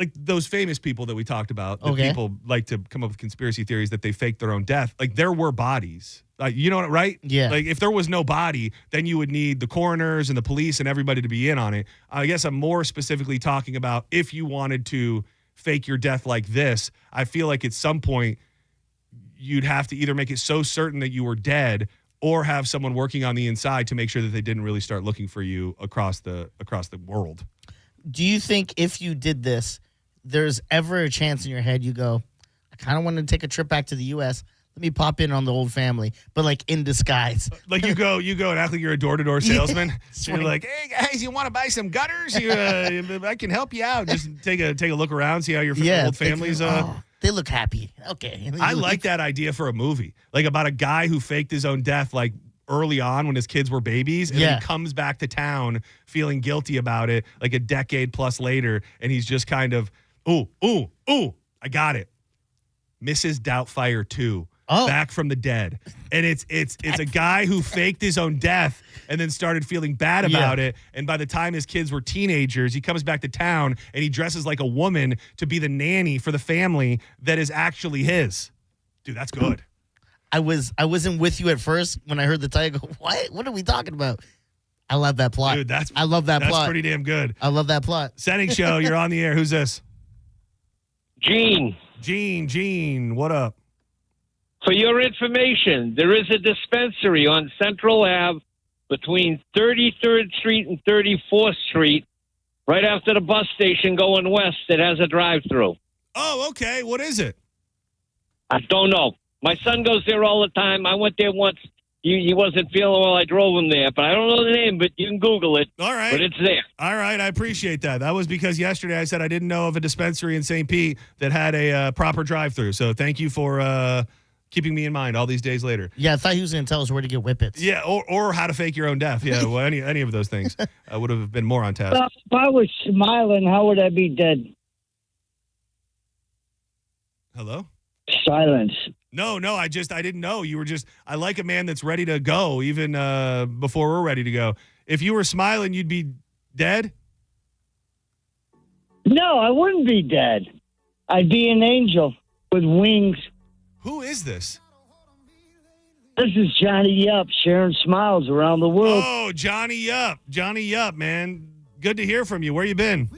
like those famous people that we talked about, that Okay. people like to come up with conspiracy theories that they faked their own death. Like there were bodies. You know what, right? Yeah. Like if there was no body, then you would need the coroners and the police and everybody to be in on it. I guess I'm more specifically talking about if you wanted to fake your death like this, I feel like at some point you'd have to either make it so certain that you were dead or have someone working on the inside to make sure that they didn't really start looking for you across the world. Do you think if you did this, there's ever a chance in your head you go, I kind of want to take a trip back to the U.S., let me pop in on the old family, but like in disguise. Like you go and act like you're a door-to-door salesman. Yeah, So you're like, hey guys, you want to buy some gutters? I can help you out. Just take a look around, see how your old family's. They look happy. Okay. I like that idea for a movie, like about a guy who faked his own death, like early on when his kids were babies, and then he comes back to town feeling guilty about it, like a decade plus later, and he's just kind of, ooh, I got it. Mrs. Doubtfire 2. Back from the dead. And it's a guy who faked his own death and then started feeling bad about it. And by the time his kids were teenagers, he comes back to town and he dresses like a woman to be the nanny for the family that is actually his. Dude, that's good. I wasn't with you at first when I heard the title. Go, what are we talking about? I love that plot. Dude, I love that plot. That's pretty damn good. I love that plot. Senning Show, you're on the air. Who's this? Gene, what up? For your information, there is a dispensary on Central Ave between 33rd Street and 34th Street, right after the bus station going west, that has a drive-through. Oh, okay. What is it? I don't know. My son goes there all the time. I went there once. He wasn't feeling well. I drove him there, but I don't know the name, but you can Google it. All right. But it's there. All right. I appreciate that. That was because yesterday I said I didn't know of a dispensary in St. Pete that had a proper drive-through. So thank you for keeping me in mind all these days later. Yeah, I thought he was going to tell us where to get Whippets. Yeah, or how to fake your own death. Yeah, well, any of those things would have been more on task. Well, if I was smiling, how would I be dead? Hello? Silence. No, I didn't know. You were just, I like a man that's ready to go even before we're ready to go. If you were smiling, you'd be dead? No, I wouldn't be dead. I'd be an angel with wings. Who is this? This is Johnny Yup sharing smiles around the world. Oh, Johnny Yup, man. Good to hear from you. Where you been?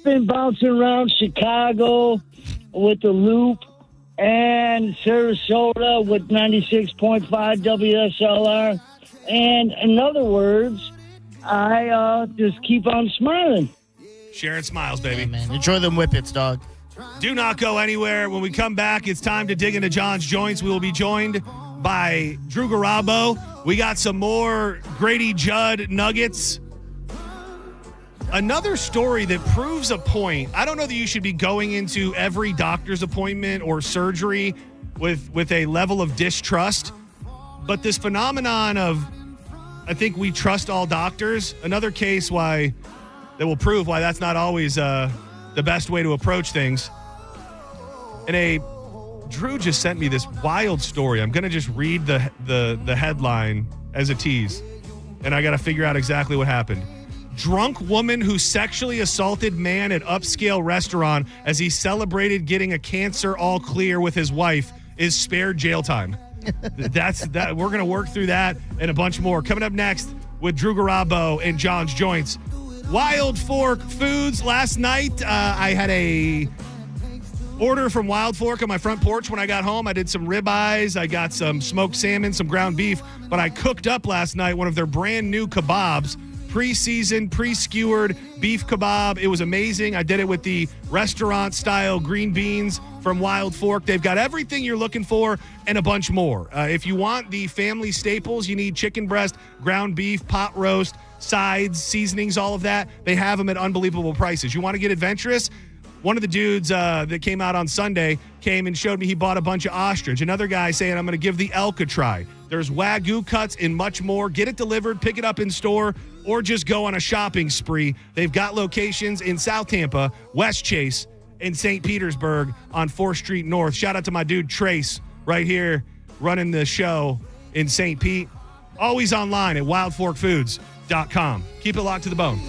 Been bouncing around Chicago with the Loop and Sarasota with 96.5 WSLR. And in other words, I just keep on smiling. Sharing smiles, baby. Yeah, man. Enjoy them Whippets, dog. Do not go anywhere. When we come back, it's time to dig into John's joints. We will be joined by Drew Garabo. We got some more Grady Judd nuggets. Another story that proves a point. I don't know that you should be going into every doctor's appointment or surgery with a level of distrust, but this phenomenon of, I think we trust all doctors, another case that will prove why that's not always the best way to approach things. And Drew just sent me this wild story. I'm going to just read the headline as a tease, and I got to figure out exactly what happened. Drunk woman who sexually assaulted man at upscale restaurant as he celebrated getting a cancer all clear with his wife is spared jail time. That's that. We're going to work through that and a bunch more. Coming up next with Drew Garabo and John's Joints. Wild Fork Foods. Last night, I had a order from Wild Fork on my front porch when I got home. I did some ribeyes. I got some smoked salmon, some ground beef. But I cooked up last night one of their brand new kebabs. Pre-seasoned, pre-skewered beef kebab. It was amazing. I did it with the restaurant-style green beans from Wild Fork. They've got everything you're looking for and a bunch more. If you want the family staples, you need chicken breast, ground beef, pot roast, sides, seasonings, all of that. They have them at unbelievable prices. You want to get adventurous? One of the dudes that came out on Sunday came and showed me he bought a bunch of ostrich. Another guy saying, I'm going to give the elk a try. There's Wagyu cuts and much more. Get it delivered, pick it up in store, or just go on a shopping spree. They've got locations in South Tampa, West Chase, and St. Petersburg on 4th Street North. Shout out to my dude Trace right here running the show in St. Pete. Always online at wildforkfoods.com. Keep it locked to the bone.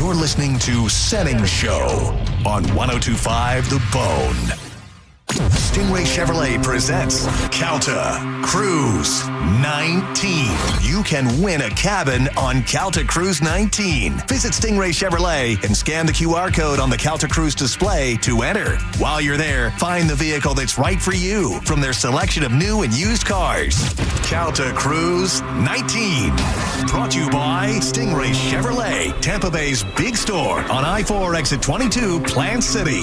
You're listening to Senning Show on 102.5 The Bone. Stingray Chevrolet presents Calta Cruise 19. You can win a cabin on Calta Cruise 19. Visit Stingray Chevrolet and scan the QR code on the Calta Cruise display to enter. While you're there, find the vehicle that's right for you from their selection of new and used cars. Calta Cruise 19. Brought to you by Stingray Chevrolet, Tampa Bay's big store on I-4 exit 22, Plant City.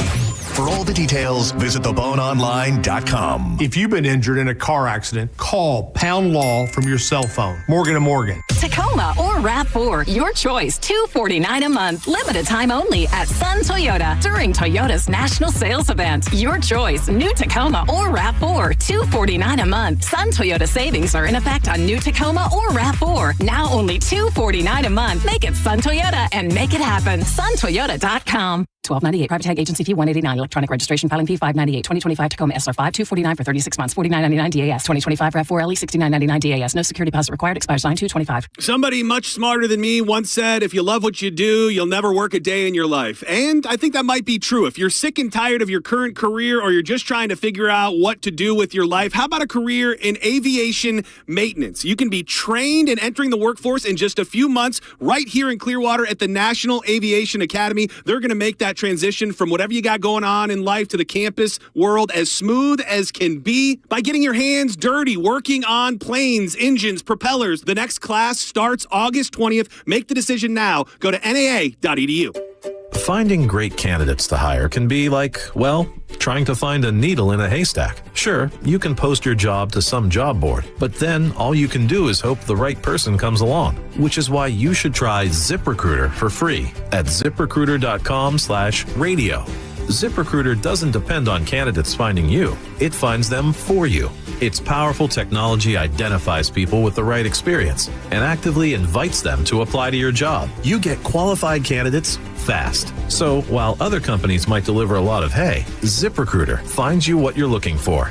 For all the details, visit theboneonline.com. If you've been injured in a car accident, call Pound Law from your cell phone. Morgan & Morgan. Tacoma or RAV4, your choice. $249 a month. Limited time only at Sun Toyota during Toyota's national sales event. Your choice. New Tacoma or RAV4. $249 a month. Sun Toyota savings are in effect on new Tacoma or RAV4. Now only $249 a month. Make it Sun Toyota and make it happen. SunToyota.com. $12.98 private tag agency fee $189 electronic registration filing fee $598 2025 Tacoma SR5 $249 for 36 months $49.99 DAS 2025 RAV4 LE $69.99 DAS no security deposit required expires 9/2/25. Somebody much smarter than me once said, if you love what you do, you'll never work a day in your life. And I think that might be true. If you're sick and tired of your current career or you're just trying to figure out what to do with your life, how about a career in aviation maintenance? You can be trained in entering the workforce in just a few months right here in Clearwater at the National Aviation Academy. They're going to make that transition from whatever you got going on in life to the campus world as smooth as can be by getting your hands dirty, working on planes, engines, propellers. The next class starts August 20th. Make the decision now. Go to naa.edu. Finding great candidates to hire can be like, well, trying to find a needle in a haystack. Sure, you can post your job to some job board, but then all you can do is hope the right person comes along, which is why you should try ZipRecruiter for free at ZipRecruiter.com/radio. ZipRecruiter doesn't depend on candidates finding you. It finds them for you. Its powerful technology identifies people with the right experience and actively invites them to apply to your job. You get qualified candidates fast. So while other companies might deliver a lot of hay, ZipRecruiter finds you what you're looking for.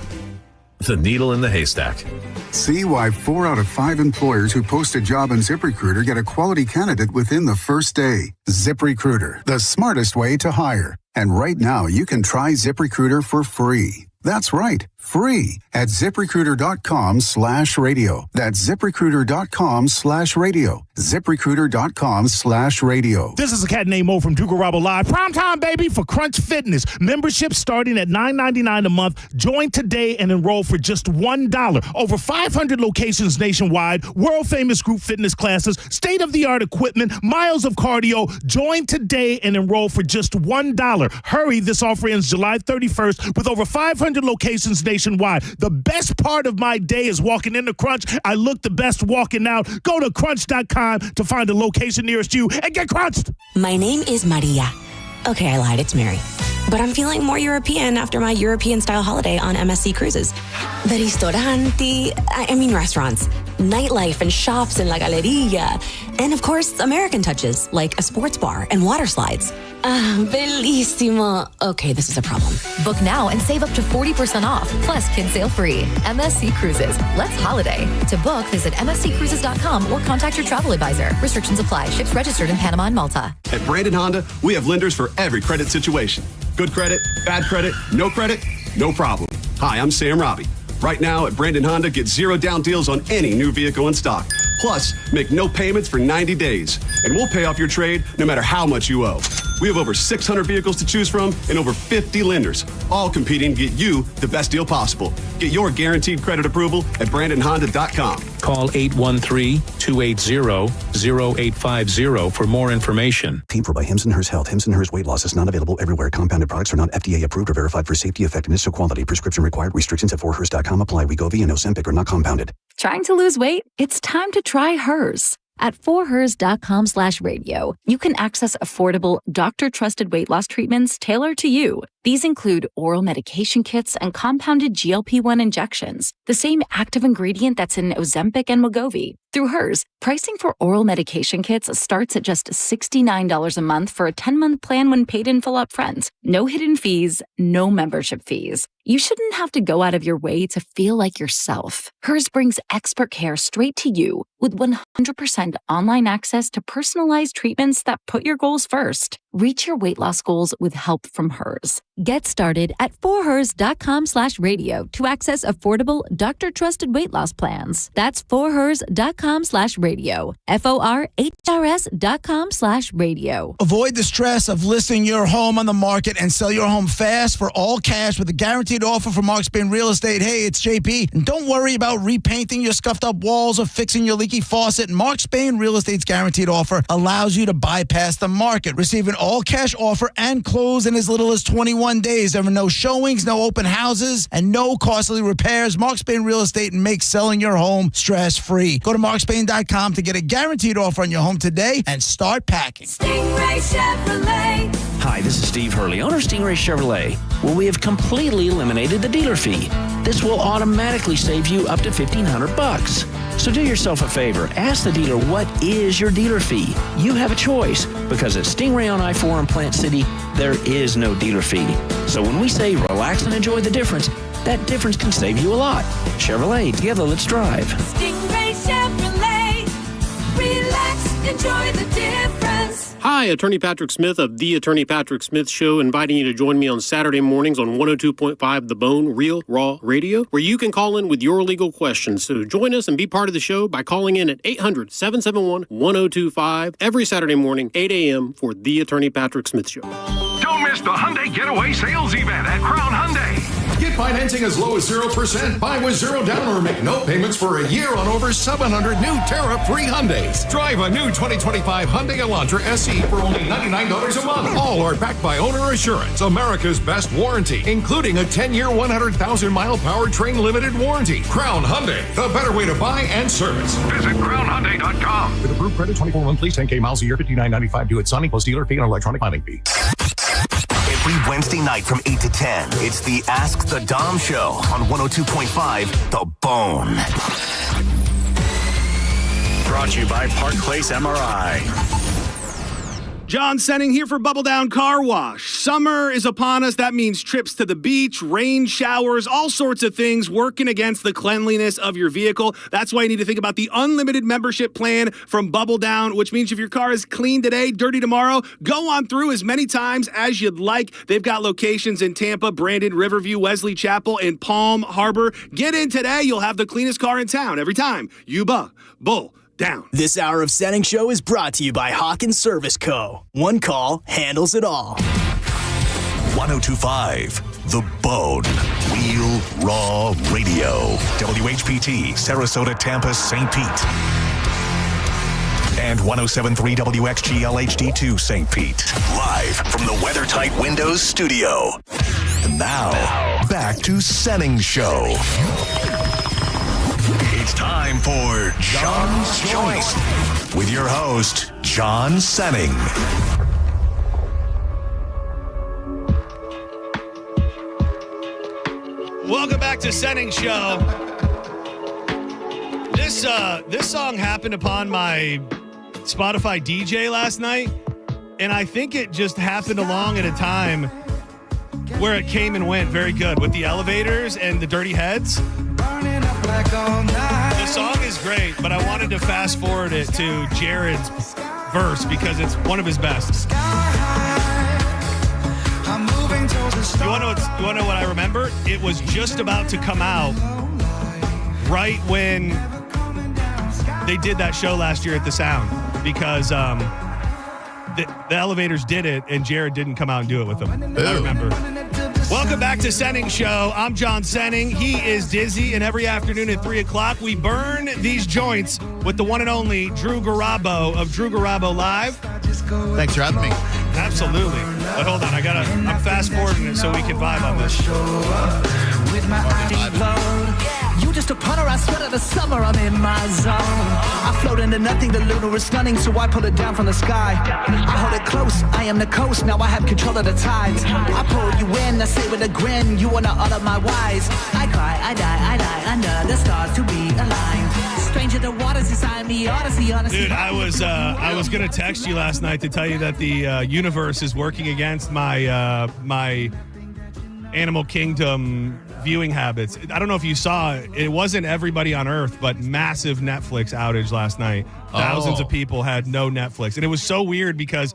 The needle in the haystack. See why 4 out of 5 employers who post a job on ZipRecruiter get a quality candidate within the first day. ZipRecruiter, the smartest way to hire. And right now, you can try ZipRecruiter for free. That's right, free at ZipRecruiter.com/radio. That's ZipRecruiter.com/radio. ZipRecruiter.com/radio. This is a cat named Mo from Duke Rabo Live. Prime time, baby, for Crunch Fitness. Membership starting at $9.99 a month. Join today and enroll for just $1. Over 500 locations nationwide, world-famous group fitness classes, state-of-the-art equipment, miles of cardio. Join today and enroll for just $1. Hurry, this offer ends July 31st with over 500 locations nationwide. The best part of my day is walking into Crunch. I look the best walking out. Go to crunch.com to find a location nearest you and get crunched. My name is Maria. Okay, I lied. It's Mary. But I'm feeling more European after my European-style holiday on MSC Cruises. The restaurants, nightlife and shops in La Galleria. And, of course, American touches, like a sports bar and water slides. Bellissimo. Okay, this is a problem. Book now and save up to 40% off. Plus, kids sail free. MSC Cruises. Let's holiday. To book, visit msccruises.com or contact your travel advisor. Restrictions apply. Ships registered in Panama and Malta. At Brandon Honda, we have lenders for every credit situation. Good credit, bad credit, no problem. Hi, I'm Sam Robbie. Right now at Brandon Honda, get 0 down deals on any new vehicle in stock. Plus, make no payments for 90 days. And we'll pay off your trade no matter how much you owe. We have over 600 vehicles to choose from and over 50 lenders, all competing to get you the best deal possible. Get your guaranteed credit approval at BrandonHonda.com. Call 813-280-0850 for more information. Paid for by Hims & Hers Health. Hims & Hers weight loss is not available everywhere. Compounded products are not FDA approved or verified for safety, effectiveness, or quality. Prescription required. Restrictions at 4hers.com apply. Wegovy and Ozempic are not compounded. Trying to lose weight? It's time to try Hers. At 4hers.com/radio, you can access affordable, doctor-trusted weight loss treatments tailored to you. These include oral medication kits and compounded GLP-1 injections, the same active ingredient that's in Ozempic and Wegovy. Through hers, pricing for oral medication kits starts at just $69 a month for a 10-month plan when paid in full upfront. No hidden fees, no membership fees. You shouldn't have to go out of your way to feel like yourself. Hers brings expert care straight to you with 100% online access to personalized treatments that put your goals first. Reach your weight loss goals with help from Hers. Get started at forhers.com/radio to access affordable, doctor-trusted weight loss plans. That's forhers.com/radio. forhrs.com/radio. Avoid the stress of listing your home on the market and sell your home fast for all cash with a guaranteed offer from Mark Spain Real Estate. Hey, it's JP. And don't worry about repainting your scuffed up walls or fixing your leaky faucet. Mark Spain Real Estate's guaranteed offer allows you to bypass the market. Receive an all-cash offer and close in as little as 21 days. There are no showings, no open houses, and no costly repairs. Mark Spain Real Estate makes selling your home stress-free. Go to markspain.com to get a guaranteed offer on your home today and start packing. Stingray Chevrolet. Hi, this is Steve Hurley, owner of Stingray Chevrolet. Well, we have completely eliminated the dealer fee. This will automatically save you up to $1,500. So do yourself a favor. Ask the dealer, what is your dealer fee? You have a choice, because at Stingray on I-4 in Plant City, there is no dealer fee. So when we say relax and enjoy the difference, that difference can save you a lot. Chevrolet, together, let's drive. Stingray Chevrolet. Relax, enjoy the difference. Hi, Attorney Patrick Smith of The Attorney Patrick Smith Show, inviting you to join me on Saturday mornings on 102.5 The Bone, Real Raw Radio, where you can call in with your legal questions. So join us and be part of the show by calling in at 800-771-1025 every Saturday morning, 8 a.m. for The Attorney Patrick Smith Show. Don't miss the Hyundai Getaway Sales Event at Crown Hyundai. Get financing as low as 0%, buy with zero down, or make no payments for a year on over 700 new tariff-free Hyundais. Drive a new 2025 Hyundai Elantra SE for only $99 a month. All are backed by Owner Assurance, America's best warranty, including a 10-year, 100,000-mile powertrain limited warranty. Crown Hyundai, the better way to buy and service. Visit crownhyundai.com. With approved credit, 24 monthly, 10K miles a year, $59.95 due at signing plus dealer fee and electronic filing fee. Every Wednesday night from 8 to 10, it's the Ask the Dom Show on 102.5 The Bone. Brought to you by Park Place MRI. John Senning here for Bubble Down Car Wash. Summer is upon us. That means trips to the beach, rain showers, all sorts of things working against the cleanliness of your vehicle. That's why you need to think about the unlimited membership plan from Bubble Down, which means if your car is clean today, dirty tomorrow, go on through as many times as you'd like. They've got locations in Tampa, Brandon, Riverview, Wesley Chapel, and Palm Harbor. Get in today. You'll have the cleanest car in town every time. You bull down. This hour of Senning Show is brought to you by Hawkins Service Co. One call handles it all. 102.5 The Bone. Real Raw Radio. WHPT, Sarasota, Tampa, St. Pete. And 107.3 WXGL HD2 St. Pete. Live from the WeatherTight Windows studio. And now, back to Senning Show. It's time for John's Choice with your host, John Senning. Welcome back to Senning Show. This song happened upon my Spotify DJ last night, and I think it just happened along at a time where it came and went very good with the Elevators and the Dirty Heads. The song is great, but I wanted to fast forward it to Jared's verse because it's one of his best. You want to know what I remember? It was just about to come out right when they did that show last year at the Sound because the Elevators did it and Jared didn't come out and do it with them. I remember. Welcome back to Senning Show. I'm John Senning. He is Dizzy, and every afternoon at 3 o'clock, we burn these joints with the one and only Drew Garabo of Drew Garabo Live. Thanks for having me. Absolutely. But hold on, I'm fast forwarding it so we can vibe on this. You just a punter, I sweat of the summer, I'm in my zone. I float into nothing, the lunar is stunning, so I pull it down from the sky. I hold it close, I am the coast, now I have control of the tides. I pull you in, I say with a grin, you wanna utter my wise. I cry, I die under the stars to be aligned. Stranger the waters inside me, Odyssey. Dude, I was gonna text you last night to tell you that the universe is working against my my Animal Kingdom viewing habits. I don't know if you saw it. It wasn't everybody on Earth, but massive Netflix outage last night. Thousands of people had no Netflix, and it was so weird because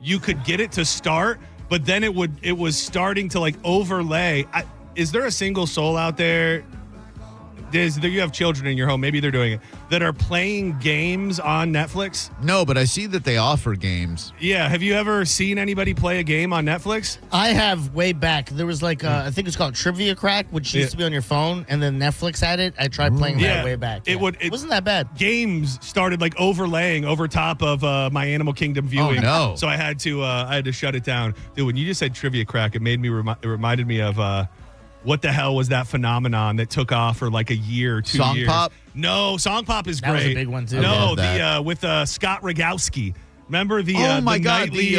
you could get it to start, but then it was starting to like overlay. Is there a single soul out there? You have children in your home, maybe they're doing it, that are playing games on Netflix? No, but I see that they offer games. Yeah. Have you ever seen anybody play a game on Netflix? I have way back. There was like, I think it's called Trivia Crack, which used to be on your phone, and then Netflix had it. I tried playing that way back. It wasn't that bad. Games started like overlaying over top of my Animal Kingdom viewing. Oh, no. So I had to shut it down. Dude, when you just said Trivia Crack, it made me, it reminded me of, what the hell was that phenomenon that took off for like a year, 2 years? Song Pop? No, Song Pop is That great. was a big one, too. No, with Scott Rogowski. Remember the oh my the God, nightly,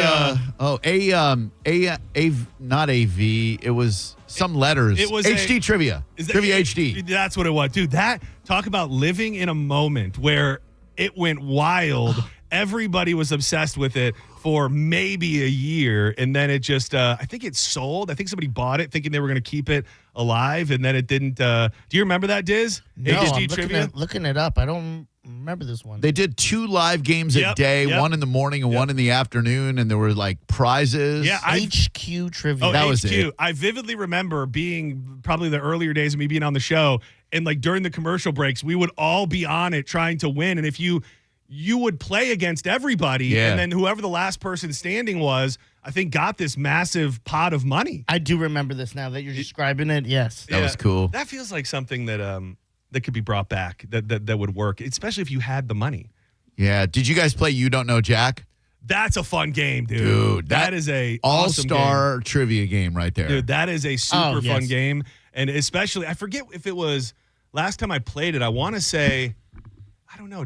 not AV. It was some letters. It was HD Trivia. Trivia HD. That's what it was, dude. That talk about living in a moment where it went wild. Everybody was obsessed with it for maybe a year, and then it just I think it sold. I think somebody bought it thinking they were going to keep it alive, and then it didn't. Do you remember that, Diz? No, HD I'm looking it up. I don't remember this one. They did 2 live games a day, one in the morning and one in the afternoon, and there were like prizes. Yeah, HQ Trivia. Oh, that HQ. was it. I vividly remember being probably the earlier days of me being on the show, and like during the commercial breaks, we would all be on it trying to win, and if you would play against everybody, and then whoever the last person standing was, I think, got this massive pot of money. I do remember this now that you're describing it. Yes. That was cool. That feels like something that that could be brought back, that would work, especially if you had the money. Yeah. Did you guys play You Don't Know Jack? That's a fun game, dude. Dude, that is a all-star awesome trivia game right there. Dude, that is a super fun game. And especially, I forget if it was last time I played it, I want to say, I don't know,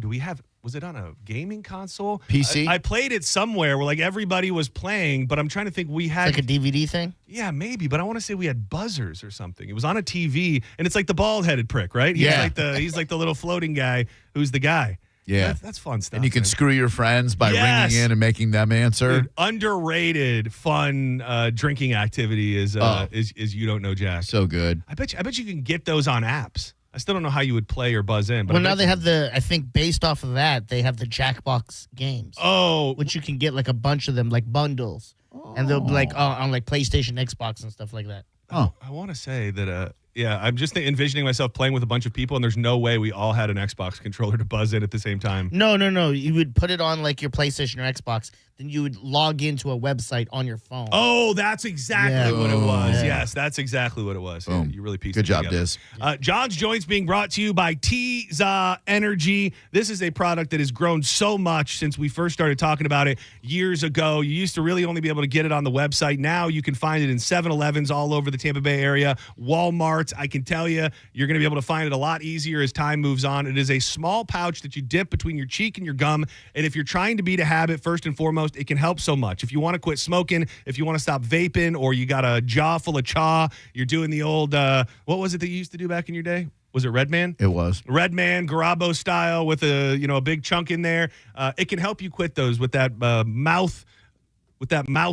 was it on a gaming console? PC? I played it somewhere where like everybody was playing, but I'm trying to think we had like a DVD thing? Yeah, maybe, but I want to say we had buzzers or something. It was on a TV, and it's like the bald-headed prick, right? He's like the little floating guy who's the guy. Yeah. That's fun stuff. And you can screw your friends by ringing in and making them answer. Dude, underrated fun drinking activity is You Don't Know Jack. So good. I bet you can get those on apps. I still don't know how you would play or buzz in. But well, now they have I think based off of that, they have the Jackbox games. Oh. Which you can get like a bunch of them, like bundles. And they'll be like on like PlayStation, Xbox, and stuff like that. Oh. I want to say that, I'm just envisioning myself playing with a bunch of people, and there's no way we all had an Xbox controller to buzz in at the same time. No. You would put it on like your PlayStation or Xbox, then you would log into a website on your phone. Oh, that's exactly what it was. Yeah. Yes, that's exactly what it was. Boom. You really pieced Good it job, together. Diz. John's Joints being brought to you by Tiza Energy. This is a product that has grown so much since we first started talking about it years ago. You used to really only be able to get it on the website. Now you can find it in 7-Elevens all over the Tampa Bay area, Walmarts. I can tell you, you're going to be able to find it a lot easier as time moves on. It is a small pouch that you dip between your cheek and your gum, and if you're trying to beat a habit, first and foremost, it can help so much. If you want to quit smoking, if you want to stop vaping, or you got a jaw full of chaw, you're doing the old, what was it that you used to do back in your day? Was it Red Man? It was. Red Man, Garabo style with a big chunk in there. It can help you quit those with that mouth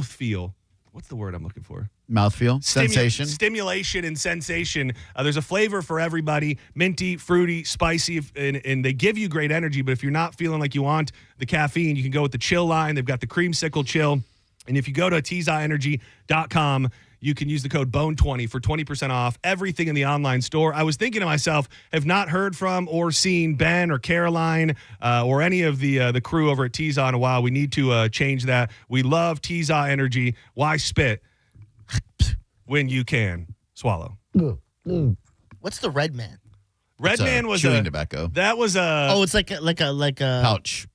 feel. What's the word I'm looking for? Mouthfeel, sensation. Stimulation and sensation. There's a flavor for everybody. Minty, fruity, spicy, and they give you great energy. But if you're not feeling like you want the caffeine, you can go with the chill line. They've got the creamsicle chill. And if you go to TizaEnergy.com, you can use the code BONE20 for 20% off everything in the online store. I was thinking to myself, have not heard from or seen Ben or Caroline or any of the crew over at Tiza in a while. We need to change that. We love Tiza Energy. Why spit when you can swallow? What's the Red Man? Red Man was chewing tobacco. That was a. Oh, it's like a pouch.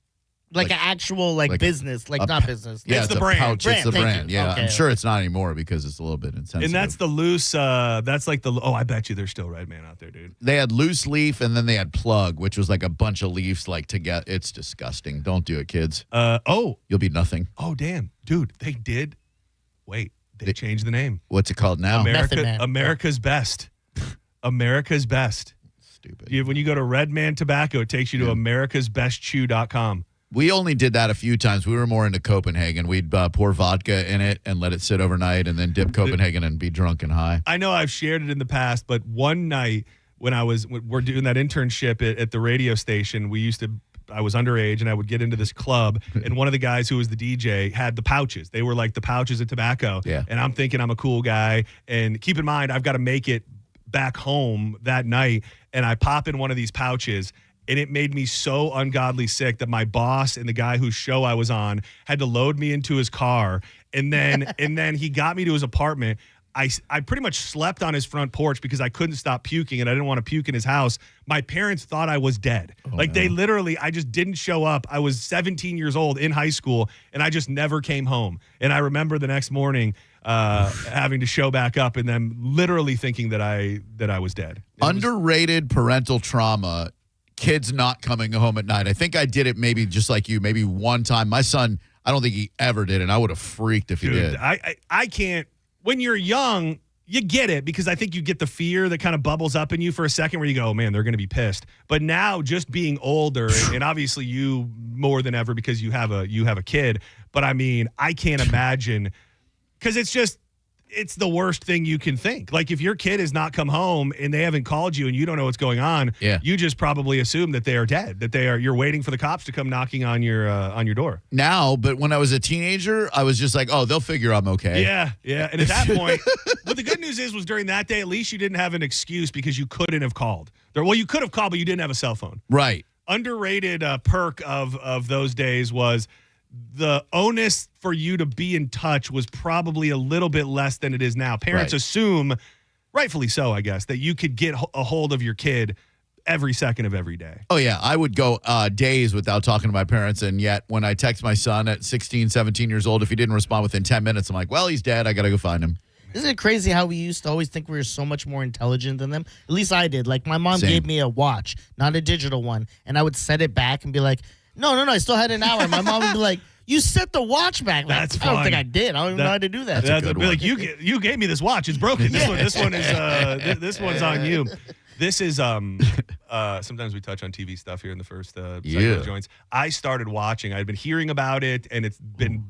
Like an actual business, not business. Yeah, it's the brand. Pouch. It's the brand. Yeah, okay, I'm sure it's not anymore because it's a little bit insensitive. And that's the loose. That's like the. Oh, I bet you there's still Red Man out there, dude. They had loose leaf, and then they had plug, which was like a bunch of leaves like together. It's disgusting. Don't do it, kids. Oh, you'll be nothing. Oh, damn. Dude, they did. Wait, they changed the name. What's it called now? America's Best. America's Best. Stupid. When you go to Red Man Tobacco, it takes you to americasbestchew.com. We only did that a few times. We were more into Copenhagen. We'd pour vodka in it and let it sit overnight and then dip Copenhagen and be drunk and high. I know I've shared it in the past, but one night when we're doing that internship at the radio station, I was underage and I would get into this club and one of the guys who was the DJ had the pouches. They were like the pouches of tobacco. Yeah. And I'm thinking I'm a cool guy. And keep in mind, I've got to make it back home that night. And I pop in one of these pouches and it made me so ungodly sick that my boss and the guy whose show I was on had to load me into his car. And then he got me to his apartment. I pretty much slept on his front porch because I couldn't stop puking and I didn't want to puke in his house. My parents thought I was dead. They literally, I just didn't show up. I was 17 years old in high school and I just never came home. And I remember the next morning having to show back up and them literally thinking that I was dead. Underrated parental trauma, kids not coming home at night. I think I did it maybe just like you, maybe one time. My son, I don't think he ever did, and I would have freaked if he did. I can't. When you're young, you get it because I think you get the fear that kind of bubbles up in you for a second where you go, oh, man, they're going to be pissed. But now just being older, and obviously you more than ever because you have a kid. But I mean, I can't imagine because it's the worst thing you can think. Like if your kid has not come home and they haven't called you and you don't know what's going on, you just probably assume that they are dead, you're waiting for the cops to come knocking on your door. Now, but when I was a teenager, I was just like, oh, they'll figure I'm okay. Yeah. And at that point, what the good news was during that day, at least you didn't have an excuse because you couldn't have called. Well, you could have called, but you didn't have a cell phone. Right. Underrated perk of those days was the onus for you to be in touch was probably a little bit less than it is now. Parents assume, rightfully so, I guess, that you could get a hold of your kid every second of every day. Oh, yeah. I would go days without talking to my parents, and yet when I text my son at 16, 17 years old, if he didn't respond within 10 minutes, I'm like, well, he's dead. I got to go find him. Isn't it crazy how we used to always think we were so much more intelligent than them? At least I did. Like, my mom gave me a watch, not a digital one, and I would set it back and be like, no, I still had an hour. My mom would be like, you set the watch back. Like, That's I don't fun. think I did. I don't even know how to do that. That's a good one. Like, you gave me this watch. It's broken. This one is this one's on you. This is sometimes we touch on TV stuff here in the first segment of joints. I started watching. I'd been hearing about it, and it's been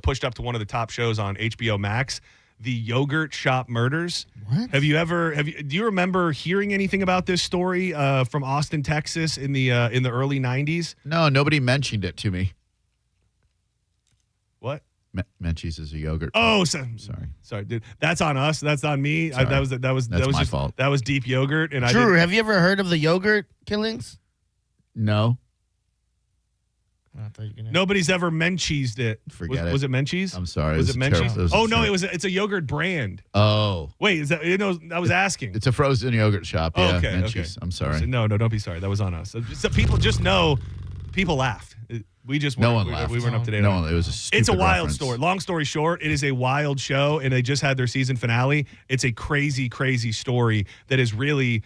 pushed up to one of the top shows on HBO Max. The Yogurt Shop Murders. What? Do you remember hearing anything about this story from Austin, Texas in the early 90s? No, nobody mentioned it to me. What? Menchie's is a yogurt. Oh, sorry, dude. That's on us. That's on me. That was my fault. That was deep yogurt. And Drew, have you ever heard of the yogurt killings? No. I thought you were gonna... Nobody's ever Menchie'd it. Forget it. Was it Menchie's? I'm sorry. Was it Menchie's? Oh no, it's a yogurt brand. Oh. Wait, is that? I was asking. It's a frozen yogurt shop. Yeah, okay. Menchie's. I'm sorry. No, don't be sorry. That was on us. So people just know. People laughed. We just no one laughed. We weren't up to date. No one. It was a stupid It's a wild reference. story. Long story short, it is a wild show, and they just had their season finale. It's a crazy, crazy story that has really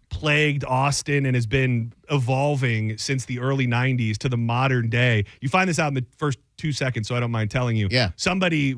plagued Austin and has been evolving since the early 90s to the modern day. You find this out in the first 2 seconds, so I don't mind telling you. Yeah. Somebody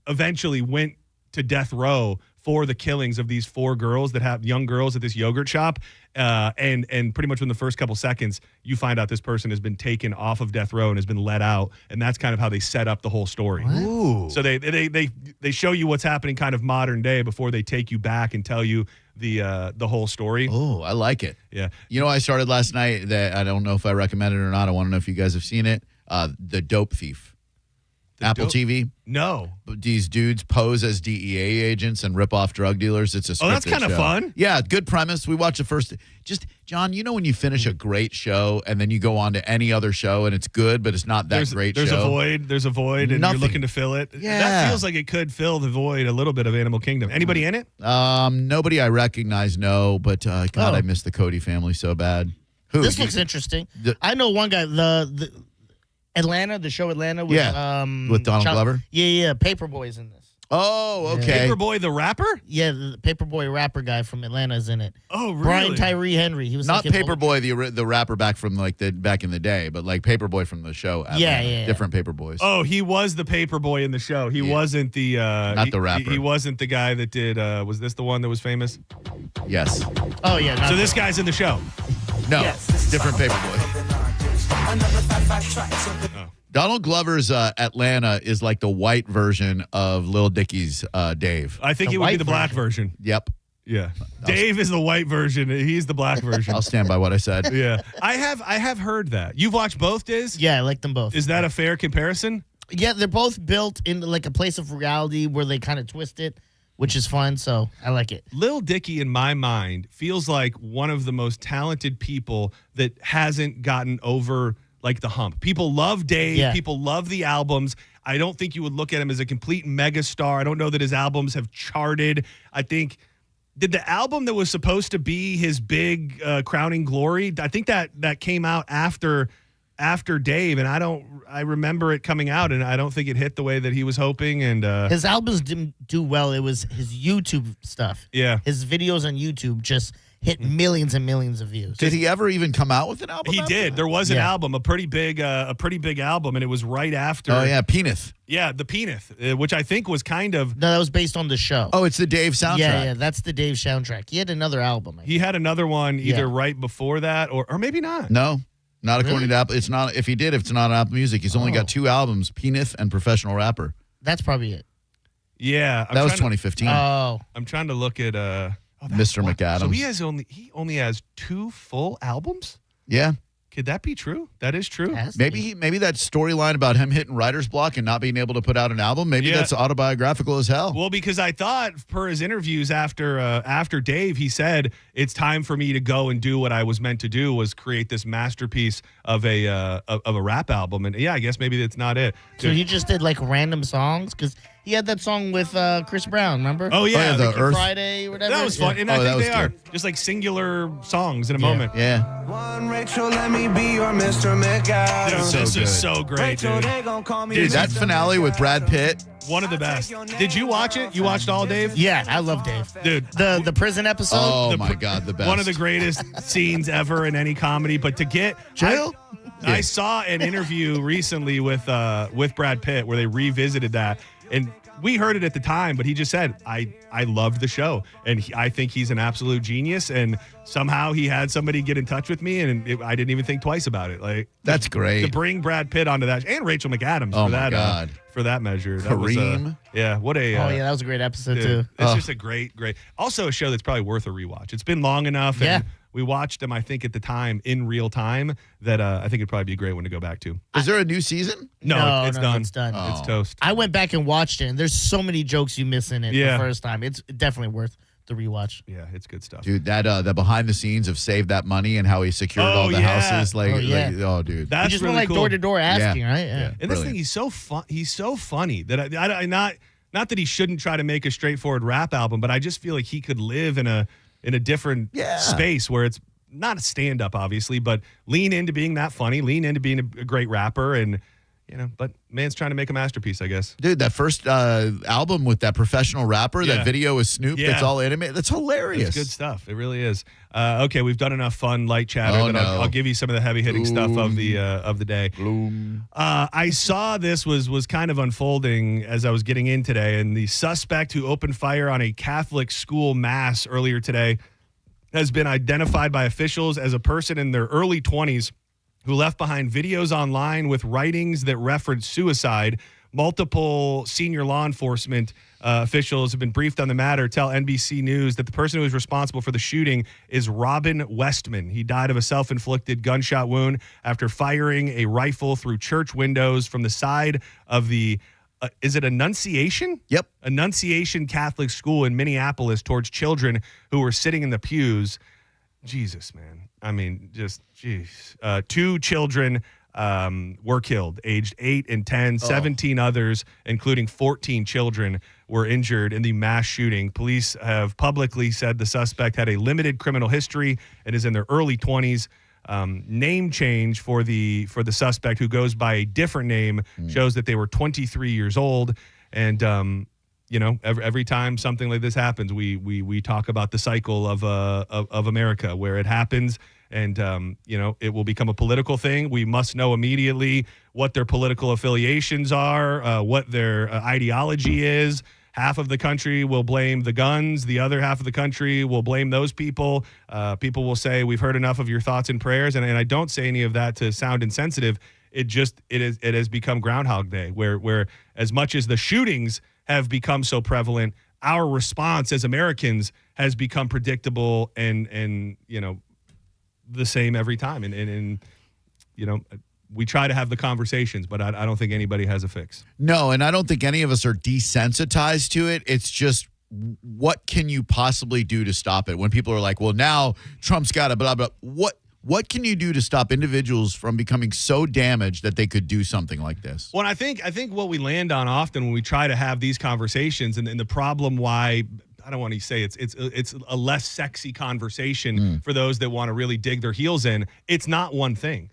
eventually went to death row for the killings of these 4 girls that have young girls at this yogurt shop. And pretty much in the first couple seconds, you find out this person has been taken off of death row and has been let out. And that's kind of how they set up the whole story. Ooh. So they show you what's happening kind of modern day before they take you back and tell you the whole story. Oh, I like it. Yeah. You know, I started last night that I don't know if I recommend it or not. I want to know if you guys have seen it. The Dope Thief. Apple TV. No. These dudes pose as DEA agents and rip off drug dealers. It's a scripted that's kind of show. fun. Yeah, good premise. We watched the first. Just, John, you know when you finish a great show and then you go on to any other show and it's good, but it's not that great there's show? There's a void, and Nothing. you're looking to fill it. Yeah. That feels like it could fill the void a little bit of Animal Kingdom. Anybody in it? Nobody I recognize, no, but God, I miss the Cody family so bad. Who? This looks interesting. I know one guy, the Atlanta, the show Atlanta with with Donald Glover? Yeah, Paperboy's in this. Oh, okay. Paperboy the rapper? Yeah, the Paperboy rapper guy from Atlanta is in it. Oh, really? Brian Tyree Henry. He was Not like in Paperboy, the rapper back from back in the day, but like Paperboy from the show. Yeah. Different Paperboys. Oh, he was the Paperboy in the show. He wasn't the not the rapper. He wasn't the guy that did. Was this the one that was famous? Yes. Oh yeah. So this guy's in the show. No, different Paperboy. Oh. Donald Glover's Atlanta is like the white version of Lil Dicky's Dave. I think he would be the black version. Yep. Yeah. Dave is the white version. He's the black version. I'll stand by what I said. Yeah. I have heard that. You've watched both, Diz? Yeah, I like them both. Is that a fair comparison? Yeah, they're both built in like a place of reality where they kind of twist it, which is fun. So I like it. Lil Dicky, in my mind, feels like one of the most talented people that hasn't gotten over like the hump. People love Dave. Yeah. People love the albums. I don't think you would look at him as a complete megastar. I don't know that his albums have charted. I think, did the album that was supposed to be his big crowning glory, I think that came out after Dave, and I remember it coming out, and I don't think it hit the way that he was hoping. And his albums didn't do well. It was his YouTube stuff. Yeah. His videos on YouTube just hit millions and millions of views. Did he ever even come out with an album? He did. There was an album, a pretty big album, and it was right after. Oh yeah, Peanut. Yeah, the Peanut, which I think was kind of. No, that was based on the show. Oh, it's the Dave soundtrack. Yeah, that's the Dave soundtrack. He had another album. He had another one either right before that or maybe not. No, not according to Apple. It's not. If he did, if it's not Apple Music, he's only got 2 albums: Peanut and Professional Rapper. That's probably it. Yeah, that was 2015. Oh, I'm trying to look at Mr. McAdams. So he only has 2 full albums? Yeah. Could that be true? That is true. Maybe that storyline about him hitting writer's block and not being able to put out an album, maybe that's autobiographical as hell. Well, because I thought per his interviews after Dave, he said it's time for me to go and do what I was meant to do, was create this masterpiece of a rap album. And yeah, I guess maybe that's not it. So he just did like random songs because he had that song with Chris Brown, remember? Oh yeah, the Earth Friday, whatever. That was fun, and I think they are just like singular songs in a moment. Yeah. One Rachel, let me be your Mr. McAdams. Dude, this is so great, dude. Dude, that finale with Brad Pitt, one of the best. Did you watch it? You watched all, Dave? Yeah, I love Dave. Dude, the prison episode. Oh my God, the best. One of the greatest scenes ever in any comedy. But to get jail. I saw an interview recently with Brad Pitt where they revisited that, and we heard it at the time, but he just said, I loved the show, and I think he's an absolute genius, and somehow he had somebody get in touch with me, and I didn't even think twice about it. Like, that's great. To bring Brad Pitt onto that, and Rachel McAdams oh for my that God. For that measure. That Kareem. was, yeah, what a... oh, yeah, that was a great episode, dude, too. It's just a great... Also a show that's probably worth a rewatch. It's been long enough, and we watched them, I think, at the time, in real time, that I think it'd probably be a great one to go back to. Is there a new season? No, it's done. It's done. Oh. It's toast. I went back and watched it, and there's so many jokes you miss in it the first time. It's definitely worth the rewatch. Yeah, it's good stuff. Dude, that the behind the scenes of Save That Money and how he secured all the houses. Dude. That's he just really went like cool. door to door asking, right? Yeah. And this thing, he's so funny that I not that he shouldn't try to make a straightforward rap album, but I just feel like he could live in a different space where it's not a stand-up, obviously, but lean into being that funny, lean into being a great rapper, and but man's trying to make a masterpiece, I guess. Dude, that first album with that professional rapper, that video with Snoop, that's all animated. That's hilarious. It's good stuff. It really is. Okay, we've done enough fun light chatter. I'll give you some of the heavy hitting stuff of the day. I saw this was kind of unfolding as I was getting in today, and the suspect who opened fire on a Catholic school mass earlier today has been identified by officials as a person in their early 20s who left behind videos online with writings that reference suicide. Multiple senior law enforcement officials have been briefed on the matter, tell NBC News that the person who is responsible for the shooting is Robin Westman. He died of a self-inflicted gunshot wound after firing a rifle through church windows from the side of the is it Annunciation? Yep. Annunciation Catholic School in Minneapolis towards children who were sitting in the pews. Jesus, man. I mean, just, jeez. 2 children were killed, aged 8 and 10. 17 others, including 14 children, were injured in the mass shooting. Police have publicly said the suspect had a limited criminal history and is in their early 20s. Name change for the suspect, who goes by a different name, shows that they were 23 years old. And every time something like this happens, we talk about the cycle of America where it happens, and it will become a political thing. We must know immediately what their political affiliations are, what their ideology is. Half of the country will blame the guns. The other half of the country will blame those people. People will say, we've heard enough of your thoughts and prayers. And I don't say any of that to sound insensitive. It has become Groundhog Day, where as much as the shootings have become so prevalent, our response as Americans has become predictable and the same every time. And we try to have the conversations, but I don't think anybody has a fix. No, and I don't think any of us are desensitized to it. It's just, what can you possibly do to stop it? When people are like, well, now Trump's got a blah, blah. What can you do to stop individuals from becoming so damaged that they could do something like this? Well, I think what we land on often when we try to have these conversations, and the problem why I don't want to say it's a less sexy conversation for those that want to really dig their heels in. It's not one thing.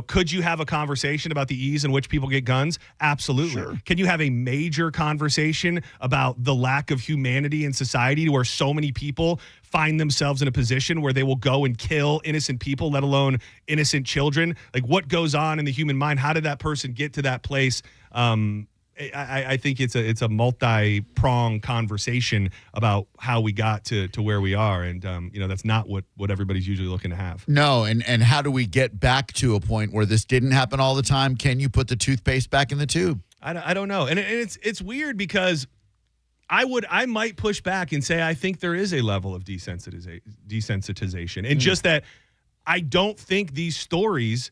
Could you have a conversation about the ease in which people get guns? Absolutely. Sure. Can you have a major conversation about the lack of humanity in society where so many people find themselves in a position where they will go and kill innocent people, let alone innocent children? Like, what goes on in the human mind? How did that person get to that place? I think it's a multi-pronged conversation about how we got to where we are, and that's not what everybody's usually looking to have. No, and how do we get back to a point where this didn't happen all the time? Can you put the toothpaste back in the tube? I don't know, and it's weird because I might push back and say I think there is a level of desensitization, and just that I don't think these stories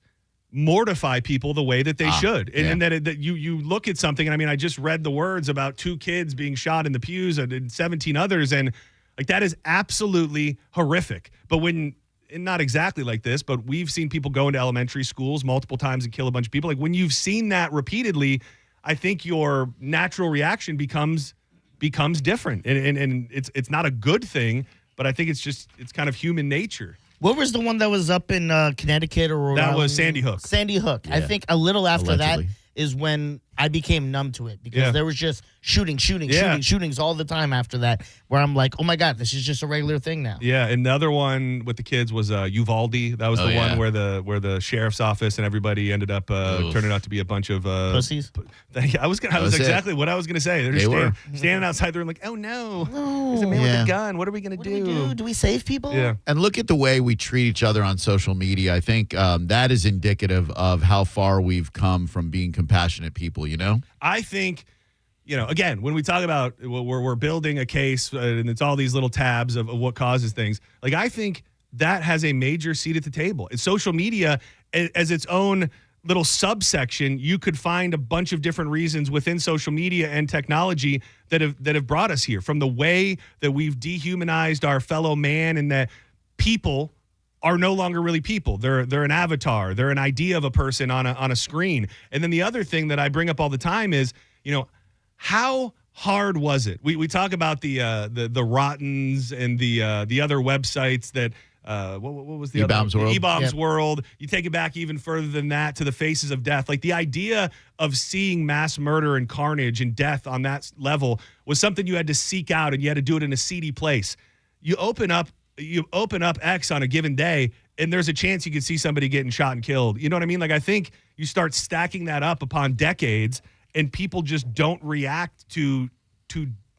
mortify people the way that they should. And that you look at something, and I just read the words about 2 kids being shot in the pews and 17 others, and like that is absolutely horrific. But and not exactly like this, but we've seen people go into elementary schools multiple times and kill a bunch of people. Like, when you've seen that repeatedly, I think your natural reaction becomes different. And it's not a good thing, but I think it's kind of human nature. What was the one that was up in Connecticut or Rhode Island? That was Sandy Hook. Sandy Hook. Yeah. I think a little after that is when I became numb to it, because there was just shootings all the time after that, where I'm like, oh my God, this is just a regular thing now. Yeah, and the other one with the kids was Uvalde. That was the one where the sheriff's office and everybody ended up turning out to be a bunch of pussies. I was exactly what I was gonna say. They're just standing outside the room like, oh no, there's a man with a gun. What are we gonna do? Do we save people? Yeah. And look at the way we treat each other on social media. I think that is indicative of how far we've come from being compassionate people. I think, again, when we talk about we're building a case and it's all these little tabs of what causes things, like, I think that has a major seat at the table. It's social media as its own little subsection. You could find a bunch of different reasons within social media and technology that have brought us here, from the way that we've dehumanized our fellow man, and that people are no longer really people. They're an avatar. They're an idea of a person on a screen. And then the other thing that I bring up all the time is, how hard was it? We talk about the Rottens and the other websites that what was the E-Bombs other? World. E-Bombs World. You take it back even further than that to the Faces of Death. Like, the idea of seeing mass murder and carnage and death on that level was something you had to seek out, and you had to do it in a seedy place. You open up X on a given day, and there's a chance you could see somebody getting shot and killed. You know what I mean? Like, I think you start stacking that up upon decades, and people just don't react to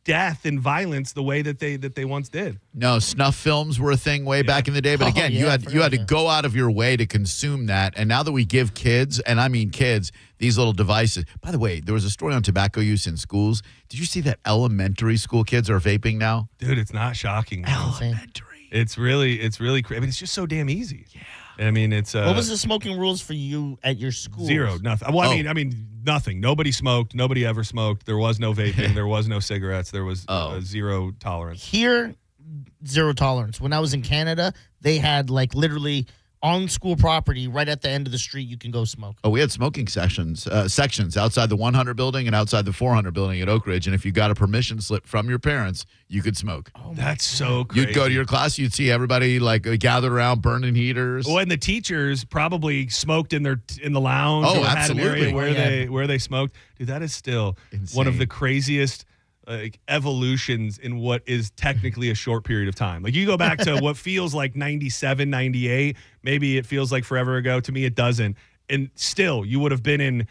death and violence the way that they once did. No, snuff films were a thing way back in the day, but again, you had to go out of your way to consume that. And now that we give kids, and I mean kids, these little devices. By the way, there was a story on tobacco use in schools. Did you see that elementary school kids are vaping now? Dude, it's not shocking. Elementary. It's really crazy. I mean, it's just so damn easy. Yeah. I mean, it's what was the smoking rules for you at your school? 0, nothing. Well, I mean, nothing. Nobody smoked. Nobody ever smoked. There was no vaping. There was no cigarettes. There was zero tolerance. Here, 0 tolerance. When I was in Canada, they had like literally on school property, right at the end of the street, you can go smoke. Oh, we had smoking sections outside the 100 building and outside the 400 building at Oak Ridge. And if you got a permission slip from your parents, you could smoke. Oh, that's so crazy. You'd go to your class, you'd see everybody like gathered around burning heaters. Well, and the teachers probably smoked in the lounge. Oh, or absolutely. Had an area where they smoked. Dude, that is still insane. One of the craziest like evolutions in what is technically a short period of time. Like you go back to what feels like 97, 98, maybe it feels like forever ago. To me, it doesn't. And still, you would have been in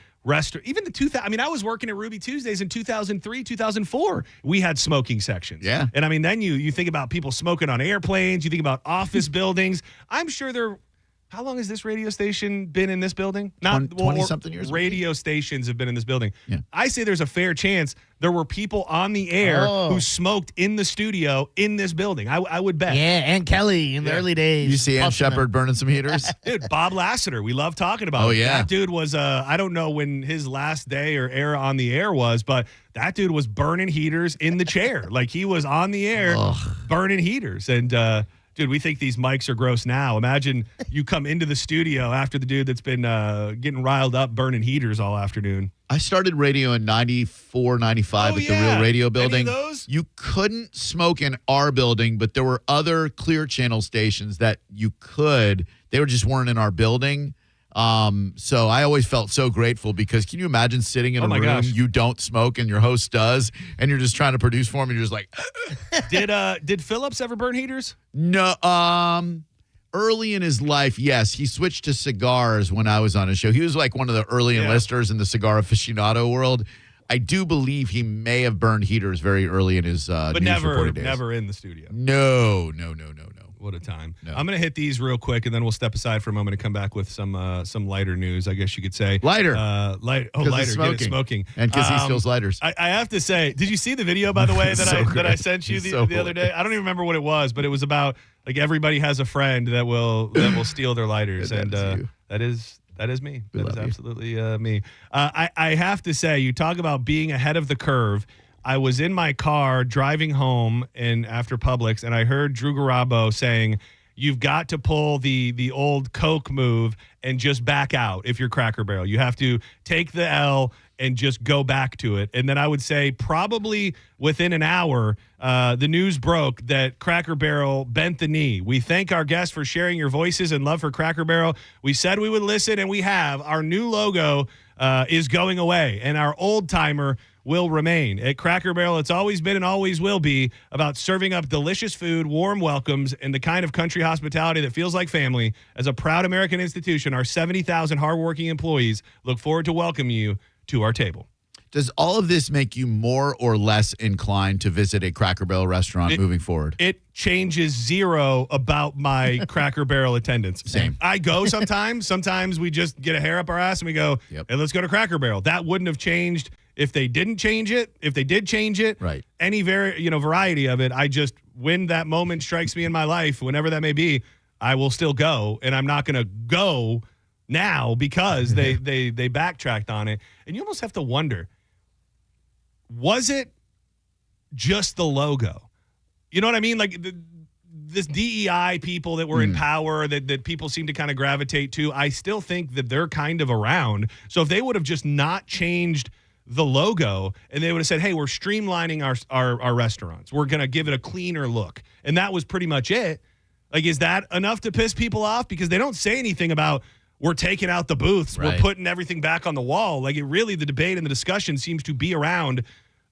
even the 2000. I mean, I was working at Ruby Tuesdays in 2003, 2004. We had smoking sections. Yeah. And I mean, then you think about people smoking on airplanes. You think about office buildings. I'm sure how long has this radio station been in this building? 20-something years. Radio stations have been in this building. Yeah. I say there's a fair chance there were people on the air who smoked in the studio in this building. I would bet. Yeah, Ann Kelly in the early days. You see Ann Shepard burning some heaters? Dude, Bob Lassiter, we love talking about him. Oh, yeah. That dude was, I don't know when his last day or era on the air was, but that dude was burning heaters in the chair. Like he was on the air burning heaters. And, dude, we think these mics are gross now. Imagine you come into the studio after the dude that's been getting riled up burning heaters all afternoon. I started radio in 94, 95 at the Real Radio building. Any of those? You couldn't smoke in our building, but there were other Clear Channel stations that you could. They just weren't in our building. So I always felt so grateful because can you imagine sitting in a room you don't smoke and your host does, and you're just trying to produce for him and you're just like, Did Phillips ever burn heaters? No. Early in his life, yes, he switched to cigars when I was on his show. He was like one of the early enlisters in the cigar aficionado world. I do believe he may have burned heaters very early in his but news reporting days. never in the studio. No. What a time. No. I'm going to hit these real quick, and then we'll step aside for a moment and come back with some lighter news, I guess you could say. Lighter. Lighter. Smoking. Get it, smoking. And because he steals lighters. I have to say, did you see the video, by the way, that I sent you the other day? I don't even remember what it was, but it was about, like, everybody has a friend that will steal their lighters. And that is me. That is absolutely me. I have to say, you talk about being ahead of the curve. I was in my car driving home and after Publix, and I heard Drew Garabo saying, you've got to pull the old Coke move and just back out if you're Cracker Barrel. You have to take the L and just go back to it. And then I would say probably within an hour, the news broke that Cracker Barrel bent the knee. We thank our guests for sharing your voices and love for Cracker Barrel. We said we would listen, and we have. Our new logo is going away, and our old timer will remain. At Cracker Barrel, it's always been and always will be about serving up delicious food, warm welcomes, and the kind of country hospitality that feels like family. As a proud American institution, our 70,000 hardworking employees look forward to welcoming you to our table. Does all of this make you more or less inclined to visit a Cracker Barrel restaurant moving forward? It changes zero about my Cracker Barrel attendance. Same. I go sometimes. Sometimes we just get a hair up our ass and we go, hey, let's go to Cracker Barrel. That wouldn't have changed if they didn't change it. If they did change it, right? Any variety of it. I just, when that moment strikes me in my life, whenever that may be, I will still go, and I'm not going to go now because they backtracked on it. And you almost have to wonder, was it just the logo? You know what I mean? Like this DEI people that were in power that people seem to kind of gravitate to, I still think that they're kind of around. So if they would have just not changed the logo and they would have said, hey, we're streamlining our restaurants, we're going to give it a cleaner look, and that was pretty much it. Like, is that enough to piss people off? Because they don't say anything about we're taking out the booths, we're putting everything back on the wall. Like, it really, the debate and the discussion seems to be around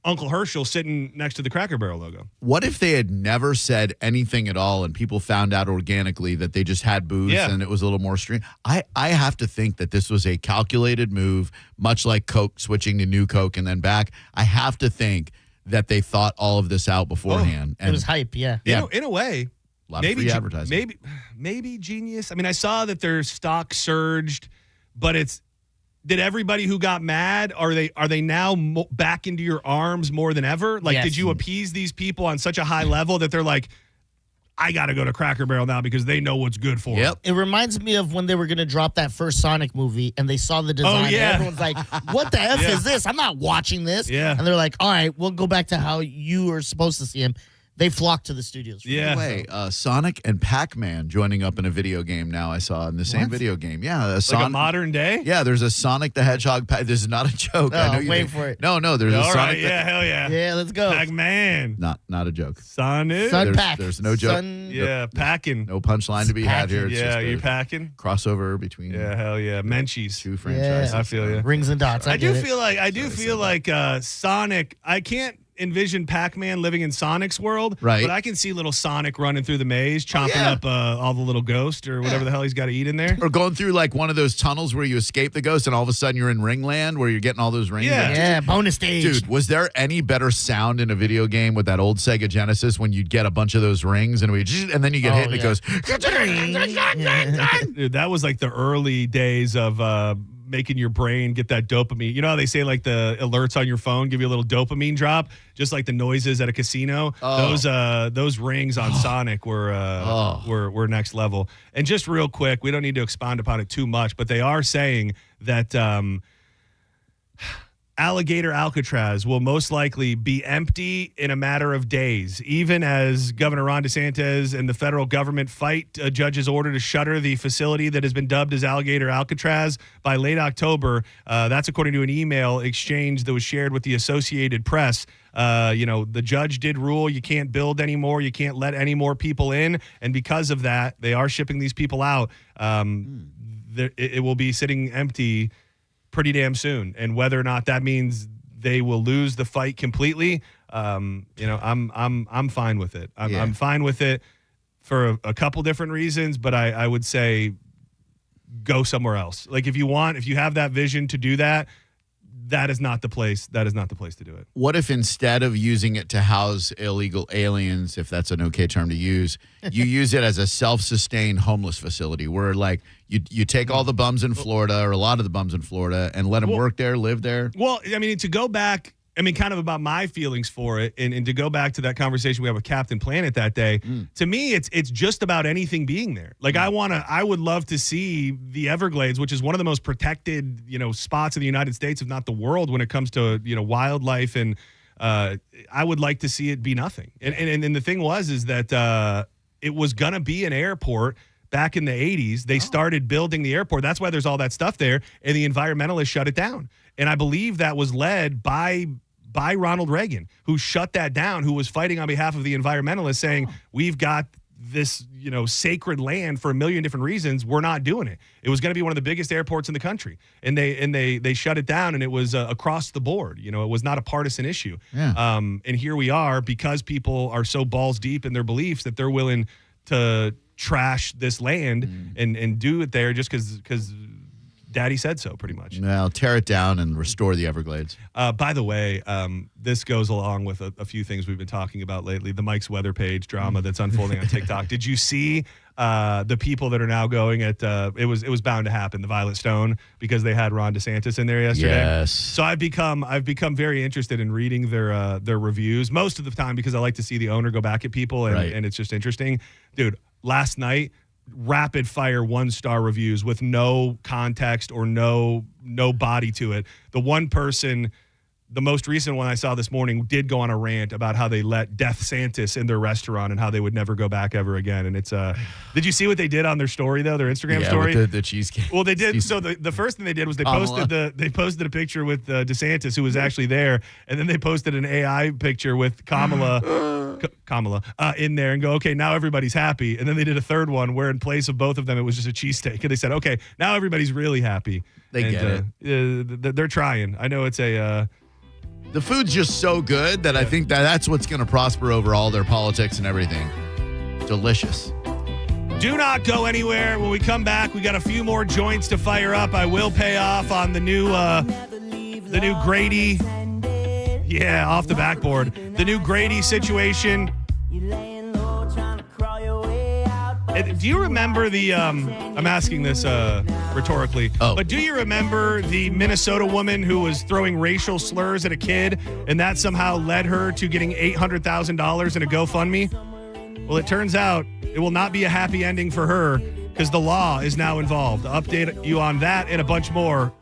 Uncle Herschel sitting next to the Cracker Barrel logo. What if they had never said anything at all and people found out organically that they just had booths and it was a little more stream? I have to think that this was a calculated move, much like Coke switching to New Coke and then back. I have to think that they thought all of this out beforehand. It was hype, yeah. In a way. A lot of free advertising. Maybe genius. I mean, I saw that their stock surged, but did everybody who got mad, are they now back into your arms more than ever? Like, did you appease these people on such a high level that they're like, I got to go to Cracker Barrel now because they know what's good for them? It reminds me of when they were going to drop that first Sonic movie and they saw the design. And everyone's like, what the F is this? I'm not watching this. Yeah. And they're like, all right, we'll go back to how you are supposed to see him. They flock to the studios. By the way, Sonic and Pac-Man joining up in a video game now I saw in the same video game. Yeah. Like a modern day? Yeah, there's a Sonic the Hedgehog. This is not a joke. No, I know wait for it. No, there's a All Sonic. Right, hell yeah. Yeah, let's go. Pac-Man. Not a joke. Sonic. There's no joke. Packing. No punchline to be had here. It's just you're packing. Crossover between. Yeah, hell yeah. Menchie's. Two franchises. I feel you. Rings and dots. I do feel like Sonic, I can't envision Pac-Man living in Sonic's world, right? But I can see little Sonic running through the maze, chomping up all the little ghosts or whatever the hell he's got to eat in there. Or going through like one of those tunnels where you escape the ghost and all of a sudden you're in Ringland where you're getting all those rings. Yeah, bonus stage. Dude, was there any better sound in a video game with that old Sega Genesis when you'd get a bunch of those rings and then you get hit and it goes, Dude, that was like the early days of making your brain get that dopamine. You know how they say like the alerts on your phone give you a little dopamine drop, just like the noises at a casino. Those rings on Sonic were next level. And just real quick, we don't need to expound upon it too much, but they are saying that Alligator Alcatraz will most likely be empty in a matter of days, even as Governor Ron DeSantis and the federal government fight a judge's order to shutter the facility that has been dubbed as Alligator Alcatraz by late October. That's according to an email exchange that was shared with the Associated Press. The judge did rule you can't build anymore. You can't let any more people in. And because of that, they are shipping these people out. It will be sitting empty pretty damn soon, and whether or not that means they will lose the fight completely, I'm fine with it. I'm fine with it for a couple different reasons, but I would say go somewhere else. Like if you have that vision to do that, that is not the place. That is not the place to do it. What if instead of using it to house illegal aliens, if that's an okay term to use, you use it as a self-sustained homeless facility where like you take all the bums in Florida or a lot of the bums in Florida and let them work there, live there? Well, I mean, to go back, kind of about my feelings for it, and to go back to that conversation we had with Captain Planet that day, to me, it's just about anything being there. Like I would love to see the Everglades, which is one of the most protected, spots in the United States, if not the world, when it comes to, wildlife. And I would like to see it be nothing. And the thing is that it was going to be an airport. Back in the 80s, they started building the airport. That's why there's all that stuff there. And the environmentalists shut it down. And I believe that was led by Ronald Reagan, who shut that down, who was fighting on behalf of the environmentalists, saying, we've got this, sacred land for a million different reasons. We're not doing it. It was going to be one of the biggest airports in the country. And they shut it down, and it was across the board. It was not a partisan issue. Yeah. And here we are, because people are so balls deep in their beliefs that they're willing to trash this land and do it there just because Daddy said so, pretty much. Well, tear it down and restore the Everglades. By the way, this goes along with a few things we've been talking about lately. The Mike's Weather Page drama that's unfolding on TikTok. Did you see the people that are now going at it was bound to happen, the Violet Stone, because they had Ron DeSantis in there yesterday? Yes. So I've become very interested in reading their reviews most of the time because I like to see the owner go back at people and it's just interesting. Dude, last night, rapid fire 1-star reviews with no context or no body to it. The one person, the most recent one I saw this morning, did go on a rant about how they let Death Santis in their restaurant and how they would never go back ever again. And it's did you see what they did on their story though, their Instagram story? With the cheesecake. Well, they did. So the first thing they did was they posted a picture with DeSantis, who was actually there, and then they posted an AI picture with Kamala in there and go, okay, now everybody's happy. And then they did a third one where in place of both of them, it was just a cheesesteak. And they said, okay, now everybody's really happy. They get it. They're trying. I know it's a... the food's just so good that I think that's what's going to prosper over all their politics and everything. Delicious. Do not go anywhere. When we come back, we got a few more joints to fire up. I will pay off on the new Grady. Yeah, off the backboard. The new Grady situation. Do you remember the, I'm asking this rhetorically, but do you remember the Minnesota woman who was throwing racial slurs at a kid and that somehow led her to getting $800,000 in a GoFundMe? Well, it turns out it will not be a happy ending for her because the law is now involved. I'll update you on that and a bunch more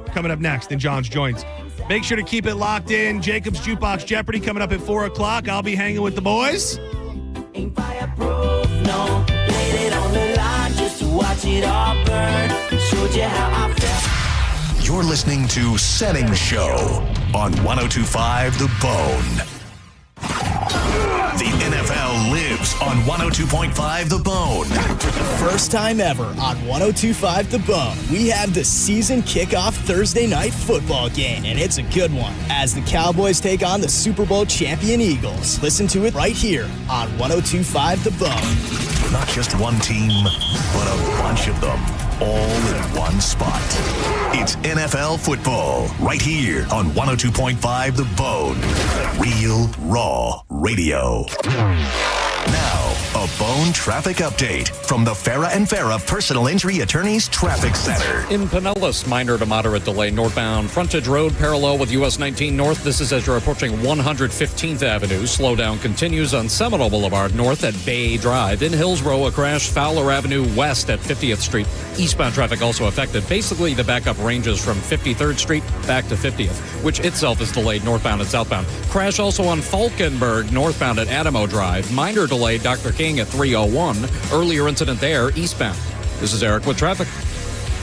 coming up next in John's Joints. Make sure to keep it locked in. Jacob's Jukebox Jeopardy coming up at 4 o'clock. I'll be hanging with the boys. Ain't fireproof, no. Laid it on the line just to watch it all burn. Showed you how I felt. You're listening to Senning Show on 102.5 The Bone. The NFL lives on 102.5 The Bone. For the first time ever on 102.5 The Bone, we have the season kickoff Thursday night football game, and it's a good one as the Cowboys take on the Super Bowl champion Eagles. Listen to it right here on 102.5 The Bone. Not just one team, but a bunch of them, all in one spot. It's NFL football right here on 102.5 The Bone. Real Raw Radio. Now, a Bone traffic update from the Farah and Farah Personal Injury Attorneys Traffic Center. In Pinellas, minor to moderate delay northbound Frontage Road parallel with US 19 North. This is as you're approaching 115th Avenue. Slowdown continues on Seminole Boulevard north at Bay Drive. In Hillsborough, a crash Fowler Avenue west at 50th Street. Eastbound traffic also affected. Basically, the backup ranges from 53rd Street back to 50th, which itself is delayed northbound and southbound. Crash also on Falkenberg northbound at Adamo Drive. Minor delay Dr. King at 301. Earlier incident there eastbound. This is Eric with traffic.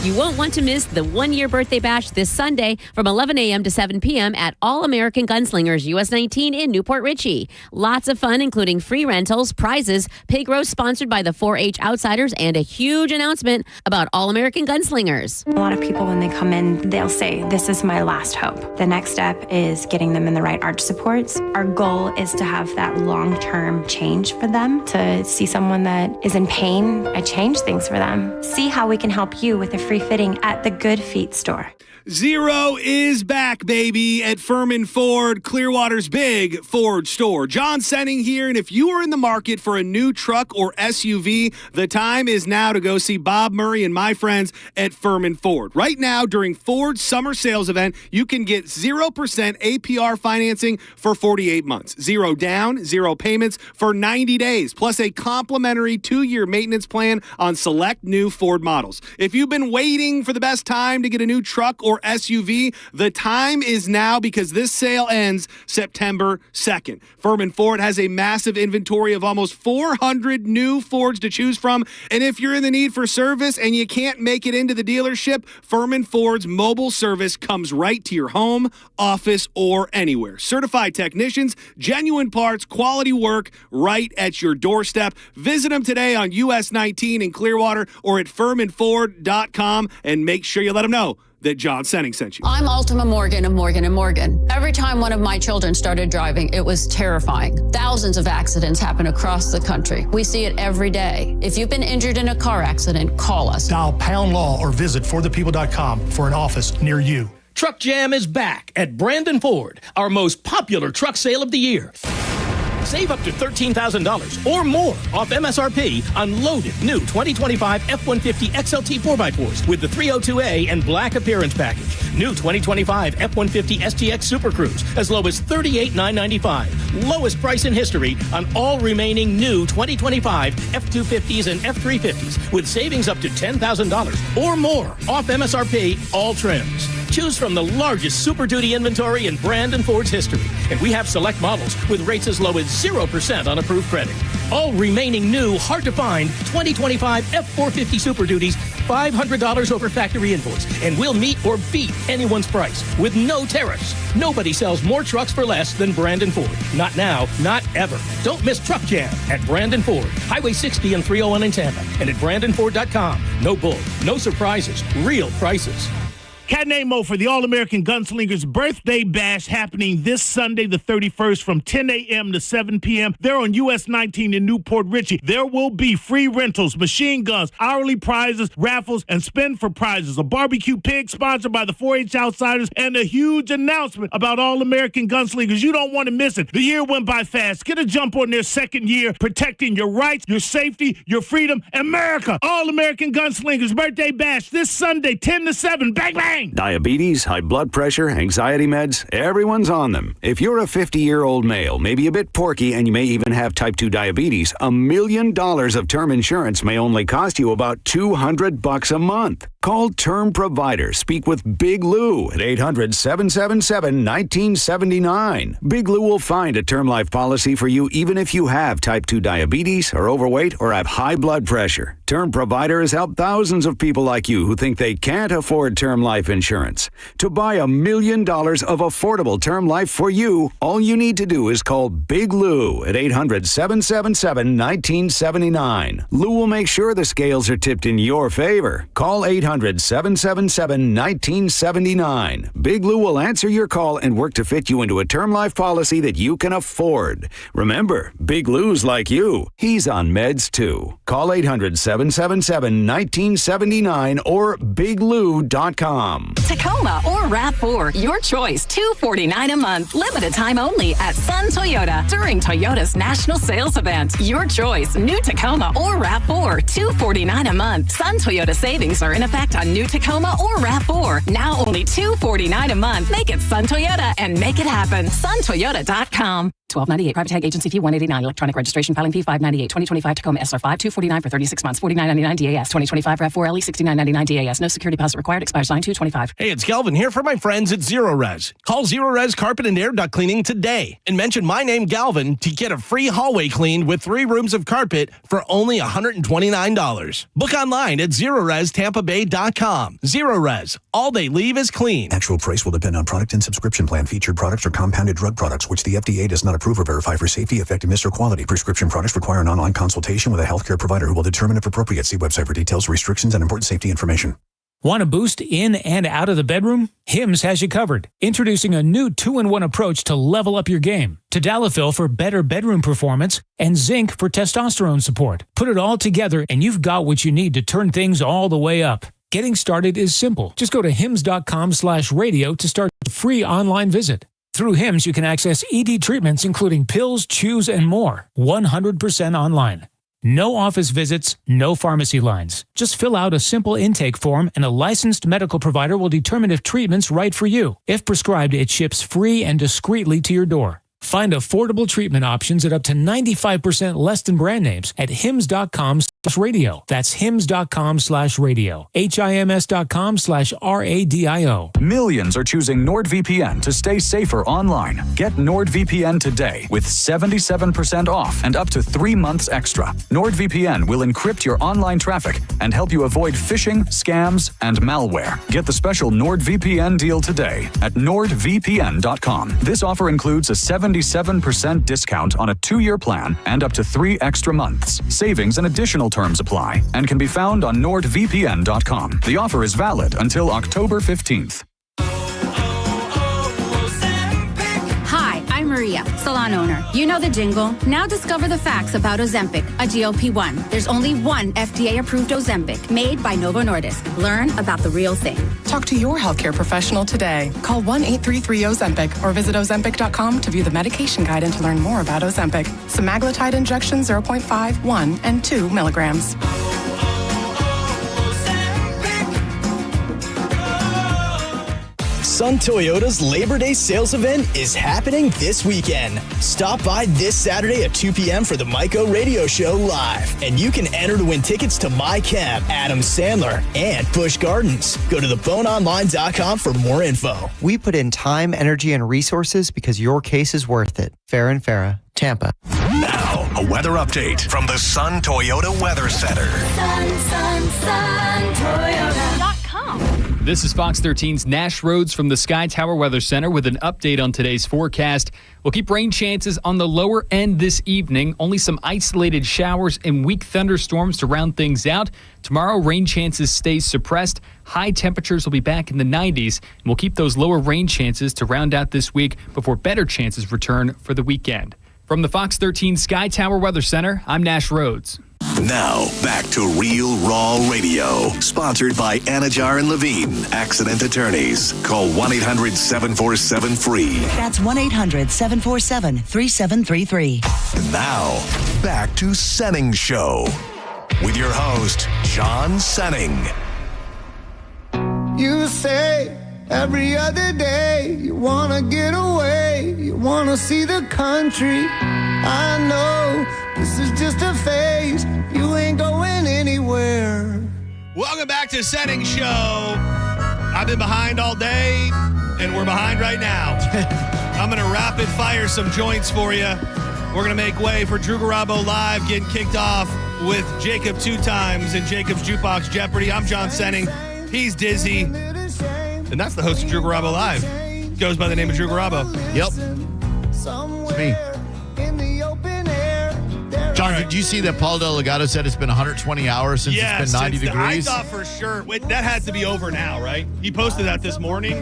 You won't want to miss the one-year birthday bash this Sunday from 11 a.m. to 7 p.m. at All American Gunslingers US 19 in Newport Richey. Lots of fun, including free rentals, prizes, pig roast sponsored by the 4-H Outsiders, and a huge announcement about All American Gunslingers. A lot of people, when they come in, they'll say, "This is my last hope." The next step is getting them in the right arch supports. Our goal is to have that long-term change for them, to see someone that is in pain. I change things for them. See how we can help you with a free fitting at the Good Feet store. Zero is back, baby, at Furman Ford, Clearwater's big Ford store. John Senning here, and if you are in the market for a new truck or SUV, the time is now to go see Bob Murray and my friends at Furman Ford. Right now, during Ford's summer sales event, you can get 0% APR financing for 48 months. Zero down, zero payments for 90 days, plus a complimentary 2-year maintenance plan on select new Ford models. If you've been waiting for the best time to get a new truck or SUV, the time is now because this sale ends September 2nd. Furman Ford has a massive inventory of almost 400 new Fords to choose from. And if you're in the need for service and you can't make it into the dealership, Furman Ford's mobile service comes right to your home, office, or anywhere. Certified technicians, genuine parts, quality work right at your doorstep. Visit them today on US 19 in Clearwater or at FurmanFord.com and make sure you let them know that John Senning sent you. I'm Ultima Morgan of Morgan & Morgan. Every time one of my children started driving, it was terrifying. Thousands of accidents happen across the country. We see it every day. If you've been injured in a car accident, call us. Dial Pound Law or visit forthepeople.com for an office near you. Truck Jam is back at Brandon Ford, our most popular truck sale of the year. Save up to $13,000 or more off MSRP on loaded new 2025 F-150 XLT 4x4s with the 302A and black appearance package. New 2025 F-150 STX Super Cruise as low as $38,995. Lowest price in history on all remaining new 2025 F-250s and F-350s with savings up to $10,000 or more off MSRP, all trims. Choose from the largest Super Duty inventory in Brandon Ford's history. And we have select models with rates as low as 0% on approved credit. All remaining new, hard-to-find 2025 F-450 Super Duties, $500 over factory invoice. And we'll meet or beat anyone's price with no tariffs. Nobody sells more trucks for less than Brandon Ford. Not now, not ever. Don't miss Truck Jam at Brandon Ford. Highway 60 and 301 in Tampa. And at BrandonFord.com. No bull, no surprises, real prices. Cat Nemo for the All-American Gunslingers Birthday Bash happening this Sunday, the 31st from 10 a.m. to 7 p.m. They're on US 19 in Newport Richey. There will be free rentals, machine guns, hourly prizes, raffles, and spin for prizes. A barbecue pig sponsored by the 4-H Outsiders, and a huge announcement about All-American Gunslingers. You don't want to miss it. The year went by fast. Get a jump on their second year, protecting your rights, your safety, your freedom. America, All-American Gunslingers Birthday Bash this Sunday, 10 to 7. Bang, bang! Diabetes, high blood pressure, anxiety meds, everyone's on them. If you're a 50-year-old male, maybe a bit porky, and you may even have type 2 diabetes, $1 million of term insurance may only cost you about $200 a month. Call Term Provider. Speak with Big Lou at 800-777-1979. Big Lou will find a term life policy for you even if you have type 2 diabetes, are overweight, or have high blood pressure. Term Provider has helped thousands of people like you who think they can't afford term life life insurance. To buy $1 million of affordable term life for you, all you need to do is call Big Lou at 800-777-1979. Lou will make sure the scales are tipped in your favor. Call 800-777-1979. Big Lou will answer your call and work to fit you into a term life policy that you can afford. Remember, Big Lou's like you. He's on meds too. Call 800-777-1979 or biglou.com. Tacoma or RAV4, your choice. $249 a month. Limited time only at Sun Toyota during Toyota's national sales event. Your choice. New Tacoma or RAV4, $249 a month. Sun Toyota savings are in effect on new Tacoma or RAV4. Now only $249 a month. Make it Sun Toyota and make it happen. SunToyota.com. $12.98 private tag agency fee $189 electronic registration filing fee $598 2025 Tacoma SR5 $249 for 36 months $49.99 DAS 2025 RAV4 LE $69.99 DAS no security deposit required expires 9/2/25. Hey, it's Galvin here for my friends at Zero Res. Call Zero Res Carpet and Air Duct Cleaning today and mention my name Galvin to get a free hallway cleaned with 3 rooms of carpet for only $129. Book online at ZeroResTampaBay.com. Zero Res, all they leave is clean. Actual price will depend on product and subscription plan. Featured products are compounded drug products which the FDA does not approve or verify for safety, effectiveness, or quality. Prescription products require an online consultation with a healthcare provider who will determine if appropriate. See website for details, restrictions, and important safety information. Want a boost in and out of the bedroom? Hims has you covered. Introducing a new 2-in-1 approach to level up your game. Tadalafil for better bedroom performance and zinc for testosterone support. Put it all together and you've got what you need to turn things all the way up. Getting started is simple. Just go to hims.com/radio to start a free online visit. Through Hims, you can access ED treatments including pills, chews, and more. 100% online. No office visits, no pharmacy lines. Just fill out a simple intake form and a licensed medical provider will determine if treatment's right for you. If prescribed, it ships free and discreetly to your door. Find affordable treatment options at up to 95% less than brand names at hims.com/radio. That's hims.com/radio. HIMS.com/RADIO. Millions are choosing NordVPN to stay safer online. Get NordVPN today with 77% off and up to 3 months extra. NordVPN will encrypt your online traffic and help you avoid phishing, scams, and malware. Get the special NordVPN deal today at nordvpn.com. This offer includes a 77% discount on a 2-year plan and up to 3 extra months. Savings and additional terms apply and can be found on nordvpn.com. The offer is valid until October 15th. Hi, I'm Maria, salon owner. You know the jingle. Now discover the facts about Ozempic, a GLP-1. There's only one FDA-approved Ozempic made by Novo Nordisk. Learn about the real thing. Talk to your healthcare professional today. Call 1-833-OZEMPIC or visit Ozempic.com to view the medication guide and to learn more about Ozempic. Semaglutide injection 0.5, 1, and 2 milligrams. Sun Toyota's Labor Day sales event is happening this weekend. Stop by this Saturday at 2 p.m. for the Myco Radio Show live, and you can enter to win tickets to My Camp, Adam Sandler, and Busch Gardens. Go to theboneonline.com for more info. We put in time, energy, and resources because your case is worth it. Farrah and Farrah, Tampa. Now, a weather update from the Sun Toyota Weather Center. SunToyota.com. This is Fox 13's Nash Rhodes from the Sky Tower Weather Center with an update on today's forecast. We'll keep rain chances on the lower end this evening. Only some isolated showers and weak thunderstorms to round things out. Tomorrow, rain chances stay suppressed. High temperatures will be back in the 90s, and we'll keep those lower rain chances to round out this week before better chances return for the weekend. From the Fox 13 Sky Tower Weather Center, I'm Nash Rhodes. Now, back to Real Raw Radio. Sponsored by Anajar and Levine, accident attorneys. Call 1-800-747-FREE. That's 1-800-747-3733. Now, back to Senning Show. With your host, John Senning. You say every other day you wanna get away, you wanna see the country. I know this is just a phase, you ain't going anywhere. Welcome back to Senning Show. I've been behind all day, and we're behind right now. I'm going to rapid fire some joints for you. We're going to make way for Drew Garabo Live getting kicked off with Jacob 2 times in Jacob's Jukebox Jeopardy. I'm John Senning. He's Dizzy. And that's the host of Drew Garabo Live. Goes by the name of Drew Garabo. Yep. It's me. John, did you see that Paul Delgado said it's been 120 hours since it's been 90 degrees? I thought for sure. That had to be over now, right? He posted that this morning.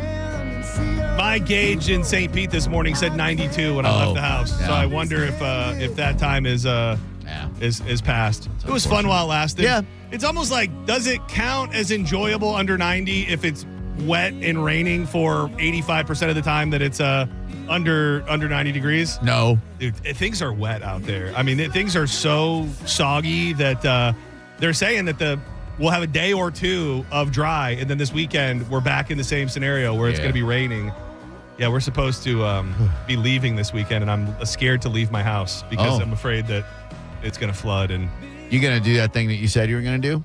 My gauge in St. Pete this morning said 92 when I left the house. Yeah. So I wonder if that time is past. It was fun while it lasted. Yeah. It's almost like, does it count as enjoyable under 90 if it's wet and raining for 85% of the time that it's under 90 degrees? No. Dude, things are wet out there. I mean, things are so soggy that they're saying that we'll have a day or two of dry, and then this weekend we're back in the same scenario where it's going to be raining. Yeah, we're supposed to be leaving this weekend, and I'm scared to leave my house because I'm afraid that it's going to flood. And you going to do that thing that you said you were going to do?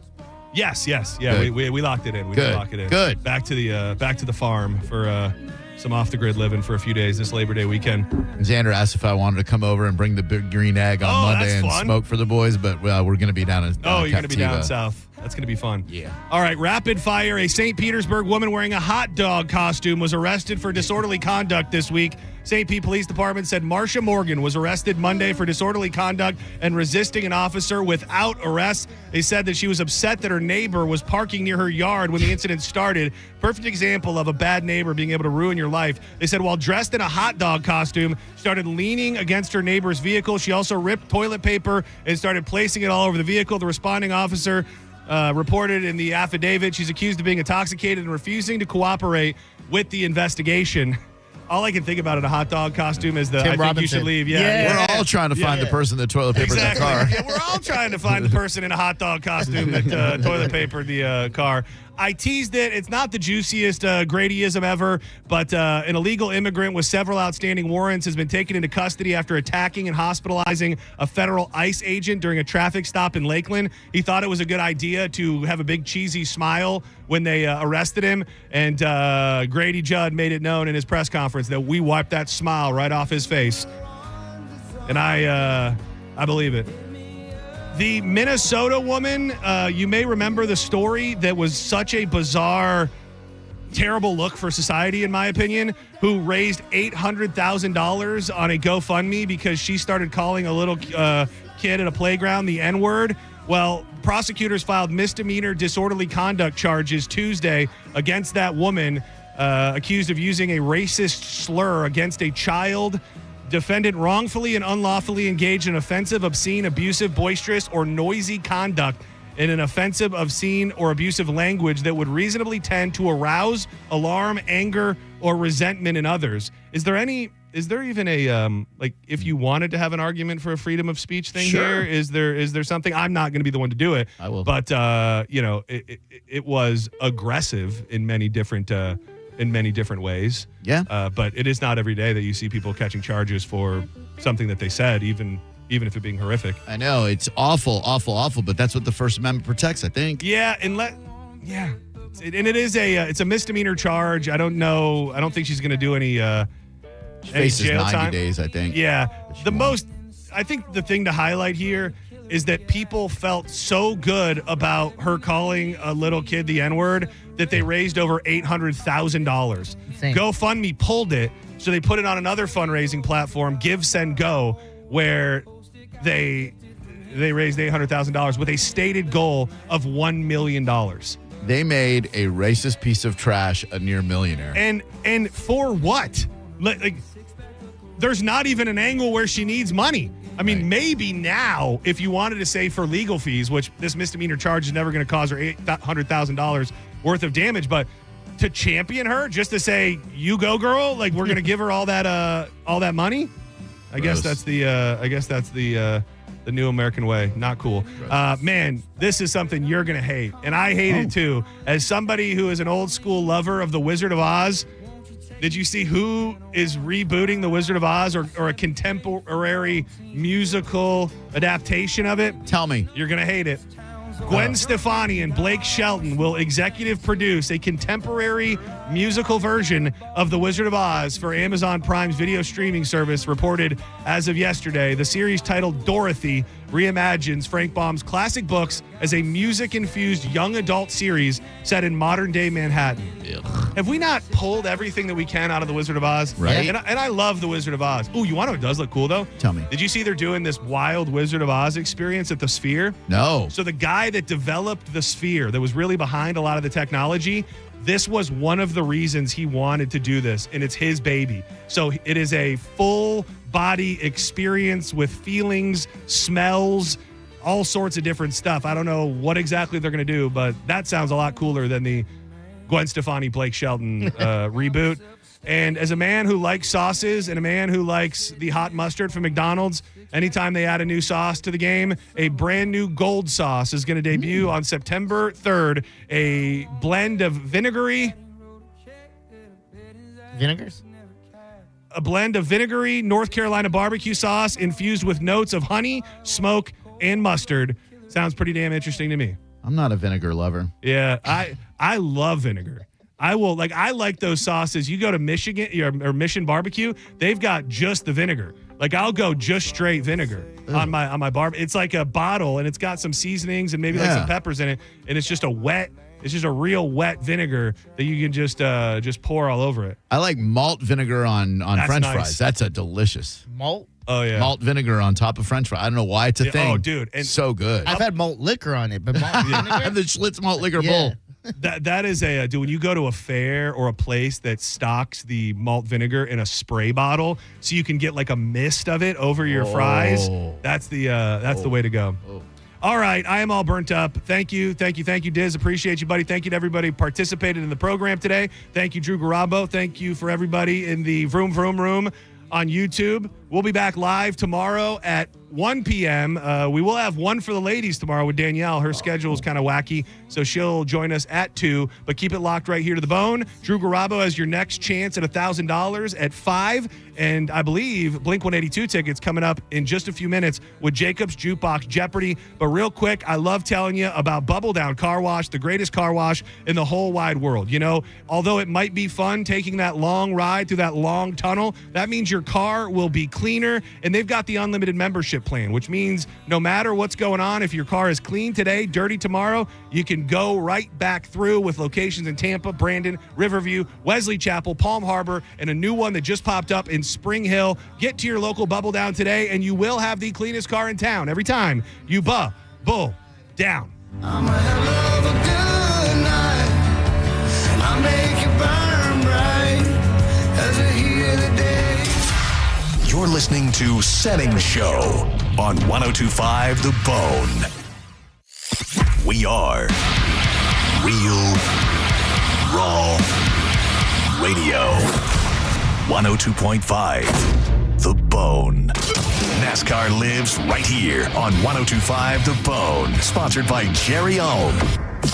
Yes. Yeah, we locked it in. We did lock it in. Good. Back to the farm for some off-the-grid living for a few days this Labor Day weekend. Xander asked if I wanted to come over and bring the big green egg on Monday and smoke for the boys, but we're going to be down in you're going to be down south. That's going to be fun. Yeah. All right, rapid fire. A St. Petersburg woman wearing a hot dog costume was arrested for disorderly conduct this week. St. Pete Police Department said Marsha Morgan was arrested Monday for disorderly conduct and resisting an officer without arrest. They said that she was upset that her neighbor was parking near her yard when the incident started. Perfect example of a bad neighbor being able to ruin your life. They said while dressed in a hot dog costume, started leaning against her neighbor's vehicle. She also ripped toilet paper and started placing it all over the vehicle. The responding officer reported in the affidavit she's accused of being intoxicated and refusing to cooperate with the investigation. All I can think about in a hot dog costume is I think you should leave. We're all trying to find the person that toilet papered the car. Yeah, we're all trying to find the person in a hot dog costume that toilet papered the car. I teased it. It's not the juiciest Gradyism ever, but an illegal immigrant with several outstanding warrants has been taken into custody after attacking and hospitalizing a federal ICE agent during a traffic stop in Lakeland. He thought it was a good idea to have a big cheesy smile when they arrested him, and Grady Judd made it known in his press conference that we wiped that smile right off his face. And I believe it. The Minnesota woman, you may remember the story that was such a bizarre, terrible look for society, in my opinion, who raised $800,000 on a GoFundMe because she started calling a little kid at a playground the N-word. Well, prosecutors filed misdemeanor disorderly conduct charges Tuesday against that woman, accused of using a racist slur against a child. Defendant wrongfully and unlawfully engaged in offensive, obscene, abusive, boisterous, or noisy conduct in an offensive, obscene, or abusive language that would reasonably tend to arouse, alarm, anger, or resentment in others. Is there even a if you wanted to have an argument for a freedom of speech thing here? Is there something? I'm not going to be the one to do it. I will. But it was aggressive in many different ways. Yeah. But it is not every day that you see people catching charges for something that they said, even if it being horrific. I know it's awful, but that's what the First Amendment protects, I think. Yeah, and it is it's a misdemeanor charge. I don't know. I don't think she's going to do any faces jail 90 time. days, I think. Yeah. I think the thing to highlight here is that people felt so good about her calling a little kid the N-word that they raised over $800,000. GoFundMe pulled it, so they put it on another fundraising platform, Give, Send, Go, where they raised $800,000 with a stated goal of $1 million. They made a racist piece of trash a near millionaire. And for what? Like, there's not even an angle where she needs money. I mean, maybe now, if you wanted to say for legal fees, which this misdemeanor charge is never going to cause her $800,000 worth of damage, but to champion her, just to say, you go, girl, like we're going to give her all that money. I guess that's the new American way. Not cool. Man, this is something you're going to hate, and I hate it too. As somebody who is an old school lover of The Wizard of Oz, did you see who is rebooting The Wizard of Oz or a contemporary musical adaptation of it? Tell me. You're going to hate it. Gwen Stefani and Blake Shelton will executive produce a contemporary musical version of The Wizard of Oz for Amazon Prime's video streaming service reported as of yesterday. The series, titled Dorothy, reimagines Frank Baum's classic books as a music-infused young adult series set in modern-day Manhattan. Have we not pulled everything that we can out of The Wizard of Oz? Right. And I love The Wizard of Oz. Ooh, you want to know what does look cool, though? Tell me. Did you see they're doing this wild Wizard of Oz experience at the Sphere? No. So the guy that developed the Sphere, that was really behind a lot of the technology, this was one of the reasons he wanted to do this, and it's his baby. So it is a full body experience with feelings, smells, all sorts of different stuff. I don't know what exactly they're going to do, but that sounds a lot cooler than the Gwen Stefani, Blake Shelton reboot. And as a man who likes sauces and a man who likes the hot mustard from McDonald's, anytime they add a new sauce to the game, a brand new gold sauce is going to debut on September 3rd. A blend of vinegary. Vinegars? A blend of vinegary North Carolina barbecue sauce infused with notes of honey, smoke, and mustard. Sounds pretty damn interesting to me. I'm not a vinegar lover. Yeah, I love vinegar. I like those sauces. You go to Michigan or Mission Barbecue, they've got just the vinegar. Like, I'll go just straight vinegar on my barbecue. It's like a bottle, and it's got some seasonings and maybe like some peppers in it, and it's just a real wet vinegar that you can just pour all over it. I like malt vinegar on French fries. That's a delicious. Malt? Oh, yeah. Malt vinegar on top of French fries. I don't know why it's a thing. Oh, dude. And so good. I've had malt liquor on it, but malt vinegar? The Schlitz malt liquor bowl. That is dude, when you go to a fair or a place that stocks the malt vinegar in a spray bottle so you can get like a mist of it over your fries, that's the way to go. All right, I am all burnt up. Thank you, Diz. Appreciate you, buddy. Thank you to everybody who participated in the program today. Thank you, Drew Garabo. Thank you for everybody in the Vroom Vroom Room on YouTube. We'll be back live tomorrow at 1 p.m. We will have one for the ladies tomorrow with Danielle. Her schedule is kind of wacky, so she'll join us at 2. But keep it locked right here to the bone. Drew Garabo has your next chance at $1,000 at 5. And I believe Blink-182 tickets coming up in just a few minutes with Jacob's Jukebox Jeopardy. But real quick, I love telling you about Bubble Down Car Wash, the greatest car wash in the whole wide world. You know, although it might be fun taking that long ride through that long tunnel, that means your car will be cleaner. And they've got the unlimited membership plan, which means no matter what's going on, if your car is clean today, dirty tomorrow, you can go right back through with locations in Tampa, Brandon, Riverview, Wesley Chapel, Palm Harbor, and a new one that just popped up in Spring Hill. Get to your local Bubble Down today, and you will have the cleanest car in town every time you bull down. I'm a hell of a good night. I'll make you burn bright as I hear the day. You're listening to Senning Show on 102.5 The Bone. We are Real Raw Radio. 102.5 The Bone. NASCAR lives right here on 102.5 The Bone. Sponsored by Jerry Ohm.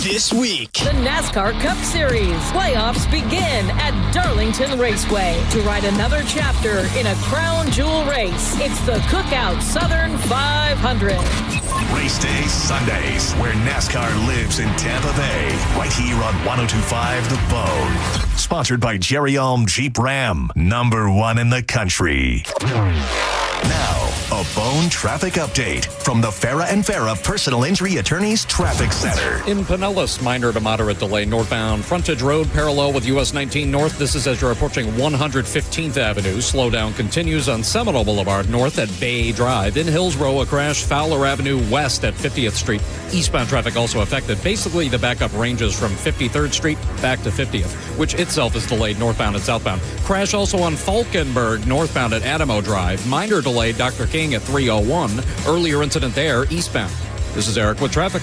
This week, the NASCAR Cup Series playoffs begin at Darlington Raceway to write another chapter in a crown jewel race. It's the Cookout Southern 500. Race day Sundays, where NASCAR lives in Tampa Bay. Right here on 102.5 The Bone. Sponsored by Jerry Ohm Jeep Ram, #1 in the country. Now, a Bone traffic update from the Farah and Farah Personal Injury Attorneys Traffic Center. In Pinellas, minor to moderate delay northbound. Frontage Road parallel with US 19 North. This is as you're approaching 115th Avenue. Slowdown continues on Seminole Boulevard north at Bay Drive. In Hillsborough, a crash. Fowler Avenue west at 50th Street. Eastbound traffic also affected. Basically, the backup ranges from 53rd Street back to 50th, which itself is delayed northbound and southbound. Crash also on Falkenberg northbound at Adamo Drive. Minor delay Dr. King at 301. Earlier incident there eastbound. This is Eric with traffic.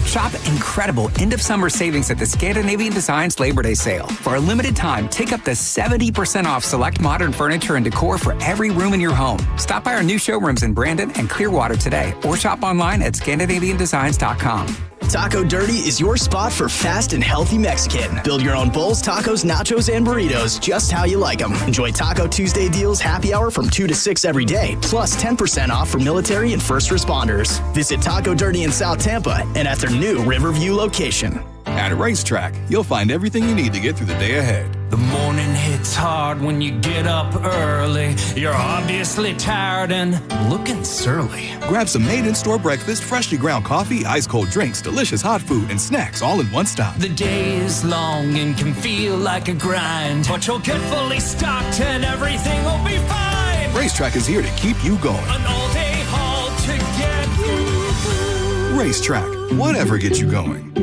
Shop incredible end-of-summer savings at the Scandinavian Designs Labor Day sale. For a limited time, take up to 70% off select modern furniture and decor for every room in your home. Stop by our new showrooms in Brandon and Clearwater today or shop online at ScandinavianDesigns.com. Taco Dirty is your spot for fast and healthy Mexican. Build your own bowls, tacos, nachos, and burritos just how you like them. Enjoy Taco Tuesday deals happy hour from 2 to 6 every day, plus 10% off for military and first responders. Visit Taco Dirty in South Tampa and at their new Riverview location. At Racetrack, you'll find everything you need to get through the day ahead. The morning hits hard when you get up early. You're obviously tired and looking surly. Grab some made-in-store breakfast, freshly ground coffee, ice-cold drinks, delicious hot food, and snacks all in one stop. The day is long and can feel like a grind, but you'll get fully stocked and everything will be fine. Racetrack is here to keep you going. An all-day haul to get you through. Racetrack, whatever gets you going.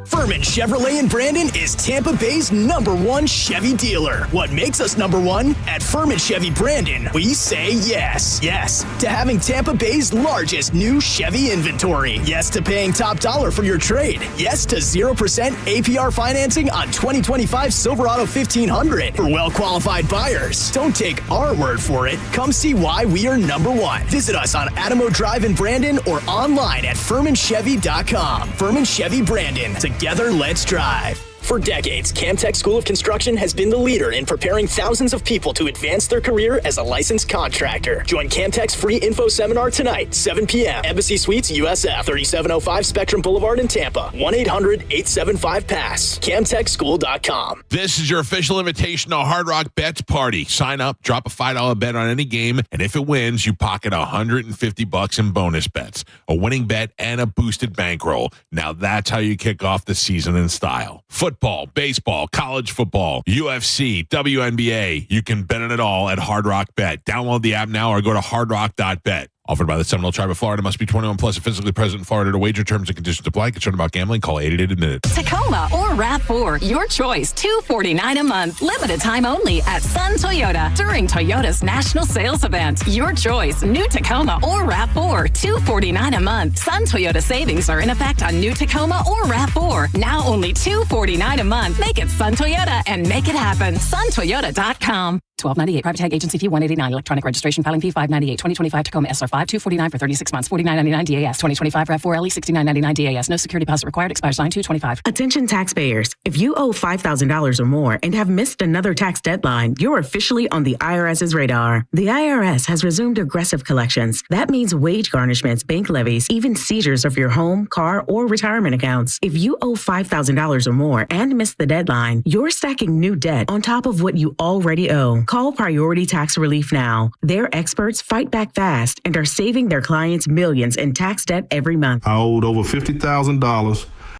Furman Chevrolet in Brandon is Tampa Bay's #1 Chevy dealer. What makes us #1? At Furman Chevy Brandon, we say yes. Yes to having Tampa Bay's largest new Chevy inventory. Yes to paying top dollar for your trade. Yes to 0% APR financing on 2025 Silverado 1500 for well-qualified buyers. Don't take our word for it. Come see why we are #1. Visit us on Adamo Drive in Brandon or online at FurmanChevy.com. Furman Chevy Brandon. Together, let's drive. For decades, Camtech School of Construction has been the leader in preparing thousands of people to advance their career as a licensed contractor. Join Camtech's free info seminar tonight, 7 p.m. Embassy Suites, USF, 3705 Spectrum Boulevard in Tampa. 1-800-875-PASS. CamTechSchool.com. This is your official invitation to Hard Rock Bets Party. Sign up, drop a $5 bet on any game, and if it wins, you pocket $150 in bonus bets, a winning bet, and a boosted bankroll. Now that's how you kick off the season in style. Football, baseball, college football, UFC, WNBA. You can bet on it all at Hard Rock Bet. Download the app now or go to hardrock.bet. Offered by the Seminole Tribe of Florida. Must be 21 plus and physically present in Florida to wager. Terms and conditions apply. Concerned about gambling? Call 888-ADMIT-IT. Tacoma or RAV4, your choice. $249 a month. Limited time only at Sun Toyota during Toyota's national sales event. Your choice. New Tacoma or RAV4, $249 a month. Sun Toyota savings are in effect on new Tacoma or RAV4. Now only $249 a month. Make it Sun Toyota and make it happen. SunToyota.com. $12.98 private tag agency fee $189 electronic registration filing fee $598 2025 Tacoma SR5 $249 for 36 months $49.99 DAS 2025 RAV4 LE $69.99 DAS no security deposit required expires 9/2/25. Attention taxpayers, if you owe $5,000 or more and have missed another tax deadline, you're officially on the IRS's radar. The IRS has resumed aggressive collections. That means wage garnishments, bank levies, even seizures of your home, car, or retirement accounts. If you owe $5,000 or more and missed the deadline, you're stacking new debt on top of what you already owe. Call Priority Tax Relief now. Their experts fight back fast and are saving their clients millions in tax debt every month. I owed over $50,000